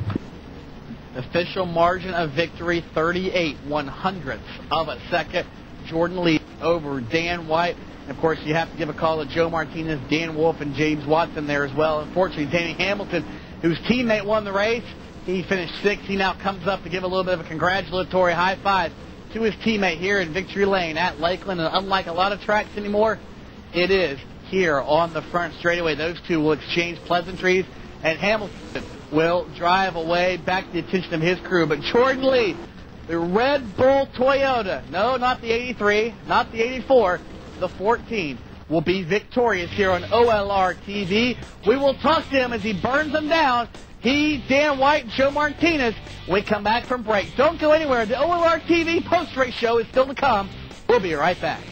Official margin of victory, 38/100ths of a second. Jordan Lee over Dan White. And of course, you have to give a call to Joe Martinez, Dan Wolf, and James Watson there as well. Unfortunately, Danny Hamilton, whose teammate won the race, he finished 6th. He now comes up to give a little bit of a congratulatory high five to his teammate here in Victory Lane at Lakeland. And unlike a lot of tracks anymore, it is here on the front straightaway. Those two will exchange pleasantries, and Hamilton will drive away back to the attention of his crew. But Jordan Lee, the Red Bull Toyota, no, not the 83, not the 84, the 14, will be victorious here on OLR TV. We will talk to him as he burns them down. He, Dan White, and Joe Martinez. We come back from break. Don't go anywhere. The OLR TV post-race show is still to come. We'll be right back.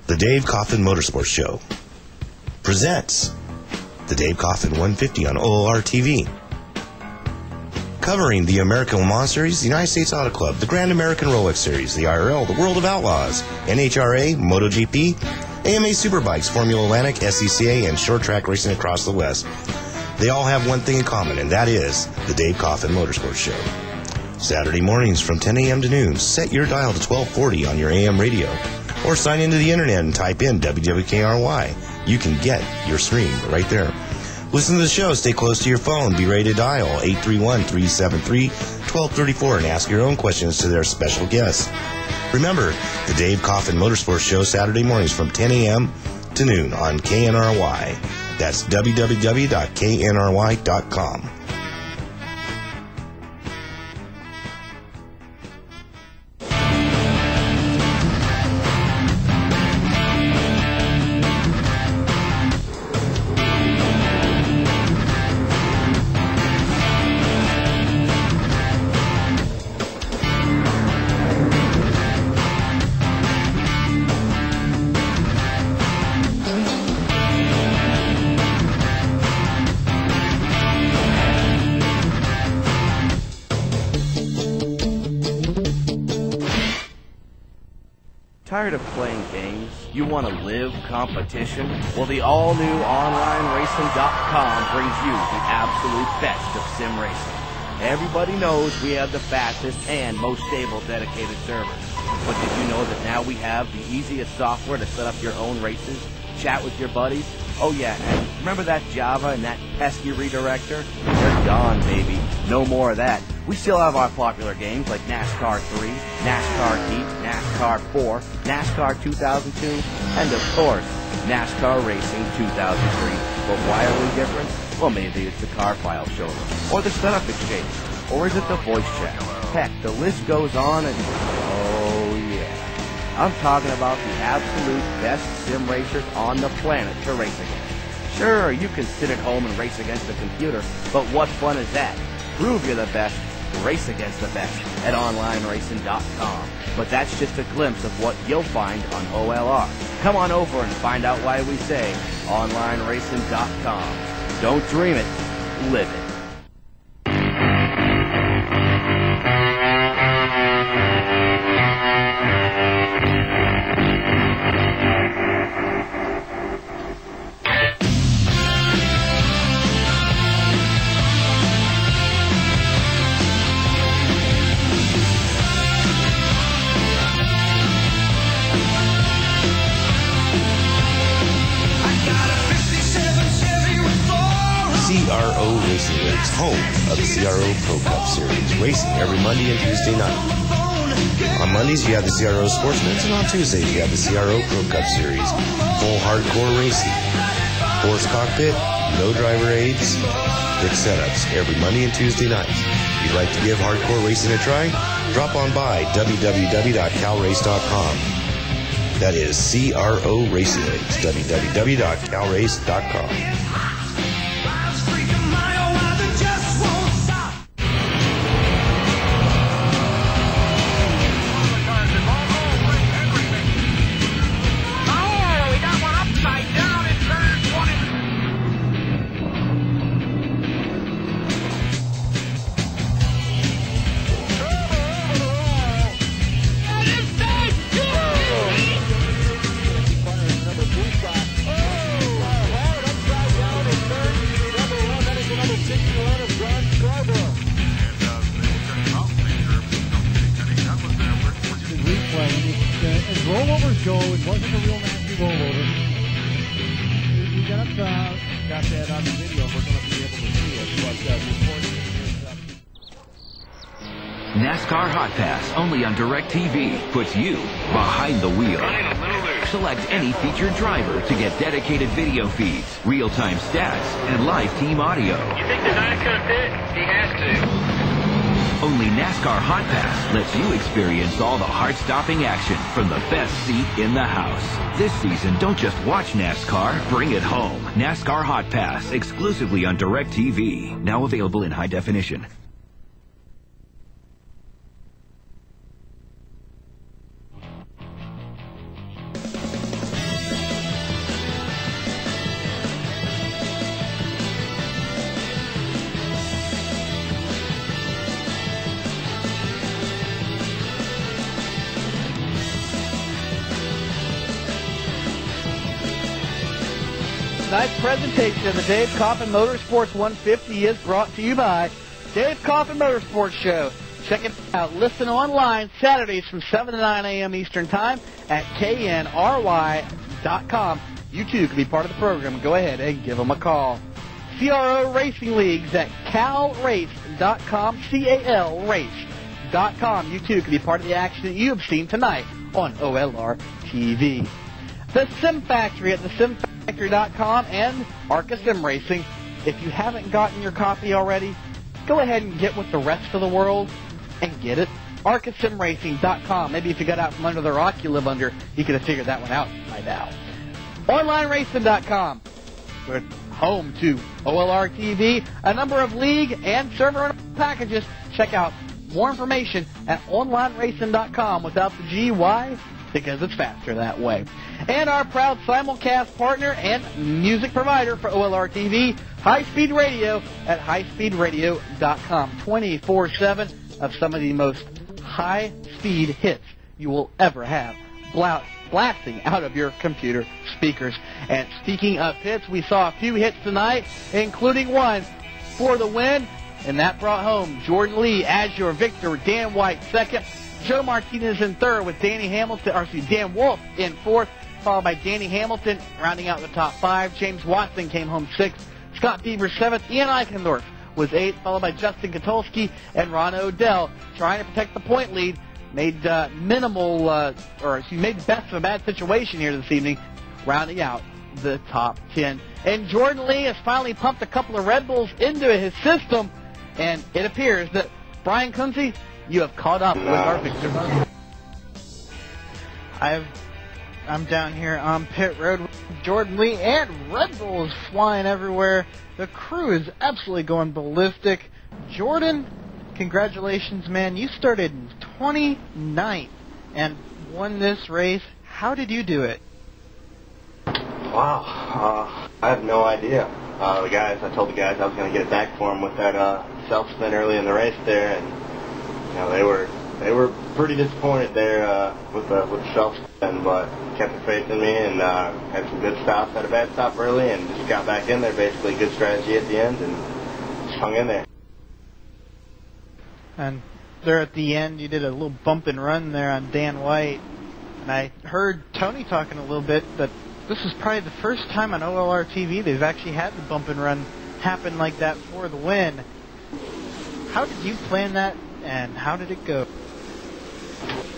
The Dave Coffin Motorsports Show presents the Dave Coffin 150 on OLR TV. Covering the American Le Mans Series, the United States Auto Club, the Grand American Rolex Series, the IRL, the World of Outlaws, NHRA, MotoGP, AMA Superbikes, Formula Atlantic, SCCA, and short track racing across the West. They all have one thing in common, and that is the Dave Coffin Motorsports Show. Saturday mornings from 10 a.m. to noon, set your dial to 1240 on your AM radio, or sign into the internet and type in WWKRY. You can get your stream right there. Listen to the show, stay close to your phone, be ready to dial 831-373-1234 and ask your own questions to their special guests. Remember, the Dave Coffin Motorsports Show, Saturday mornings from 10 a.m. to noon on KNRY. That's www.knry.com. Tired of playing games? You want to live competition? Well, the all-new OnlineRacing.com brings you the absolute best of sim racing. Everybody knows we have the fastest and most stable dedicated servers. But did you know that now we have the easiest software to set up your own races, chat with your buddies? Oh yeah, and remember that Java and that pesky redirector? They're gone, baby. No more of that. We still have our popular games like NASCAR 3, NASCAR Heat, NASCAR 4, NASCAR 2002, and of course, NASCAR Racing 2003. But why are we different? Well, maybe it's the car file showroom, or the setup exchange, or is it the voice chat? Heck, the list goes on and... oh yeah. I'm talking about the absolute best sim racers on the planet to race against. Sure, you can sit at home and race against the computer, but what fun is that? Prove you're the best, race against the best at OnlineRacing.com. But that's just a glimpse of what you'll find on OLR. Come on over and find out why we say OnlineRacing.com. Don't dream it, live it. CRO Racing League's home of the CRO Pro Cup Series, racing every Monday and Tuesday night. On Mondays, you have the CRO Sportsman's, and on Tuesdays, you have the CRO Pro Cup Series. Full hardcore racing, force cockpit, no driver aids, big setups every Monday and Tuesday nights. If you'd like to give hardcore racing a try, drop on by www.calrace.com. That is CRO Racing Leagues, www.calrace.com. As rollovers go, it wasn't a real nasty rollover. We got that on the video. We're going to be able to see it, but the recording is NASCAR Hot Pass, only on DirecTV, puts you behind the wheel. Select any featured driver to get dedicated video feeds, real-time stats, and live team audio. You think the Knight's going to pit? He has to. Only NASCAR Hot Pass lets you experience all the heart-stopping action from the best seat in the house. This season, don't just watch NASCAR, bring it home. NASCAR Hot Pass, exclusively on DirecTV. Now available in high definition. Tonight's presentation of the Dave Coffin Motorsports 150 is brought to you by Dave Coffin Motorsports Show. Check it out. Listen online Saturdays from 7 to 9 a.m. Eastern Time at knry.com. You too can be part of the program. Go ahead and give them a call. CRO Racing Leagues at calrace.com, calrace.com. You too can be part of the action that you have seen tonight on OLR TV. The Sim Factory at thesimfactory.com and Arca Sim Racing. If you haven't gotten your copy already, go ahead and get with the rest of the world and get it. ArcaSimRacing.com. Maybe if you got out from under the rock you live under, you could have figured that one out by now. OnlineRacing.com. We're home to OLR TV, a number of league and server packages. Check out more information at OnlineRacing.com without the G. Why? Because it's faster that way. And our proud simulcast partner and music provider for OLR TV, High Speed Radio at highspeedradio.com. 24/7 of some of the most high-speed hits you will ever have, blasting out of your computer speakers. And speaking of hits, we saw a few hits tonight, including one for the win, and that brought home Jordan Lee as your victor, Dan White second, Joe Martinez in third with Dan Wolf in fourth, followed by Danny Hamilton rounding out the top five. James Watson came home sixth, Scott Beaver seventh, Ian Eichendorff was eighth, followed by Justin Katulski and Ron Odell trying to protect the point lead. Made made the best of a bad situation here this evening, rounding out the top 10. And Jordan Lee has finally pumped a couple of Red Bulls into his system, and it appears that Brian Kunze, you have caught up with our victor. I'm down here on pit road with Jordan Lee, and Red Bull is flying everywhere. The crew is absolutely going ballistic. Jordan, congratulations, man. You started 29th and won this race. How did you do it? Wow. I have no idea. I told the guys I was going to get it back for them with that self-spin early in the race there, and they were pretty disappointed there with the self-spin, but kept the faith in me and had some good stops. Had a bad stop early and just got back in there. Basically, good strategy at the end and just hung in there. And there at the end, you did a little bump and run there on Dan White. And I heard Tony talking a little bit that this is probably the first time on OLR TV they've actually had the bump and run happen like that for the win. How did you plan that, and how did it go?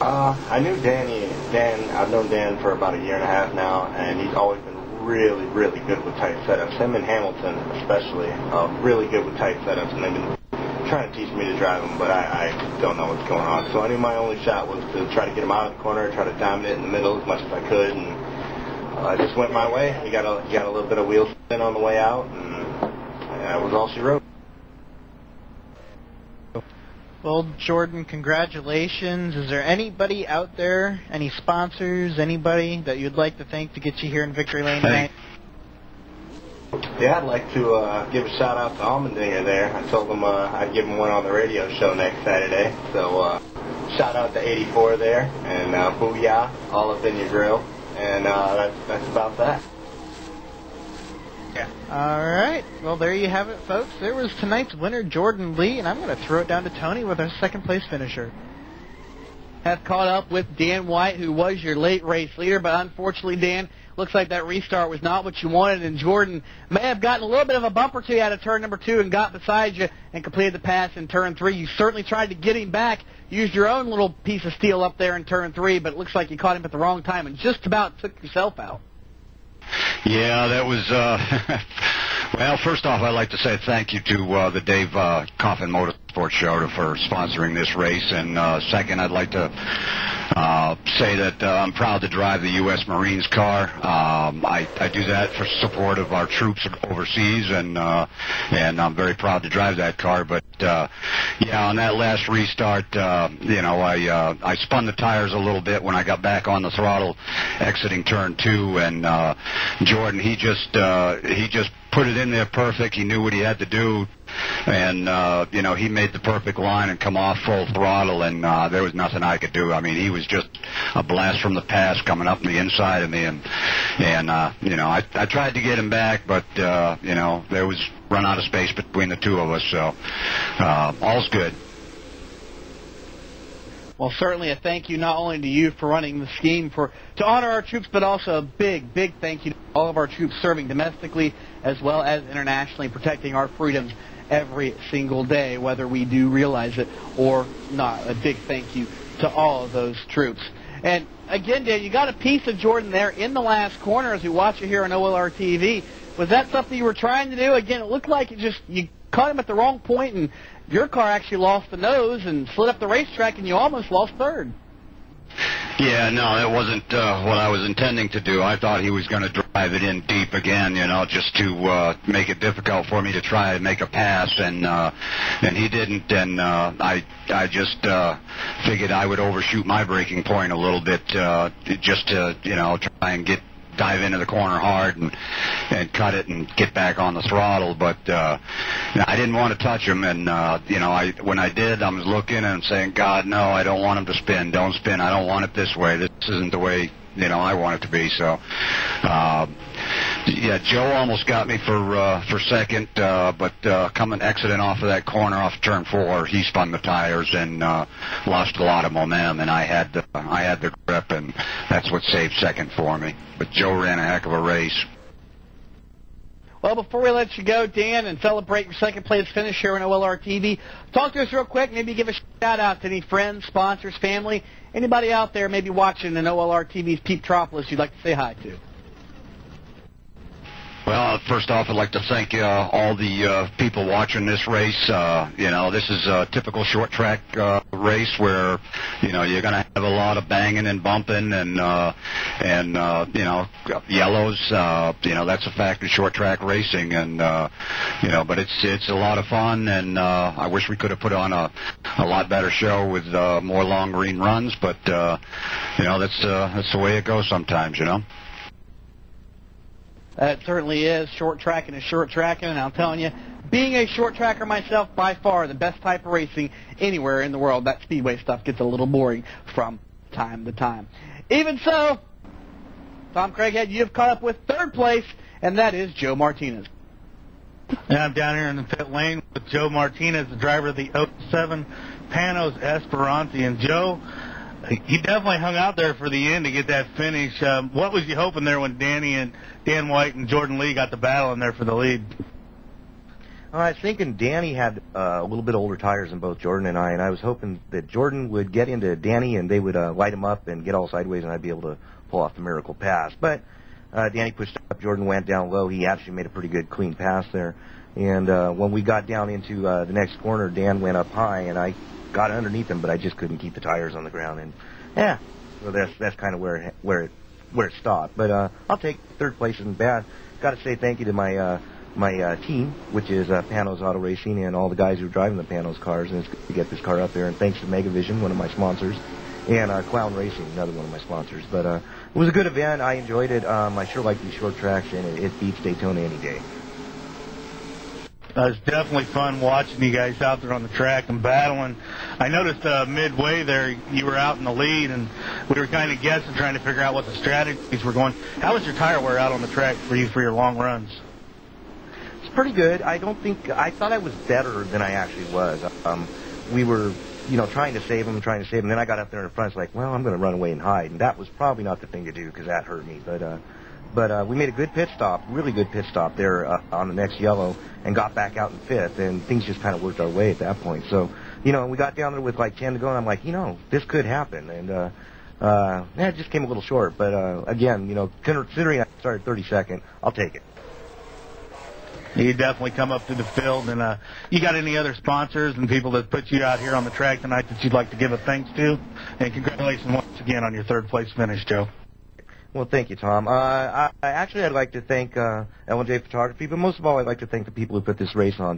I knew Dan. I've known Dan for about a year and a half now, and he's always been really, really good with tight setups. Him and Hamilton especially, really good with tight setups, and they've been trying to teach me to drive them, but I don't know what's going on. So I knew my only shot was to try to get him out of the corner, try to dominate in the middle as much as I could, and I just went my way. He got a little bit of wheel spin on the way out, and that was all she wrote. Well, Jordan, congratulations. Is there anybody out there, any sponsors, anybody that you'd like to thank to get you here in Victory Lane tonight? Yeah, I'd like to give a shout out to Almendinger there. I told him I'd give him one on the radio show next Saturday. So shout out to 84 there, and booyah, all up in your grill. And that's about that. All right. Well, there you have it, folks. There was tonight's winner, Jordan Lee, and I'm going to throw it down to Tony with our second-place finisher. Have caught up with Dan White, who was your late race leader, but unfortunately, Dan, looks like that restart was not what you wanted, and Jordan may have gotten a little bit of a bump or two out of turn number 2 and got beside you and completed the pass in turn 3. You certainly tried to get him back, used your own little piece of steel up there in turn 3, but it looks like you caught him at the wrong time and just about took yourself out. Yeah, that was, well, first off, I'd like to say thank you to the Dave Coffin Motorsports Show for sponsoring this race. And second, I'd like to say that I'm proud to drive the U.S. Marines car. I do that for support of our troops overseas, and I'm very proud to drive that car. But, yeah, on that last restart, you know, I spun the tires a little bit when I got back on the throttle exiting turn 2, and Jordan, he just put it in there perfect. He knew what he had to do, and you know, he made the perfect line and come off full throttle, and there was nothing I could do. I mean, he was just a blast from the past coming up the inside of me, and you know, I tried to get him back, but you know, there was run out of space between the two of us, so all's good. Well, certainly a thank you not only to you for running the scheme to honor our troops, but also a big, big thank you to all of our troops serving domestically as well as internationally, protecting our freedoms every single day, whether we do realize it or not. A big thank you to all of those troops. And again, Dan, you got a piece of Jordan there in the last corner as we watch it here on OLR TV. Was that something you were trying to do? Again, it looked like you caught him at the wrong point, and your car actually lost the nose and slid up the racetrack, and you almost lost third. Yeah, no, that wasn't what I was intending to do. I thought he was going to drive it in deep again, you know, just to make it difficult for me to try and make a pass, and he didn't, and I just figured I would overshoot my braking point a little bit just to, you know, try and dive into the corner hard and cut it and get back on the throttle, but I didn't want to touch him, and you know, when I did, I was looking and I'm saying, God, no, I don't want him to spin. Don't spin. I don't want it this way. This isn't the way, you know, I want it to be. So yeah, Joe almost got me for second, but coming exiting off of that corner off turn 4, he spun the tires and lost a lot of momentum, and I had the grip, and that's what saved second for me. But Joe ran a heck of a race. Well, before we let you go, Dan, and celebrate your second place finish here on OLR TV, talk to us real quick. Maybe give a shout-out to any friends, sponsors, family, anybody out there maybe watching an OLR TV's Peeptropolis you'd like to say hi to. Well, first off, I'd like to thank all the people watching this race. You know, this is a typical short track race where, you know, you're going to have a lot of banging and bumping and you know, yellows. You know, that's a fact of short track racing, and you know, but it's a lot of fun, and I wish we could have put on a lot better show with more long green runs, but you know, that's the way it goes sometimes, you know. It certainly is. Short tracking is short tracking, and I'm telling you, being a short tracker myself, by far the best type of racing anywhere in the world. That speedway stuff gets a little boring from time to time. Even so, Tom Craighead, you have caught up with third place, and that is Joe Martinez. Yeah, I'm down here in the pit lane with Joe Martinez, the driver of the 07 Panos Esperanza. And Joe, he definitely hung out there for the end to get that finish. What was you hoping there when Dan White and Jordan Lee got the battle in there for the lead? I was thinking Danny had a little bit older tires than both Jordan and I was hoping that Jordan would get into Danny and they would light him up and get all sideways, and I'd be able to pull off the miracle pass. But Danny pushed up, Jordan went down low. He actually made a pretty good clean pass there. And when we got down into the next corner, Dan went up high, and I got underneath him, but I just couldn't keep the tires on the ground. And yeah, so that's kind of where it stopped. But I'll take third place isn't bad. Got to say thank you to my team, which is Panos Auto Racing, and all the guys who are driving the Panos cars, and it's good to get this car up there. And thanks to Megavision, one of my sponsors, and Clown Racing, another one of my sponsors. But it was a good event. I enjoyed it. I sure like these short tracks, and it beats Daytona any day. It's definitely fun watching you guys out there on the track and battling. I noticed midway there you were out in the lead, and we were kind of guessing, trying to figure out what the strategies were going. How was your tire wear out on the track for you for your long runs? It's pretty good. I thought I was better than I actually was. We were, trying to save them. Then I got up there in the front. It's like, well, I'm going to run away and hide, and that was probably not the thing to do because that hurt me. But we made a good pit stop, really good pit stop there on the next yellow, and got back out in fifth, and things just kind of worked our way at that point. So, we got down there with like 10 to go, and I'm like, this could happen. And it just came a little short. But again, considering I started 32nd, I'll take it. You definitely come up through the field, and you got any other sponsors and people that put you out here on the track tonight that you'd like to give a thanks to? And congratulations once again on your third place finish, Joe. Well, thank you, Tom. I'd like to thank L&J Photography, but most of all, I'd like to thank the people who put this race on.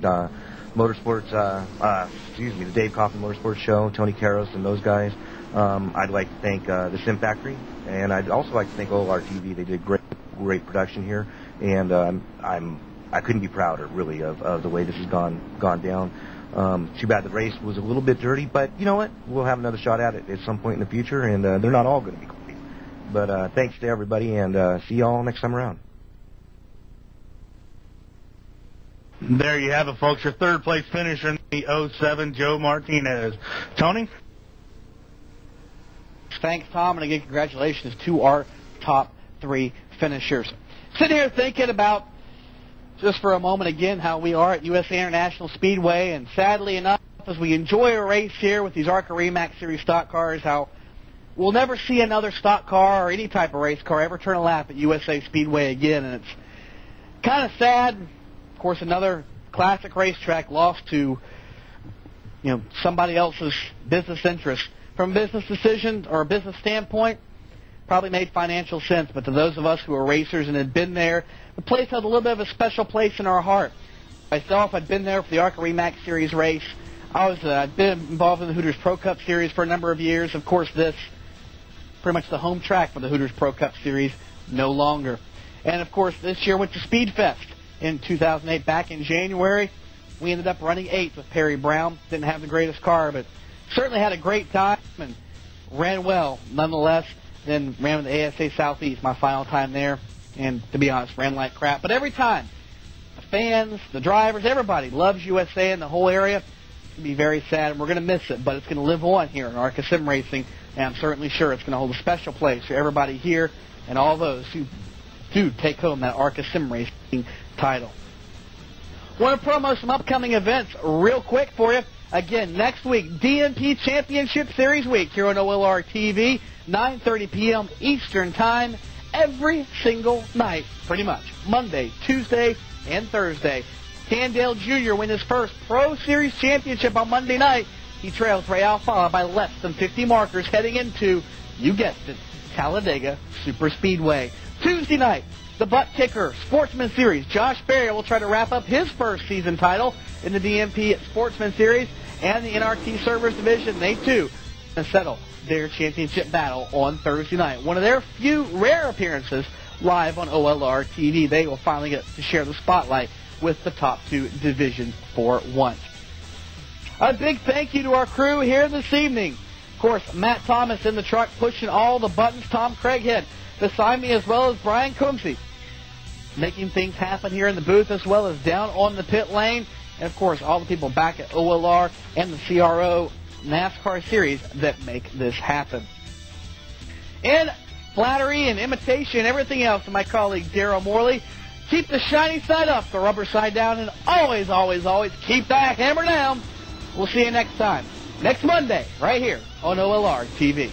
Motorsports, the Dave Coffin Motorsports Show, Tony Karos, and those guys. I'd like to thank the Sim Factory, and I'd also like to thank OLR TV. They did great production here, and I couldn't be prouder, really, of the way this has gone down. Too bad the race was a little bit dirty, but you know what? We'll have another shot at it at some point in the future, and they're not all going to be. But thanks to everybody, and see you all next time around. There you have it, folks. Your third place finisher in the 07, Joe Martinez. Tony? Thanks, Tom, and again, congratulations to our top three finishers. Sitting here thinking about, just for a moment again, how we are at USA International Speedway, and sadly enough, as we enjoy a race here with these ARCA Remax Series stock cars, how we'll never see another stock car or any type of race car ever turn a lap at USA Speedway again, and it's kind of sad. Of course, another classic racetrack lost to, somebody else's business interest. From a business decision or a business standpoint, probably made financial sense, but to those of us who are racers and had been there, the place has a little bit of a special place in our heart. Myself, I'd been there for the ARCA Remax Series race. I'd been involved in the Hooters Pro Cup Series for a number of years. Of course, this pretty much the home track for the Hooters Pro Cup Series, no longer. And, of course, this year went to Speed Fest in 2008. Back in January, we ended up running 8th with Perry Brown. Didn't have the greatest car, but certainly had a great time and ran well, nonetheless. Then ran with the ASA Southeast, my final time there. And, to be honest, ran like crap. But every time, the fans, the drivers, everybody loves USA and the whole area. It's going to be very sad, and we're going to miss it, but it's going to live on here in ARCA Sim Racing. And I'm certainly sure it's going to hold a special place for everybody here and all those who do take home that ARCA Sim Racing title. Want to promo some upcoming events real quick for you. Again, next week, DNP Championship Series Week here on OLR TV, 9:30 p.m. Eastern Time, every single night, pretty much. Monday, Tuesday, and Thursday. Candale Jr. win his first Pro Series Championship on Monday night. He trails Ray Alfala by less than 50 markers heading into, you guessed it, Talladega Superspeedway. Tuesday night, the Butt Kicker Sportsman Series. Josh Berry will try to wrap up his first season title in the DMP Sportsman Series, and the NRT Servers Division, they too settle their championship battle on Thursday night. One of their few rare appearances live on OLR TV. They will finally get to share the spotlight with the top two divisions for once. A big thank you to our crew here this evening. Of course, Matt Thomas in the truck pushing all the buttons. Tom Craighead beside me, as well as Brian Coombsey, making things happen here in the booth, as well as down on the pit lane. And, of course, all the people back at OLR and the CRO NASCAR Series that make this happen. In flattery and imitation and everything else to my colleague Darryl Morley, keep the shiny side up, the rubber side down, and always, always, always keep that hammer down. We'll see you next time, next Monday, right here on OLR TV.